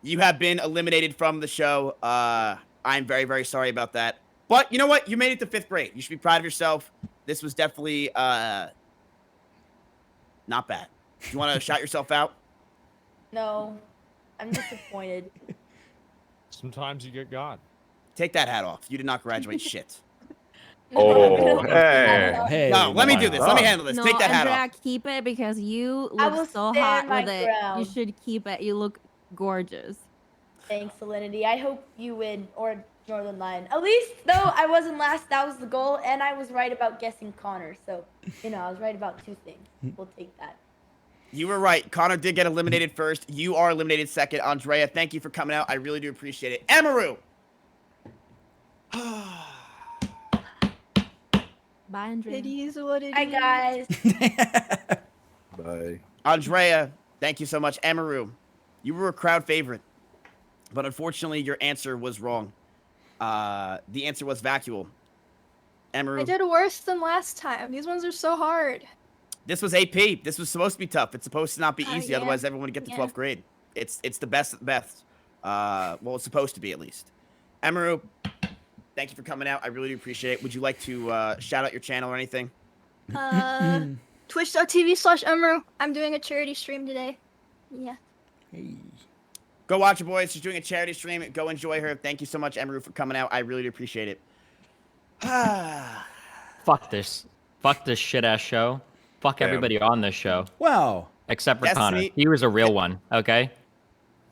you have been eliminated from the show. I'm very, very sorry about that. But you know what? You made it to 5th grade. You should be proud of yourself. This was definitely not bad. Do you want to shout yourself out? No, I'm disappointed. Sometimes you get God. Take that hat off. You did not graduate shit. Oh, hey. Hey. No, let me do wow. this. Let me handle this. No, Take that hat Andrea, off. keep it because you I look will so stand hot my with it. ground. You should keep it. You look gorgeous. Thanks, Alinity. I hope you win, or Northern Lion. At least, though, I wasn't last. That was the goal, and I was right about guessing Connor. So, I was right about 2 things. We'll take that. You were right. Connor did get eliminated first. You are eliminated second. Andrea, thank you for coming out. I really do appreciate it. Emiru! Bye, Andrea. It is what it is. Hi, guys. Bye. Andrea, thank you so much. Emiru, you were a crowd favorite, but unfortunately, your answer was wrong. The answer was vacuole. Emiru, I did worse than last time. These ones are so hard. this was AP. This was supposed to be tough. It's supposed to not be easy, Yeah. otherwise everyone would get to 12th grade. It's the best of the best. Well, it's supposed to be at least. Emiru, thank you for coming out. I really do appreciate it. Would you like to shout out your channel or anything? Twitch.tv/Emiru. I'm doing a charity stream today. Yeah. Hey. Go watch it, boys. She's doing a charity stream. Go enjoy her. Thank you so much, Emiru, for coming out. I really do appreciate it. Fuck this. Fuck this shit ass show. Fuck everybody on this show. Wow. Except for Destiny- Connor. He was a real one. Okay.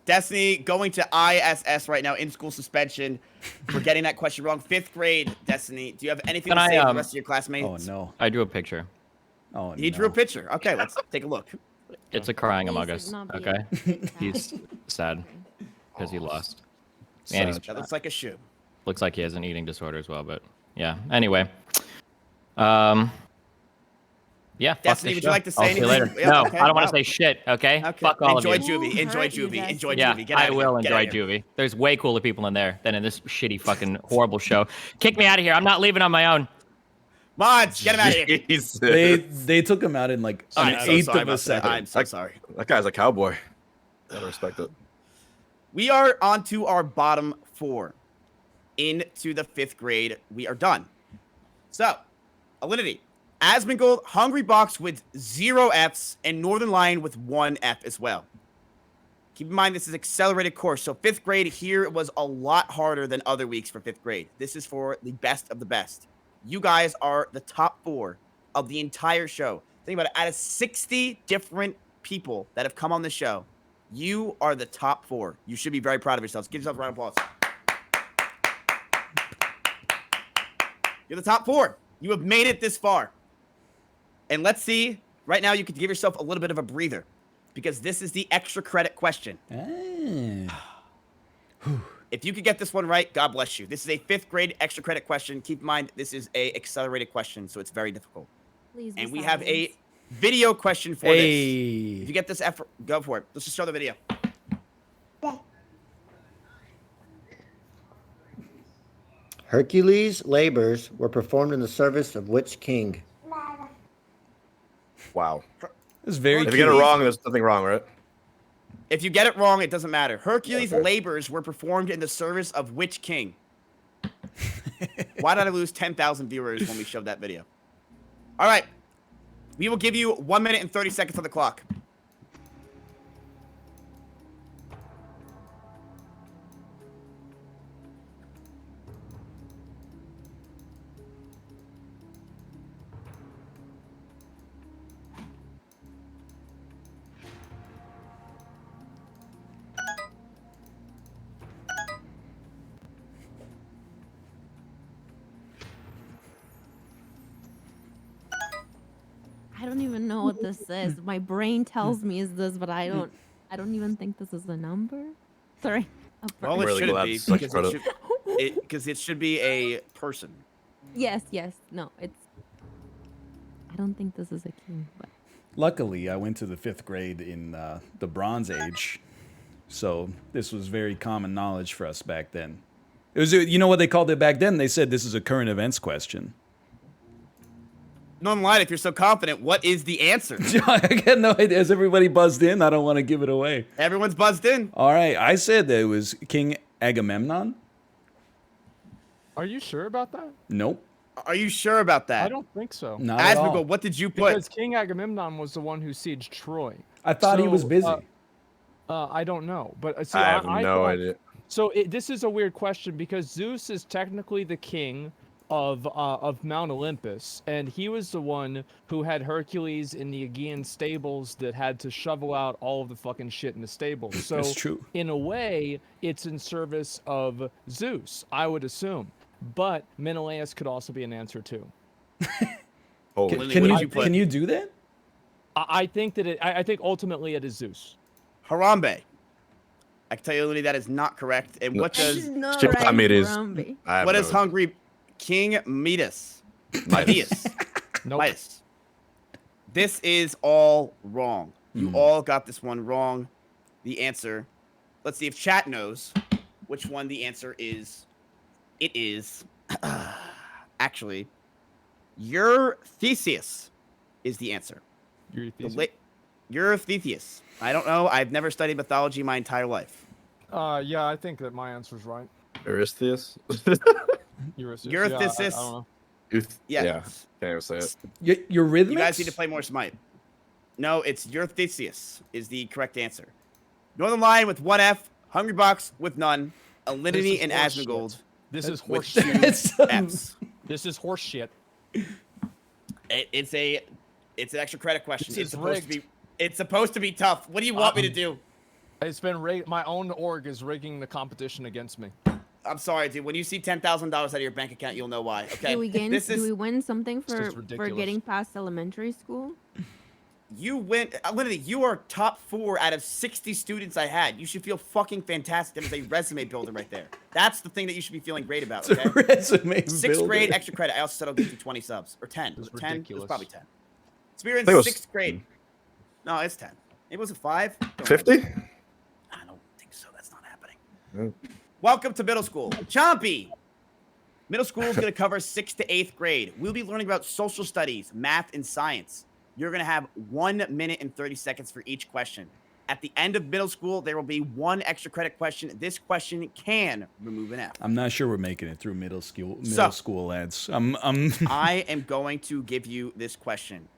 Destiny going to ISS right now, in school suspension for getting that question wrong. 5th grade, Destiny. Do you have anything to say to the rest of your classmates? Oh, no. I drew a picture. Oh, He drew a picture. Okay, let's take a look. It's a crying Among Please Us. not be Okay. sad. He's sad because he lost. And he's, That looks like a shoe. looks like he has an eating disorder as well. But yeah. Anyway. Yeah. Fuck Destiny, this would show. you like to say I'll see you anything? later. Yeah, No, okay, I don't want wow. to say shit. Okay. Okay. Fuck all Enjoy of you. Juvie. Enjoy hurt you, Juvie. Destiny. Enjoy Yeah, Juvie. Get I out of will here. Get enjoy out of here. Juvie. There's way cooler people in there than in this shitty fucking horrible show. Kick me out of here. I'm not leaving on my own. Mods, get him out of here. Jesus. They took him out in like an I'm so eighth sorry of a about that. second. I'm so sorry. That guy's a cowboy. Gotta respect it. We are on to our bottom 4. Into the 5th grade. We are done. So, Alinity, Asmongold, Hungrybox with 0 Fs, and Northern Lion with 1 F as well. Keep in mind, this is accelerated course. So 5th grade here was a lot harder than other weeks for 5th grade. This is for the best of the best. You guys are the top 4 of the entire show. Think about it. Out of 60 different people that have come on the show, you are the top 4. You should be very proud of yourselves. Give yourself a round of applause. You're the top 4. You have made it this far. And let's see. Right now, you could give yourself a little bit of a breather because this is the extra credit question. If you could get this one right, God bless you. This is a 5th grade extra credit question. Keep in mind, this is a accelerated question, so it's very difficult. Please be And we have a silent. video question for this. If Hey. you get this effort, go for it. Let's just show the video. Hercules' labors were performed in the service of which king? Wow. It's very If you get it wrong, there's nothing wrong, right? If you get it wrong, it doesn't matter. Hercules' labors were performed in the service of which king? Why did I lose 10,000 viewers when we showed that video? All right. We will give you 1 minute and 30 seconds on the clock. I don't even know what this is. My brain tells me is this, but I don't even think this is a number. Sorry. Well, it really shouldn't glad be it's such because credit. it should be a person. Yes. No, it's. I don't think this is a king, but. Luckily, I went to the 5th grade in the Bronze Age, so this was very common knowledge for us back then. It was, you know what they called it back then? They said this is a current events question. No, I'm lying. If you're so confident, what is the answer? I got no idea. Has everybody buzzed in? I don't want to give it away. Everyone's buzzed in. All right, I said that it was King Agamemnon. Are you sure about that? Nope, Are you sure about that? I don't think so. not at all. Asmongold, what did you put? Because King Agamemnon was the one who sieged Troy. I thought he was So, busy. I don't know, but see, I have no thought- idea. So this is a weird question because Zeus is technically the king of Mount Olympus, and he was the one who had Hercules in the Aegean stables that had to shovel out all of the fucking shit in the stables. So That's true. in a way, it's in service of Zeus, I would assume. But Menelaus could also be an answer too. Holy Lily, Can what you did you put? can you do that? I think that I think ultimately it is Zeus. Harambe. I can tell you, Lily, that is not correct. And what This does is not Shit, right, I mean, it is- Harambe. I have what no is Hungry King Midas? Midas. Nope. Midas. This is all wrong. You all got this one wrong. The answer. Let's see if chat knows which one the answer is. It is actually Eurystheus is the answer. Eurystheus. I don't know. I've never studied mythology my entire life. Yeah, I think that my answer's right. Eurystheus? Eurystheus. Eurystheus. I don't know. Yeah. Yeah. Can't even say it. Your rhythmics? You guys need to play more Smite. No, it's your Theseus is the correct answer. Northern Lion with 1 F, Hungrybox with none, Alinity and Asmongold. This is with horseshit. 2 Fs. This is horseshit. It's an extra credit question. This is It's supposed to be tough. What do you want me to do? It's been my own org is rigging the competition against me. I'm sorry, dude. When you see $10,000 out of your bank account, you'll know why. Okay. Do we win something for getting past elementary school? You went. Literally, you are top 4 out of 60 students I had. You should feel fucking fantastic. That is a resume builder right there. That's the thing that you should be feeling great about. Okay. Resume 6th builder. grade extra credit. I also said I'll give you 20 subs or 10. Was it 10? It was probably 10. So we were in I think it was- 6th grade. No, it's 10. It was a 5. 50? I don't think so. That's not happening. Welcome to middle school. Chompy! Middle school is going to cover 6th to 8th grade. We'll be learning about social studies, math, and science. You're going to have 1 minute and 30 seconds for each question. At the end of middle school, there will be 1 extra credit question. This question can remove an F. I'm not sure we're making it through middle school lads. I am going to give you this question.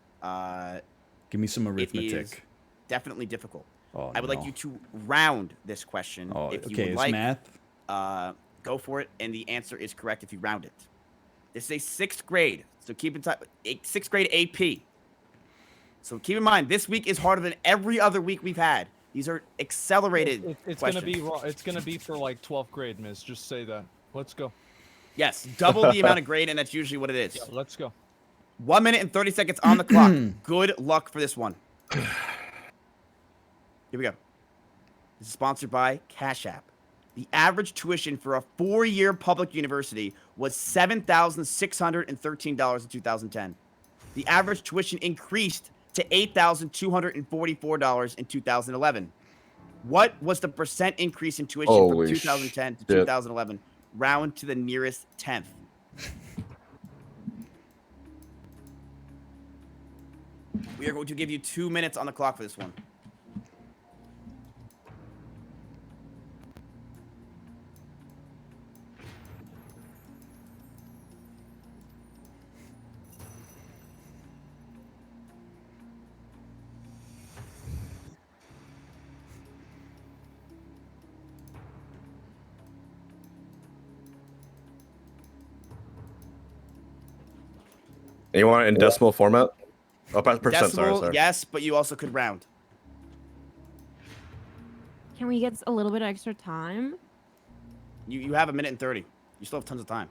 Give me some It is arithmetic. definitely difficult. Oh, I would like you to round this question. Oh, if you okay, would it's like, math. Go for it, and the answer is correct if you round it. This is a 6th grade, so keep in touch. 6th grade AP. So keep in mind, this week is harder than every other week we've had. These are accelerated It's questions. It's gonna be for like 12th grade, Miz. Just say that. Let's go. Yes, double the amount of grade, and that's usually what it is. Yeah, let's go. 1 minute and 30 seconds on the clock. Good luck for this one. Here we go. This is sponsored by Cash App. The average tuition for a 4-year public university was $7,613 in 2010. The average tuition increased to $8,244 in 2011. What was the percent increase in tuition Holy from 2010 to shit. 2011? Round to the nearest 10th. We are going to give you 2 minutes on the clock for this one. And you want it in decimal format? Oh, percent, Decimal, sorry. yes, but you also could round. Can we get a little bit of extra time? You have 1 minute and 30. You still have tons of time.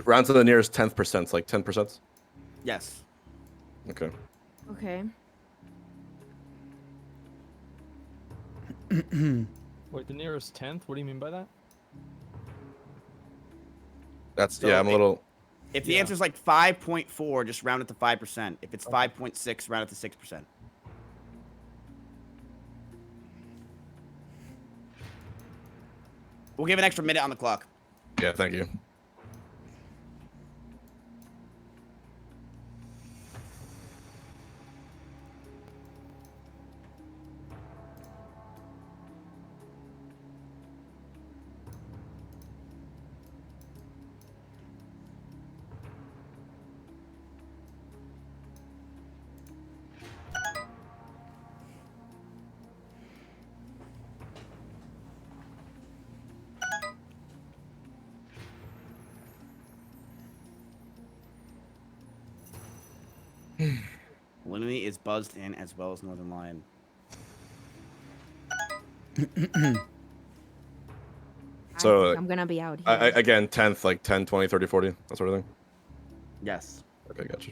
Round to the nearest 10th percent, like 10%. Yes. Okay. Okay. Wait, the nearest 10th? What do you mean by that? That's So yeah. I'm a little. If the answer is like 5.4, just round it to 5%. If it's 5.6, round it to 6%. We'll give an extra minute on the clock. Yeah. Thank you. Alinity is buzzed in as well as Northern Lion. So I'm gonna be out here. again, 10th, like 10, 20, 30, 40, that sort of thing. Yes. Okay, gotcha.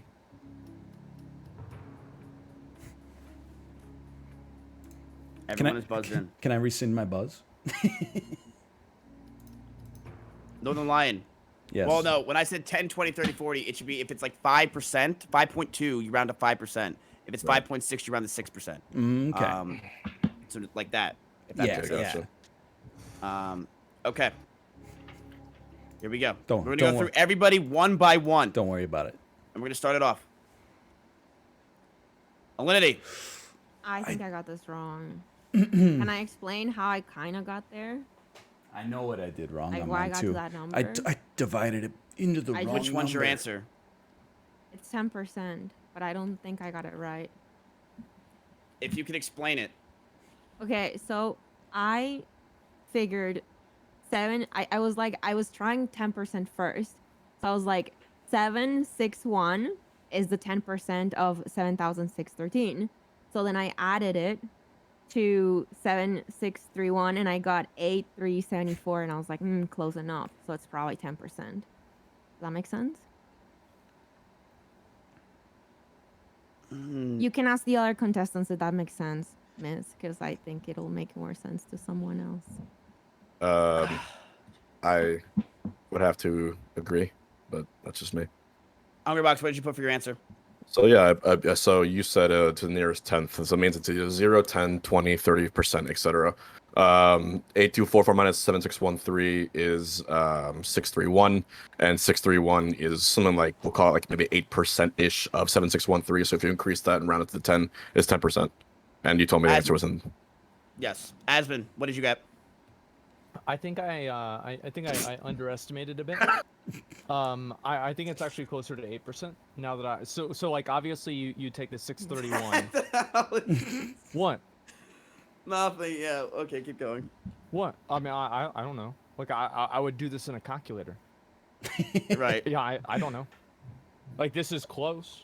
Everyone is buzzed in. Can I rescind my buzz? Northern Lion. Yes. Well, no. When I said 10, 20, 30, 40, it should be if it's like 5%, 5.2, you round to 5%. If it's 5.6, you round to 6%. Okay. So like that. If that makes sense. Okay. Here we go. We're gonna go through everybody one by one. Don't worry about it. And we're gonna start it off. Alinity. I think I got this wrong. Can I explain how I kind of got there? I know what I did wrong Like on why I mine got too. to that number? I divided it into the wrong Which one's your number. answer? It's 10%, but I don't think I got it right. If you could explain it. Okay, so I figured I was trying 10% first. So I was like 761 is the 10% of 7,613. So then I added it to 7,631 and I got 8,374 and I was like, close enough. So it's probably 10%. Does that make sense? You can ask the other contestants if that makes sense, Miss, because I think it'll make more sense to someone else. I would have to agree, but that's just me. Hungrybox, what did you put for your answer? So yeah, so you said to the nearest tenth, so it means it's 0, 10, 20, 30%, etc. 8244 minus 7613 is 631, and 631 is something like, we'll call it like maybe 8% ish of 7613. So if you increase that and round it to 10, it's 10%. And you told me the answer was in. Yes, Asmon, what did you get? I think I underestimated a bit. I think it's actually closer to 8% now that so like obviously you take the 631. What? Nothing. Yeah. Okay, keep going. What? I mean I don't know. Like I would do this in a calculator. Right. Yeah, I don't know. Like this is close.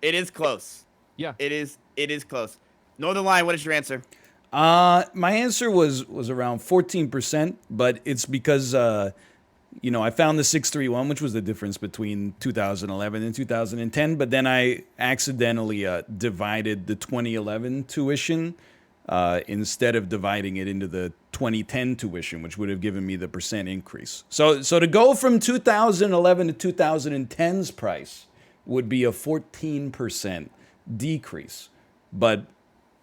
It is close. Yeah. It is close. Northern Lion, what is your answer? My answer was around 14%, but it's because you know, I found the 631, which was the difference between 2011 and 2010, but then I accidentally divided the 2011 tuition instead of dividing it into the 2010 tuition, which would have given me the percent increase. So to go from 2011 to 2010's price would be a 14% decrease, but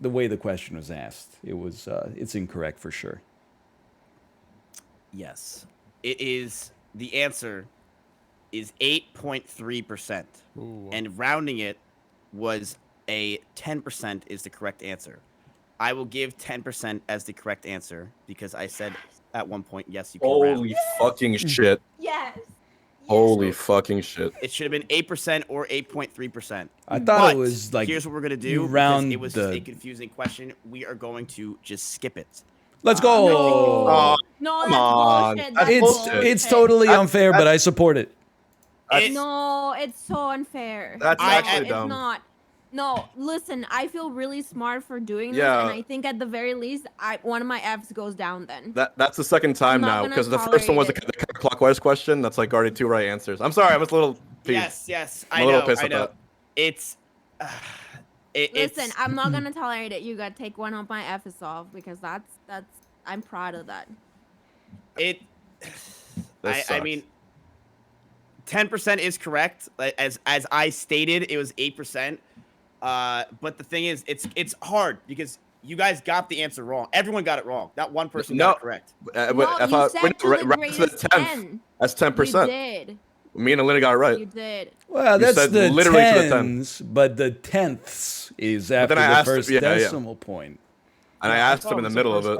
the way the question was asked, it's incorrect for sure. Yes. It is, the answer is 8.3%. And rounding it was a 10% is the correct answer. I will give 10% as the correct answer because I said at one point, yes, you can round. Holy fucking shit. Yes. Holy fucking shit. It should have been 8% or 8.3%. I thought it was like, here's what we're going to do. round because it was just a confusing question. We are going to just skip it. Let's go. No, Come that's on. bullshit. That's That's bullshit. It's totally unfair, but I support it. No, it's so unfair. That's No, actually it's dumb. not. No, listen, I feel really smart for doing this, Yeah. and I think at the very least, one of my Fs goes down then. That's the second time not now, gonna because the first one was the tolerate clockwise question. That's like already 2 right answers. I'm sorry, I was a little peeved. Yes, I'm I a little know, pissed I at know. that. It's... Listen, I'm not gonna tolerate it. You gotta take one of my Fs off because that's I'm proud of that. I mean, 10% is correct. As I stated, it was 8%. But the thing is, it's hard because you guys got the answer wrong. Everyone got it wrong. Not one person got it correct. You said to the greatest 10. That's 10%. You did. Me and Alinity got it right. You did. Well, You that's said the literally to the tens, but the tenths is after then I the asked- first yeah. decimal point. And I asked him in the middle of it.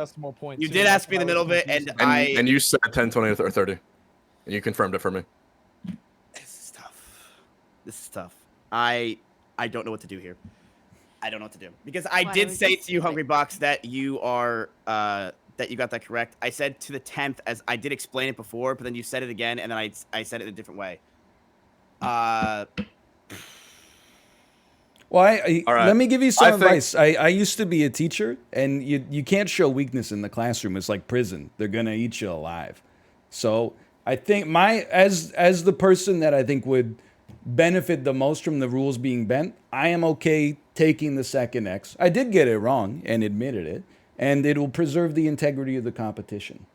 You did ask me in the middle of it, and And you said 10, 20, or 30. And you confirmed it for me. This is tough. I don't know what to do here. I don't know what to do because I did say to you, Hungrybox, that you are that you got that correct. I said to the 10th, as I did explain it before, but then you said it again, and then I said it in a different way. Well, All right. let me give you some I think- advice. I used to be a teacher, and you can't show weakness in the classroom. It's like prison. They're going to eat you alive. So I think as the person that I think would benefit the most from the rules being bent, I am okay taking the second X. I did get it wrong and admitted it, and it will preserve the integrity of the competition.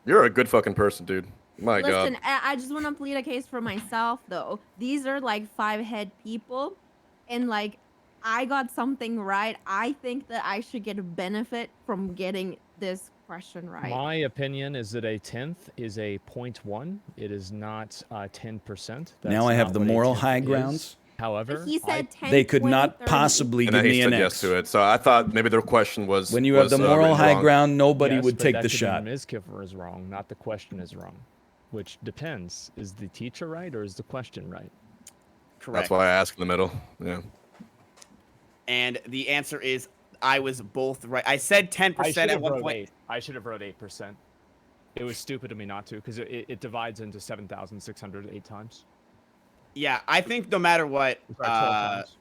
You're a good fucking person, dude. My God. Listen, I just want to plead a case for myself, though. These are like 5-head people, and like I got something right. I think that I should get a benefit from getting this question right. My opinion is that a 10th is a 0.1. It is not 10%. Now I have the moral high grounds. However, But he said 10, they could 20, not 30. possibly And give then me he an said X. yes to it. So I thought maybe their question was When you have the moral written high wrong. ground, nobody Yes, would but take that the could shot. mean Mizkif is wrong, not the question is wrong. Which depends. Is the teacher right or is the question right? Correct. That's why I asked in the middle. Yeah. And the answer is I was both right. I said 10% at one point. I should have wrote 8%. It was stupid of me not to, because it divides into 7,608 times. Yeah, I think no matter what, Sorry, 12 times.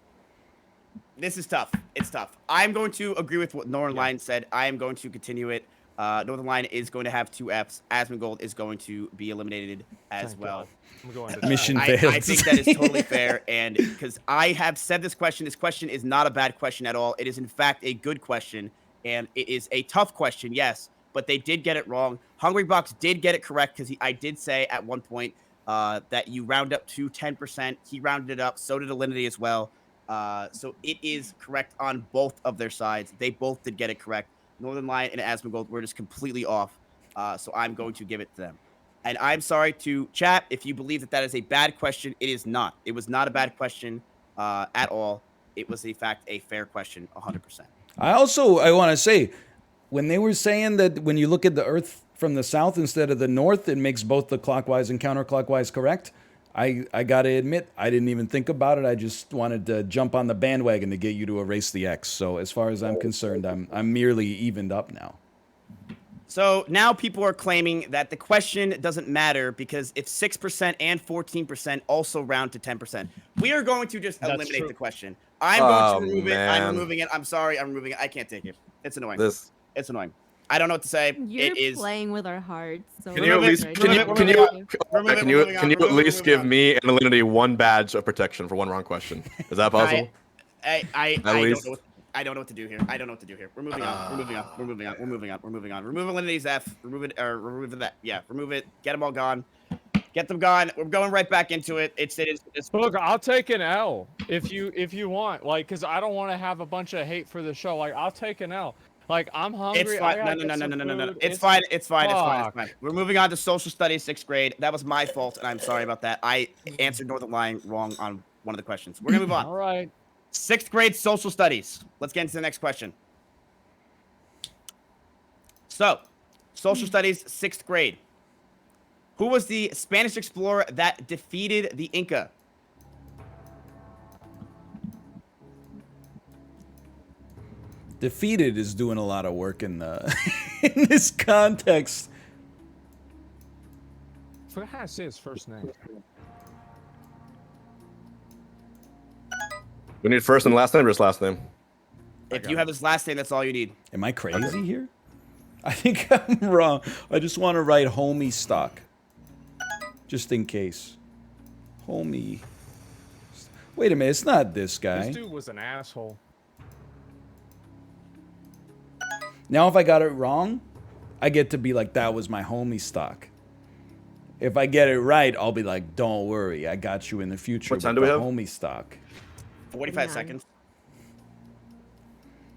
this is tough. It's tough. I'm going to agree with what Northern Line said. I am going to continue it. Northern Line is going to have 2 Fs. Asmongold is going to be eliminated as Thank well. God. I'm going to Mission I failed. think that is totally fair, and because I have said this question is not a bad question at all. It is in fact a good question, and it is a tough question, yes, but they did get it wrong. Hungrybox did get it correct because I did say at one point that you round up to 10%. He rounded it up. So did Alinity as well. So it is correct on both of their sides. They both did get it correct. Northern Lion and Asmongold were just completely off. So I'm going to give it to them. And I'm sorry to chat if you believe that that is a bad question. It is not. It was not a bad question at all. It was, in fact, a fair question, 100%. I want to say, when they were saying that when you look at the Earth from the south instead of the north, it makes both the clockwise and counterclockwise correct. I got to admit, I didn't even think about it. I just wanted to jump on the bandwagon to get you to erase the X. So as far as I'm concerned, I'm merely evened up now. So now people are claiming that the question doesn't matter because if 6% and 14% also round to 10%, we are going to just eliminate the question. I'm going to remove it. I'm removing it. I'm sorry. I'm removing it. I can't take it. It's annoying. It's annoying. I don't know what to say. You're it is playing with our hearts. So Can you at least can you at least give me and Alinity 1 badge of protection for 1 wrong question? Is that possible? I don't know what to do here. I don't know what to do here. We're moving on. We're moving on. We're moving on. We're moving on. We're moving on. Remove Alinity's F. Remove it or remove that. Yeah, remove it. Get them all gone. Get them gone. We're going right back into it. It's Look, I'll take an L if you want. Like, cause I don't want to have a bunch of hate for the show. Like, I'll take an L. Like, I'm hungry. It's fine. No. It's fine. It's fine. We're moving on to social studies, 6th grade. That was my fault, and I'm sorry about that. I answered Northern Line wrong on one of the questions. We're gonna move on. All right. 6th grade social studies. Let's get into the next question. So, social studies, 6th grade. Who was the Spanish explorer that defeated the Inca? Defeated is doing a lot of work in in this context. I forgot how to say his first name. We need first and last name or just last name? If you have his last name, that's all you need. Am I crazy here? I think I'm wrong. I just want to write homie stock. Just in case. Homie. Wait a minute, it's not this guy. This dude was an asshole. Now if I got it wrong, I get to be like, that was my homie stock. If I get it right, I'll be like, don't worry, I got you in the future. What time with do we the have? Homie stock. 45 seconds.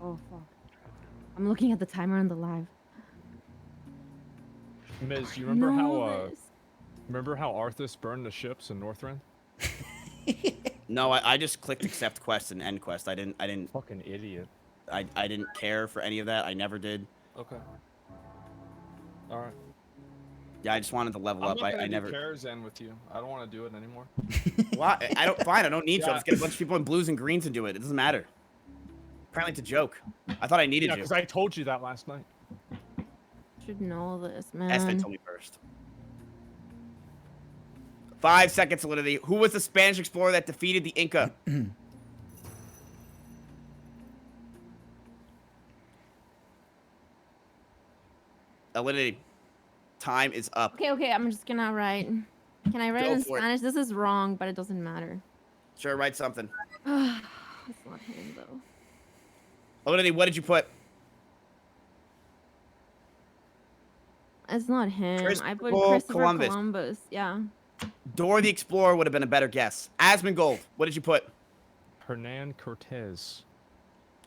Oh fuck! I'm looking at the timer on the live. Miz, you remember how Arthas burned the ships in Northrend? No, I just clicked accept quest and end quest. I didn't. Fucking idiot. I didn't care for any of that. I never did. Okay. All right. Yeah, I just wanted to level up. I never. Zen with you. I don't want to do it anymore. Why? Fine. I don't need to. I'll just get a bunch of people in blues and greens and do it. It doesn't matter. Apparently, it's a joke. I thought I needed you. because I told you that last night. Should know this, man. Espen told me first. 5 seconds solidity. Who was the Spanish explorer that defeated the Inca? Alinity. Time is up. Okay, I'm just gonna write. Can I write Go in for it. Spanish? This is wrong, but it doesn't matter. Sure, write something. It's not him though. Alinity, what did you put? It's not him. I put Christopher Christopher Columbus. Columbus. Yeah. Dora the Explorer would have been a better guess. Asmongold, what did you put? Hernan Cortez.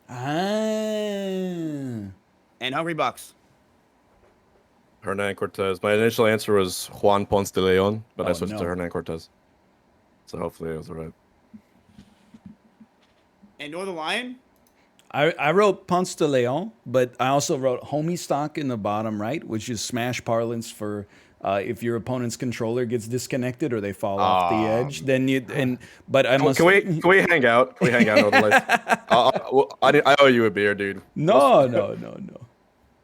Ah. And Hungrybox. Hernan Cortez. My initial answer was Juan Ponce de Leon, but I Oh, switched no. to Hernan Cortez. So hopefully it was right. And Northern Lion? I wrote Ponce de Leon, but I also wrote homie stock in the bottom right, which is Smash parlance for if your opponent's controller gets disconnected or they fall off the edge. Then you but I must. Can we hang out? Can we hang out over the I owe you a beer, dude. No.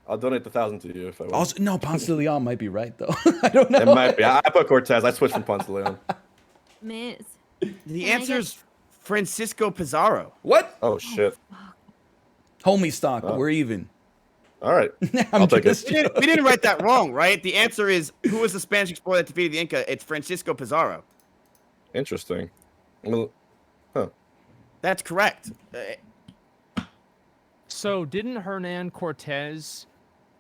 I'll donate the 1,000 to you if I want. Also, no, Ponce de Leon might be right though. I don't know. It might be. I put Cortez. I switched from Ponce de Leon. Miss. The answer is Francisco Pizarro. What? Oh shit. Homie stock. We're even. All right. I'll take it. We didn't write that wrong, right? The answer is, who was the Spanish explorer that defeated the Inca? It's Francisco Pizarro. Interesting. Well, huh. That's correct. So didn't Hernan Cortez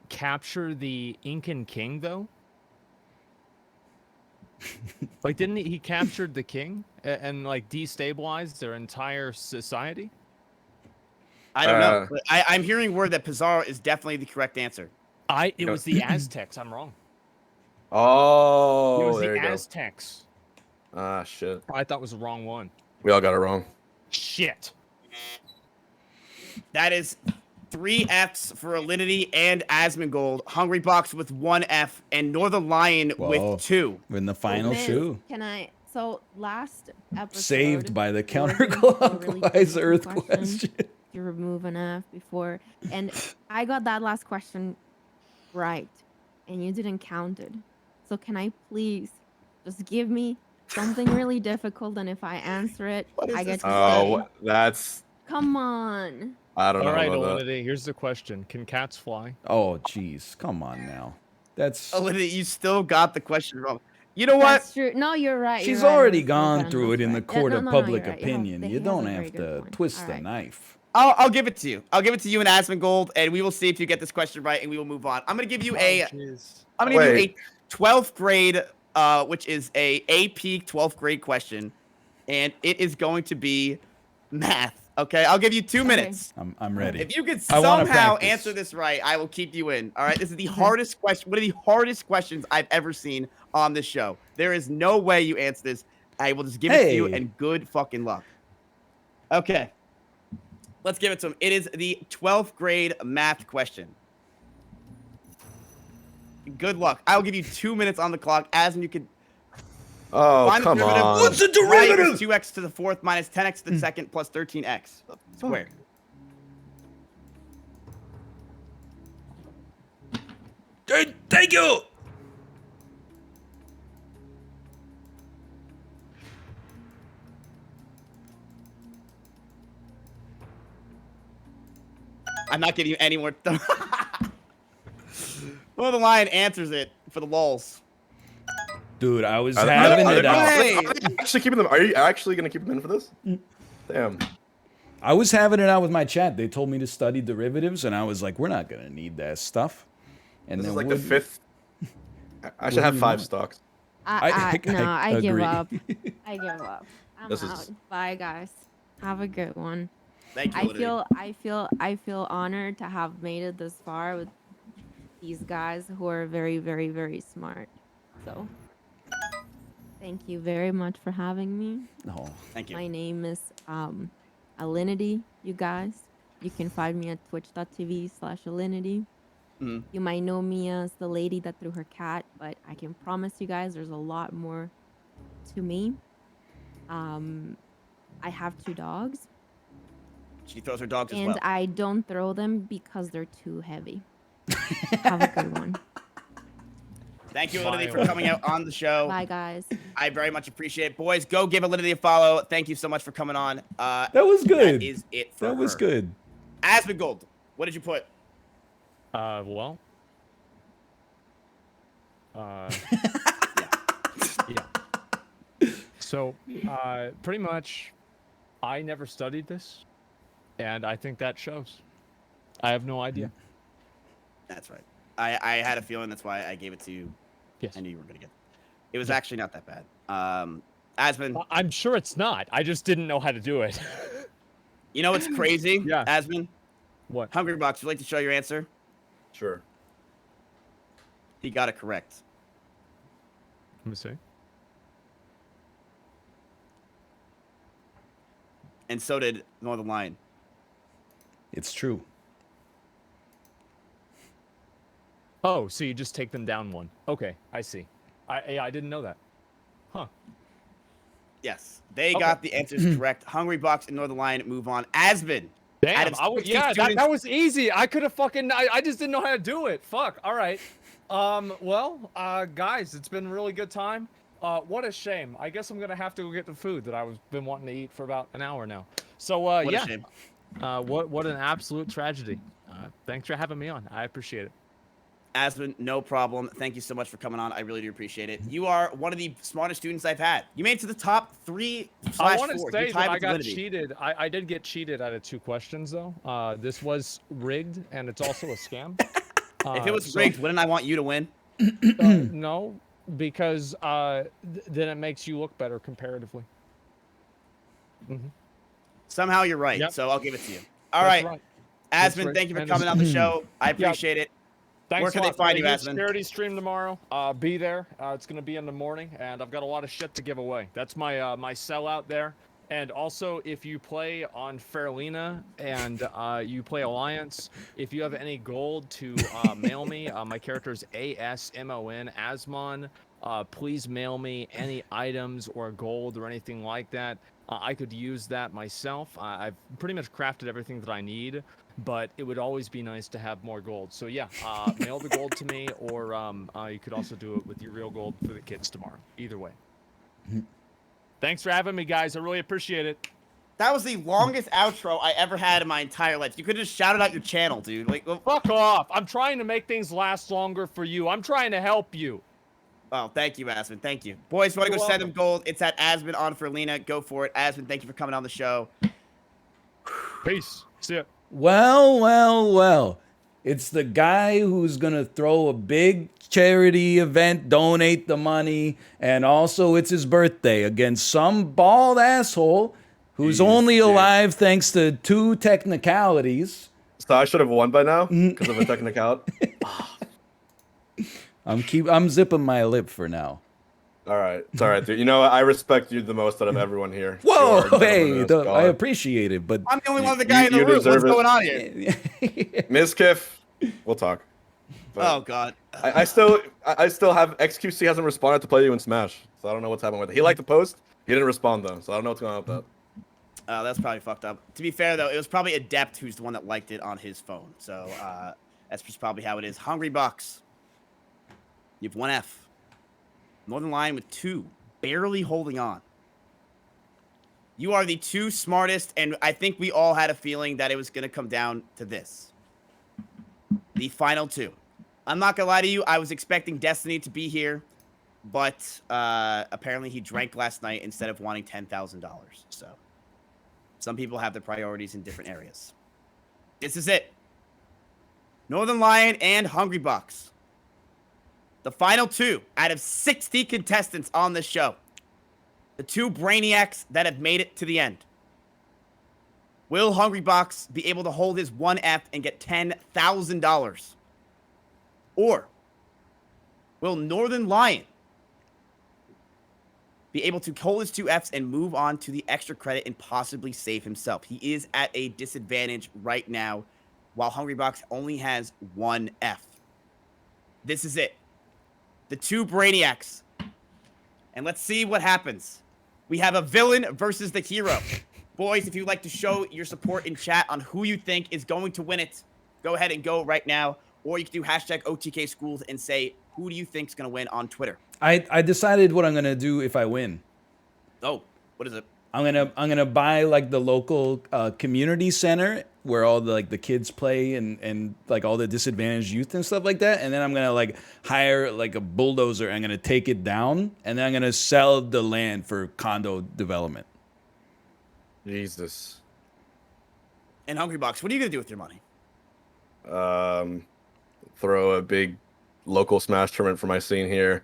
capture the Incan king though? Like, didn't he captured the king and like destabilized their entire society? I don't know. But I'm hearing word that Pizarro is definitely the correct answer. It was the Aztecs. I'm wrong. Oh, It was there the you go. Aztecs. Ah, shit. I thought it was the wrong one. We all got it wrong. Shit. That is 3 Fs for Alinity and Asmongold. Hungrybox with 1 F and Northern Lion Whoa. with 2. We're in the final Miss, shoe. Can I? So last episode. Saved by the there was a really counterclockwise difficult Earth question question. to remove an F before, and I got that last question right, and you didn't count it. So can I please just give me something really difficult, and if I answer it, I get to Oh, stay. that's. Come on. I don't know All right, about that. Alinity, here's the question: can cats fly? Oh, jeez. Come on now. That's. Alinity, you still got the question wrong. You know what? That's true. No, you're right. She's you're right. already I'm gone still through it in the right. court no, of no, no, public you're right. opinion. He You has don't a have very good to point. twist All the right. knife. I'll give it to you. I'll give it to you and Asmongold, and we will see if you get this question right, and we will move on. I'm gonna give you I'm gonna give you a 12th grade, which is a AP 12th grade question, and it is going to be math. Okay, I'll give you 2 minutes. I'm ready. If you could I wanna somehow practice. answer this right, I will keep you in. All right, this is the hardest question. One of the hardest questions I've ever seen on this show. There is no way you answer this. I will just give it to you, Hey. and good fucking luck. Okay, let's give it to him. It is the 12th grade math question. Good luck. I'll give you 2 minutes on the clock. As you could Oh, find the come derivative. on. What's the Y derivative? equals 2x to the 4th minus 10x to the 2nd plus 13x squared. Thank you. I'm not giving you any more. Well, the lion answers it for the lulz. Dude, I was Are having they it out. actually keeping them? Are you actually gonna keep them in for this? Damn. I was having it out with my chat. They told me to study derivatives, and I was like, we're not gonna need that stuff. And This then is like the Wood- 5th. I should have 5 stocks. I give agree. up. I give up. I'm This is- out. Bye, guys. Have a good one. Thank you. I feel honored to have made it this far with these guys who are very, very, very smart. So, thank you very much for having me. No. Thank you. My name is Alinity. You guys, you can find me at twitch.tv/Alinity. You might know me as the lady that threw her cat, but I can promise you guys there's a lot more to me. I have 2 dogs, She throws her dogs as and well. I don't throw them because they're too heavy. Have a good one. Thank you, Alinity, for coming out on the show. Bye, guys. I very much appreciate it. Boys, go give Alinity a follow. Thank you so much for coming on. That was good. That is it for That was her. good. Asmongold, what did you put? Well. Yeah. So, pretty much, I never studied this, and I think that shows. I have no idea. That's right. I had a feeling that's why I gave it to you. Yes. I knew you were gonna get it. It was actually not that bad. Asmon. I'm sure it's not. I just didn't know how to do it. You know what's crazy? Yeah. Asmon? What? Hungrybox, would you like to show your answer? Sure. He got it correct. Let me see. And so did Northern Lion. It's true. Oh, so you just take them down one. Okay, I see. I didn't know that. Huh. Yes. They got the answers correct. Hungrybox and Northern Lion move on. Asmon. Damn, that was easy. I could have fucking, I just didn't know how to do it. Fuck, all right. Well, guys, it's been a really good time. What a shame. I guess I'm gonna have to go get the food that I've been wanting to eat for about an hour now. So, What yeah. a shame. What an absolute tragedy. Thanks for having me on. I appreciate it. Asmon, no problem. Thank you so much for coming on. I really do appreciate it. You are one of the smartest students I've had. You made it to the top 3/4. I want to say that I got Alinity. cheated. I did get cheated out of 2 questions, though. This was rigged, and it's also a scam. If it was rigged, wouldn't I want you to win? No, because then it makes you look better comparatively. Somehow you're right, Yep. so I'll give it to you. All That's right. That's Asmon, right. thank you for And coming on the show. I appreciate it. Thanks Where can a they lot. find you, Huge Asmon? charity stream tomorrow. Be there. It's gonna be in the morning, and I've got a lot of shit to give away. That's my my cell out there. And also, if you play on Fairlina and you play Alliance, if you have any gold to mail me, my character is ASMON, Asmon. Please mail me any items or gold or anything like that. I could use that myself. I've pretty much crafted everything that I need, but it would always be nice to have more gold. So yeah, mail the gold to me, or you could also do it with your real gold for the kids tomorrow. Either way. Thanks for having me, guys. I really appreciate it. That was the longest outro I ever had in my entire life. You could have just shouted out your channel, dude. Like, well, Fuck off. I'm trying to make things last longer for you. I'm trying to help you. oh, thank you, Asmon. Thank you. Boys, want to You're go send them welcome. gold? It's at Asmon on Fairlina. Go for it. Asmon, thank you for coming on the show. Peace. See ya. Well. It's the guy who's going to throw a big charity event, donate the money, and also it's his birthday against some bald asshole who's only alive thanks to 2 technicalities. So I should have won by now because of a technicality. I'm zipping my lip for now. All right, it's all right, dude. You know what? I respect you the most out of everyone here. Whoa, You're a hey, gentleman as I God. appreciate it, but I'm the only one, the guy in the you room. What's deserve it. going on here? Mizkif, we'll talk. But Oh, God. I still have XQC hasn't responded to play you in Smash, so I don't know what's happening with it. He liked the post, he didn't respond though, so I don't know what's going on with that. Oh, that's probably fucked up. To be fair, though, it was probably Adept who's the one that liked it on his phone. So that's just probably how it is. Hungrybox. You have 1 F. Northern Lion with 2. Barely holding on. You are the 2 smartest, and I think we all had a feeling that it was going to come down to this. The final 2. I'm not going to lie to you. I was expecting Destiny to be here, but apparently he drank last night instead of wanting $10,000. So some people have their priorities in different areas. This is it. Northern Lion and Hungrybox. The final 2 out of 60 contestants on this show. The 2 brainiacs that have made it to the end. Will Hungrybox be able to hold his 1F and get $10,000? Or will Northern Lion be able to hold his 2 Fs and move on to the extra credit and possibly save himself? He is at a disadvantage right now, while Hungrybox only has 1 F. This is it. The 2 brainiacs. And let's see what happens. We have a villain versus the hero. Boys, if you'd like to show your support in chat on who you think is going to win it, go ahead and go right now. Or you can do hashtag OTK Schools and say, who do you think is going to win on Twitter? I decided what I'm going to do if I win. Oh, what is it? I'm gonna buy like the local community center where all the the kids play and like all the disadvantaged youth and stuff like that, and then I'm gonna like hire like a bulldozer. I'm gonna take it down, and then I'm gonna sell the land for condo development. Jesus. And Hungrybox, what are you gonna do with your money? Throw a big local Smash tournament for my scene here,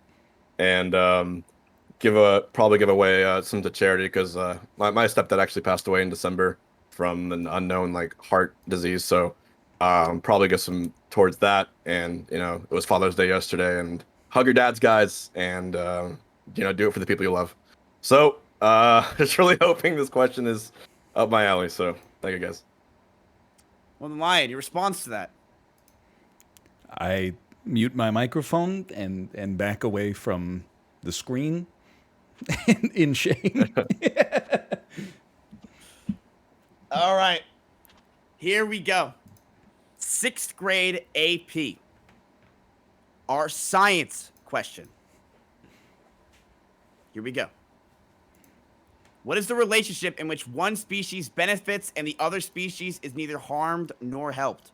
and probably give away some to charity because my stepdad actually passed away in December from an unknown like heart disease. So probably give some towards that. And it was Father's Day yesterday, and hug your dads, guys, and do it for the people you love. So just really hoping this question is up my alley. So thank you, guys. Well, then, Lion, your response to that? I mute my microphone and back away from the screen in shame. All right. Here we go. 6th grade AP. Our science question. Here we go. What is the relationship in which one species benefits and the other species is neither harmed nor helped?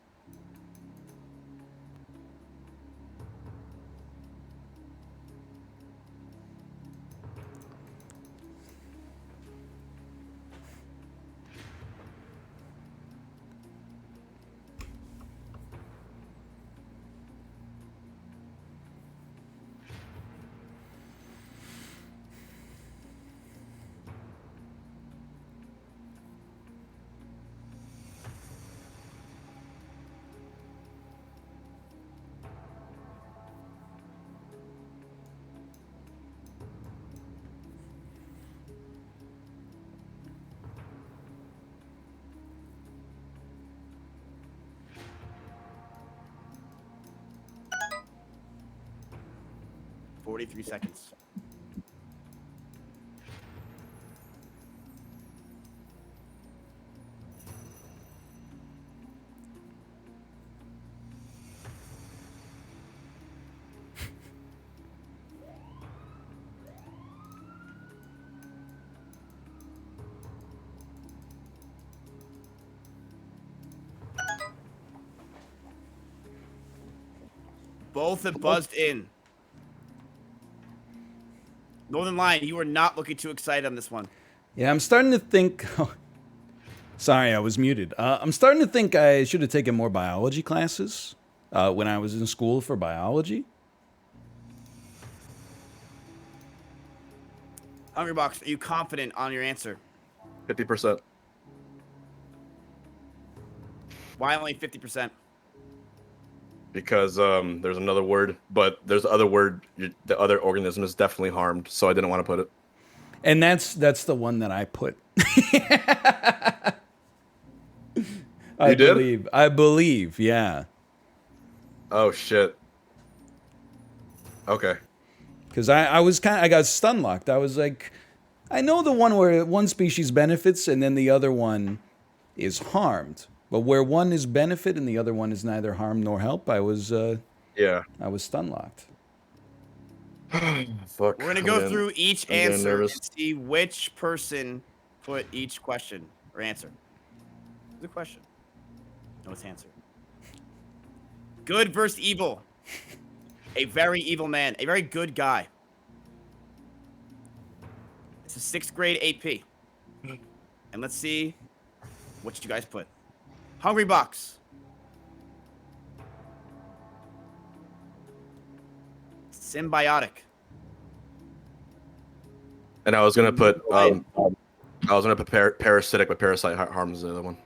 $43 seconds. Both have buzzed in. Northern Lion, you are not looking too excited on this one. Yeah, I'm starting to think... Oh, sorry, I was muted. I'm starting to think I should have taken more biology classes when I was in school for biology. Hungrybox, are you confident on your answer? 50%. Why only 50%? Because there's another word, but there's other word. The other organism is definitely harmed, so I didn't want to put it. And that's the one that I put. I believe, yeah. Oh shit. Okay. Because I got stun locked. I was like, I know the one where one species benefits and then the other one is harmed. But where one is benefit and the other one is neither harm nor help, I was stun locked. Fuck. We're gonna go through each answer and see which person put each question or answer. The question. No, it's answer. Good versus evil. A very evil man. A very good guy. It's a 6th grade AP. And let's see what you guys put. Hungrybox. Symbiotic. And I was gonna put parasitic, but parasite harms the other one.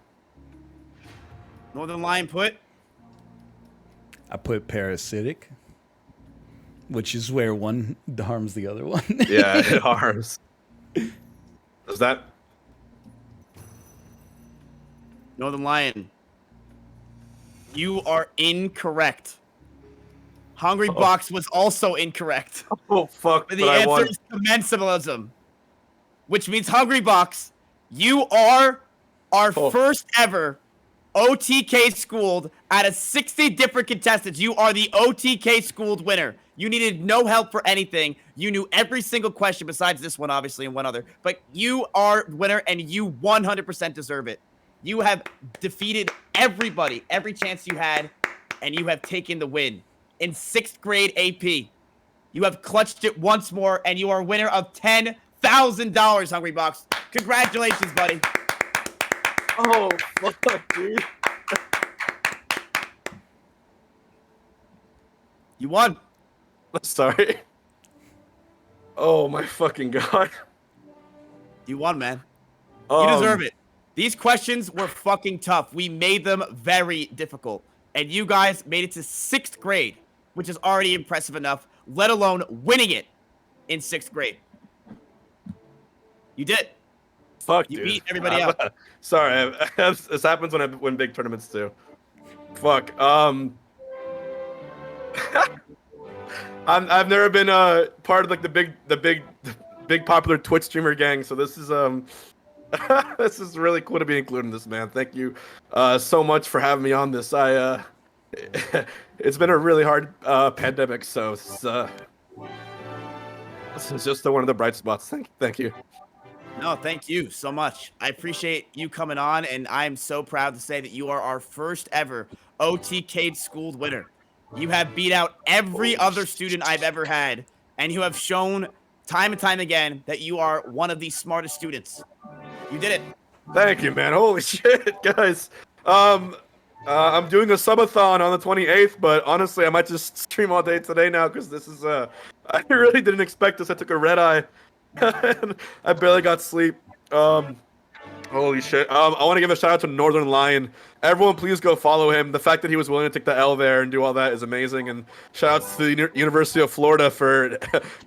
Northern Lion put. I put parasitic, which is where one harms the other one. Yeah, it harms. Is that? Northern Lion. You are incorrect. Hungrybox was also incorrect. Oh fuck! The answer is commensalism, which means Hungrybox, you are our first ever OTK schooled out of 60 different contestants. You are the OTK schooled winner. You needed no help for anything. You knew every single question besides this one, obviously, and one other. But you are winner, and you 100% deserve it. You have defeated everybody, every chance you had, and you have taken the win. In 6th grade AP, you have clutched it once more, and you are winner of $10,000, Hungrybox. Congratulations, buddy. Oh, fuck, dude. You won. Sorry. Oh my fucking god. You won, man. You deserve Um, it. These questions were fucking tough. We made them very difficult. And you guys made it to 6th grade, which is already impressive enough, let alone winning it in 6th grade. You did. Fuck, You dude. beat everybody else. Sorry, this happens when I win big tournaments too. Fuck. I've never been part of like the big popular Twitch streamer gang, so this is this is really cool to be included in this, man. Thank you so much for having me on this. It's been a really hard pandemic, so this is just one of the bright spots. Thank you. No, thank you so much. I appreciate you coming on, and I'm so proud to say that you are our first ever OTK schooled winner. You have beat out every other student I've ever had, and you have shown time and time again that you are one of the smartest students. You did it. Thank you, man. Holy shit, guys. I'm doing a subathon on the 28th, but honestly, I might just stream all day today now because this is I really didn't expect this. I took a red eye. I barely got sleep. Holy shit. I want to give a shout out to Northern Lion. Everyone, please go follow him. The fact that he was willing to take the L there and do all that is amazing. And shout outs to the University of Florida for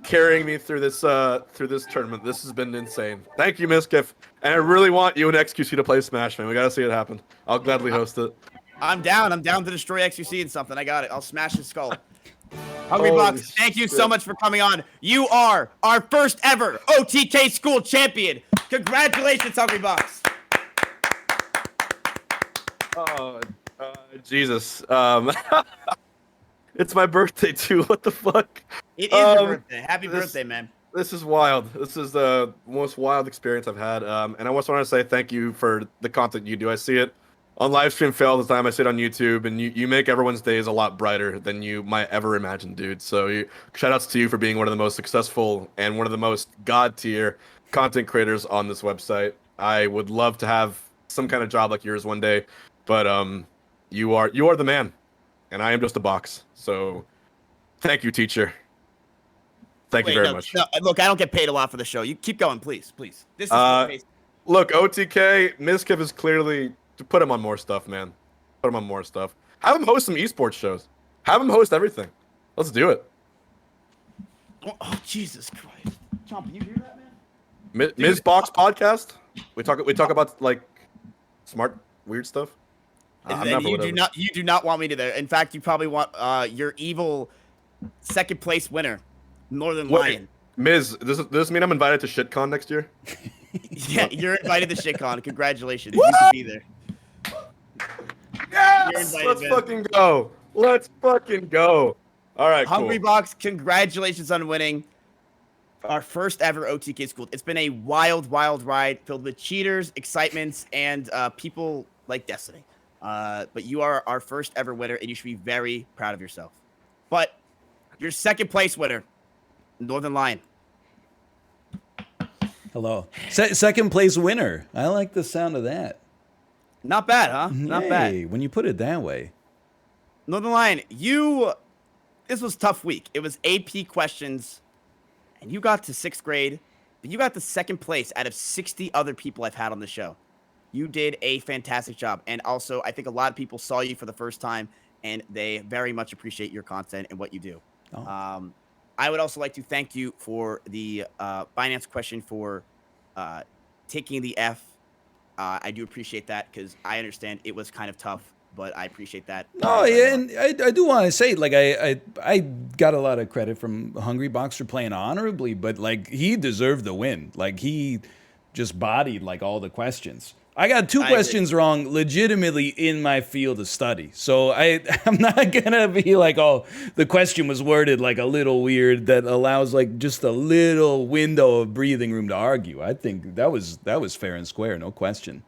carrying me through this tournament. This has been insane. Thank you, Mizkif. And I really want you and XQC to play Smash, man. We gotta see it happen. I'll gladly host it. I'm down. I'm down to destroy XQC and something. I got it. I'll smash his skull. Hungrybox, thank you so much for coming on. You are our first ever OTK school champion. Congratulations, Hungrybox. Oh, Jesus. It's my birthday too. What the fuck? It is your birthday. Happy birthday, man. This is wild. This is the most wild experience I've had. And I just want to say thank you for the content you do. I see it on live stream fail all the time. I see it on YouTube, and you make everyone's days a lot brighter than you might ever imagine, dude. So shout outs to you for being one of the most successful and one of the most god tier content creators on this website. I would love to have some kind of job like yours one day, but you are the man, and I am just a box. So thank you, teacher. Thank you very much. No, look, I don't get paid a lot for the show. You keep going, please. This is look, OTK, Mizkif is clearly to put him on more stuff, man. Put him on more stuff. Have him host some esports shows. Have him host everything. Let's do it. Oh, Jesus Christ. Chomp, you hear that, man? Mizbox podcast. We talk about like smart weird stuff. And you do not want me to there. In fact, you probably want your evil second place winner, Northern Lion. Miz, does this mean I'm invited to ShitCon next year? Yeah, you're invited to ShitCon. Congratulations. You can be there. Yes! Let's fucking go. Let's fucking go. All right, Hungrybox, congratulations on winning our first ever OTK school. It's been a wild, wild ride filled with cheaters, excitements, and people like Destiny. But you are our first ever winner, and you should be very proud of yourself. But your second place winner, Northern Lion. Hello. Second place winner. I like the sound of that. Not bad, huh? Not bad. When you put it that way. Northern Lion, this was a tough week. It was AP questions, and you got to 6th grade, but you got the second place out of 60 other people I've had on the show. You did a fantastic job. And also, I think a lot of people saw you for the first time, and they very much appreciate your content and what you do. Oh. I would also like to thank you for the Binance question for taking the F. I do appreciate that because I understand it was kind of tough, but I appreciate that. Oh, yeah, and I do want to say, like, I got a lot of credit from Hungrybox for playing honorably, but, like, he deserved the win. Like, he just bodied, like, all the questions. I got two questions wrong legitimately in my field of study. So I'm not going to be like, oh, the question was worded like a little weird that allows like just a little window of breathing room to argue. I think that was fair and square, no question.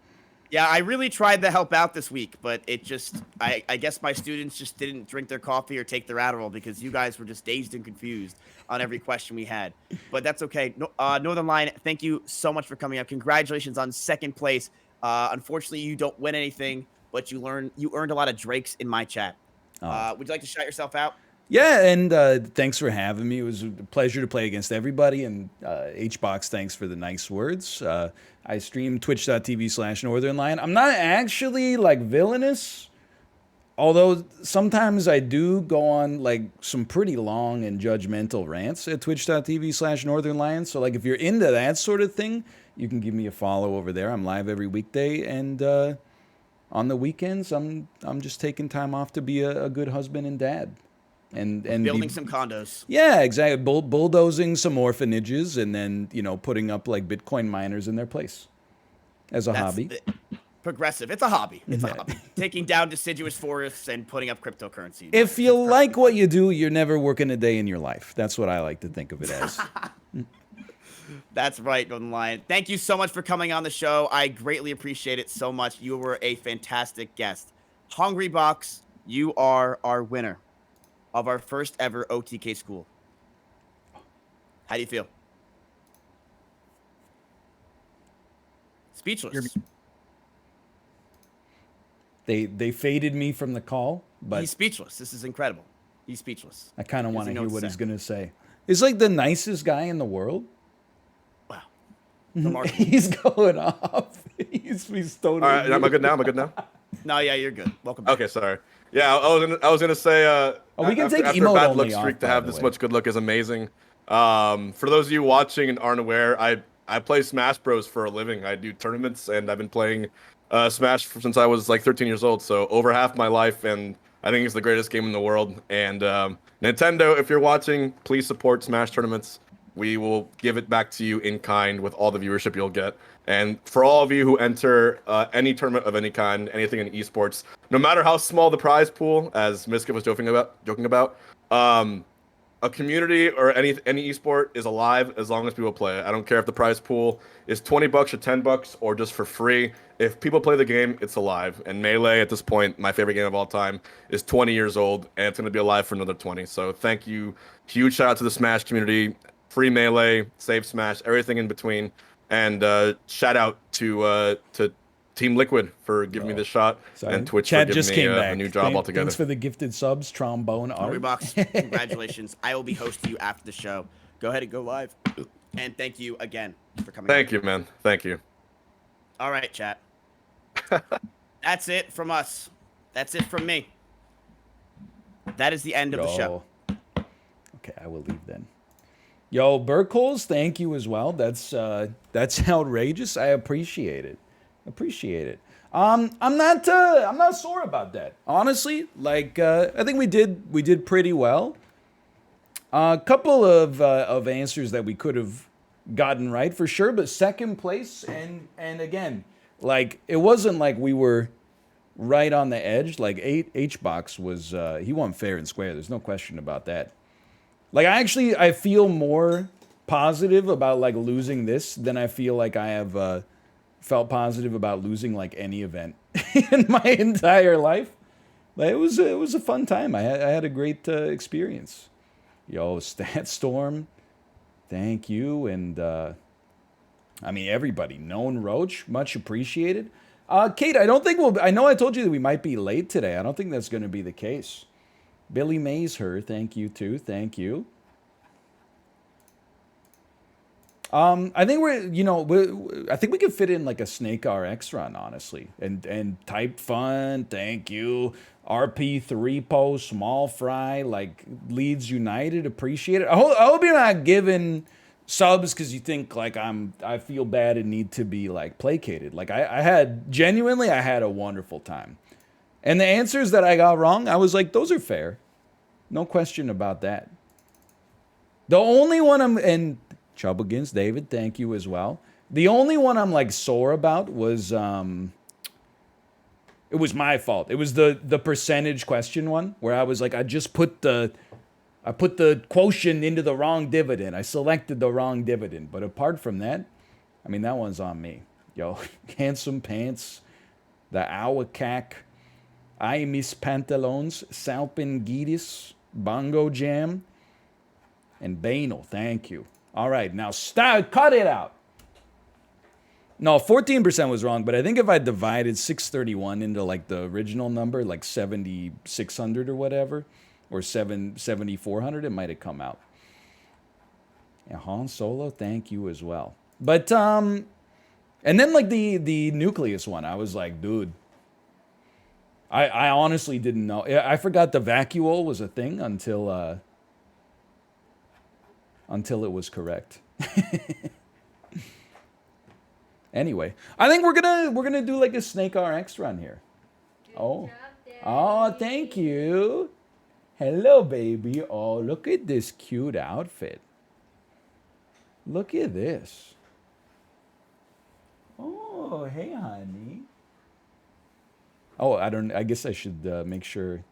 Yeah, I really tried to help out this week, but it just, I guess my students just didn't drink their coffee or take their Adderall because you guys were just dazed and confused on every question we had. But that's okay. Northern Lion, thank you so much for coming up. Congratulations on second place. Unfortunately, you don't win anything, but you earned a lot of Drakes in my chat. Would you like to shout yourself out? Yeah, and thanks for having me. It was a pleasure to play against everybody. And HBox, thanks for the nice words. I stream twitch.tv/northernlion. I'm not actually like villainous, although sometimes I do go on like some pretty long and judgmental rants at twitch.tv/northernlion. So like if you're into that sort of thing, you can give me a follow over there. I'm live every weekday, and on the weekends, I'm just taking time off to be a good husband and dad. And building some condos. Yeah, exactly. Bulldozing some orphanages, and then putting up like Bitcoin miners in their place as a hobby. Progressive. It's a hobby. It's a hobby. Taking down deciduous forests and putting up cryptocurrency. If you like what you do, you're never working a day in your life. That's what I like to think of it as. That's right, Golden Lion. Thank you so much for coming on the show. I greatly appreciate it so much. You were a fantastic guest. Hungrybox, you are our winner of our first ever OTK school. How do you feel? Speechless. They faded me from the call, but he's speechless. This is incredible. He's speechless. I kind of want to hear what he's gonna say. He's like the nicest guy in the world. Wow. He's going off. He's totally. All right, am I good now? Am I good now? No, yeah, you're good. Welcome back. Okay, sorry. Yeah, I was gonna say. We can take after emote a bad only look off, streak to by have the this way. much good luck is amazing. For those of you watching and aren't aware, I play Smash Bros for a living. I do tournaments, and I've been playing Smash since I was like 13 years old. So over half my life, and I think it's the greatest game in the world. And Nintendo, if you're watching, please support Smash tournaments. We will give it back to you in kind with all the viewership you'll get. And for all of you who enter any tournament of any kind, anything in esports, no matter how small the prize pool, as Mizkif was joking about, a community or any esport is alive as long as people play it. I don't care if the prize pool is $20 or $10 or just for free. If people play the game, it's alive. And Melee, at this point, my favorite game of all time, is 20 years old, and it's going to be alive for another 20. So thank you. Huge shout out to the Smash community. Free Melee, save Smash, everything in between. And shout out to Team Liquid for giving me this shot, and Twitch Chad for just giving came me back. a new job altogether. Thanks for the gifted subs, trombone art. Hungrybox, congratulations. I will be hosting you after the show. Go ahead and go live. And thank you again for coming. Thank you, man. Thank you. All right, chat. That's it from us. That's it from me. That is the end of the show. Okay, I will leave then. Yo, Burkholes, thank you as well. That's outrageous. I appreciate it. I'm not sore about that. Honestly, like I think we did pretty well. A couple of answers that we could have gotten right for sure, but second place and again, like it wasn't like we were right on the edge. Like HBox was he won fair and square. There's no question about that. Like I feel more positive about like losing this than I feel like I have felt positive about losing like any event in my entire life. Like, it was a fun time. I had a great experience. Yo, Statstorm, thank you, and I mean everybody. Known Roach, much appreciated. Kate, I don't think I know I told you that we might be late today. I don't think that's going to be the case. Billy Mays, thank you too. Thank you. I think I think we could fit in like a Snake RX run, honestly. And Type Fun, thank you. RP3 post, Small Fry, like Leeds United, appreciate it. I hope you're not giving subs because you think like I feel bad and need to be like placated. Like I had a wonderful time. And the answers that I got wrong, I was like, those are fair. No question about that. The only one and Chubb against David, thank you as well. The only one I'm like sore about was it was my fault. It was the percentage question one where I was like, I put the quotient into the wrong dividend. I selected the wrong dividend. But apart from that, I mean that one's on me. Yo, Handsome Pants, the Awakak, I Miss Pantalones, Salpingidis, Bongo Jam, and Banal. Thank you. All right, now cut it out. No, 14% was wrong, but I think if I divided 631 into like the original number, like 7,600 or whatever, or 7,400, it might have come out. And Han Solo, thank you as well. But, and then like the nucleus one, I was like, dude, I honestly didn't know. I forgot the vacuole was a thing until it was correct. Anyway, I think we're gonna do like a Snake RX run here. Oh, thank you. Hello, baby. Oh, look at this cute outfit. Look at this. Oh, hey, honey. Oh, I guess I should make sure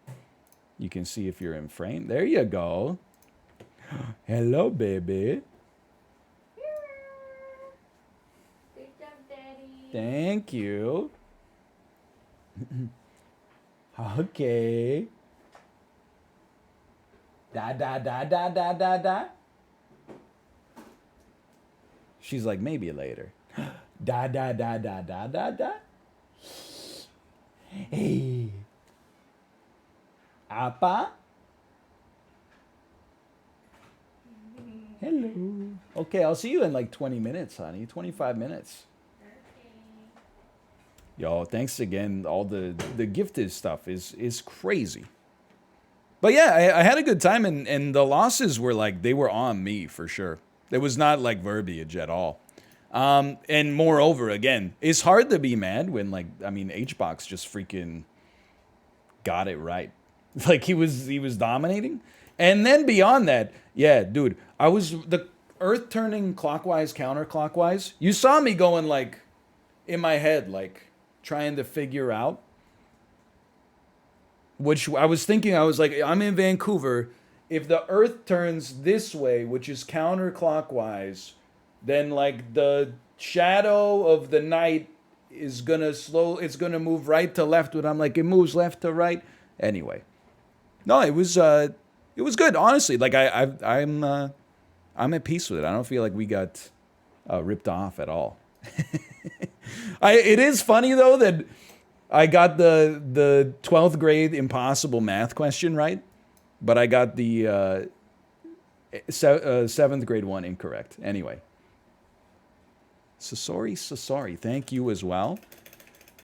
you can see if you're in frame. There you go. Hello, baby. Good job, Daddy. Thank you. Okay. Da da da da da da da. She's like, maybe later. Da da da da da da da. Hey. Appa. Hello. Okay, I'll see you in like 20 minutes, honey. 25 minutes. Yo, thanks again. All the gifted stuff is crazy. But yeah, I had a good time, and the losses were like, they were on me for sure. It was not like verbiage at all. And moreover, again, it's hard to be mad when, like, I mean, HBox just freaking got it right. Like, he was dominating. And then beyond that, yeah, dude, I was the Earth turning clockwise, counterclockwise. You saw me going, like, in my head, like, trying to figure out. Which I was thinking, I was like, I'm in Vancouver. If the Earth turns this way, which is counterclockwise, then like the shadow of the night is gonna it's gonna move right to left. But I'm like, it moves left to right. Anyway, no, it was good. Honestly, like I'm at peace with it. I don't feel like we got ripped off at all. It is funny though that I got the 12th grade impossible math question right, but I got the 7th grade one incorrect. Anyway. So sorry. Thank you as well.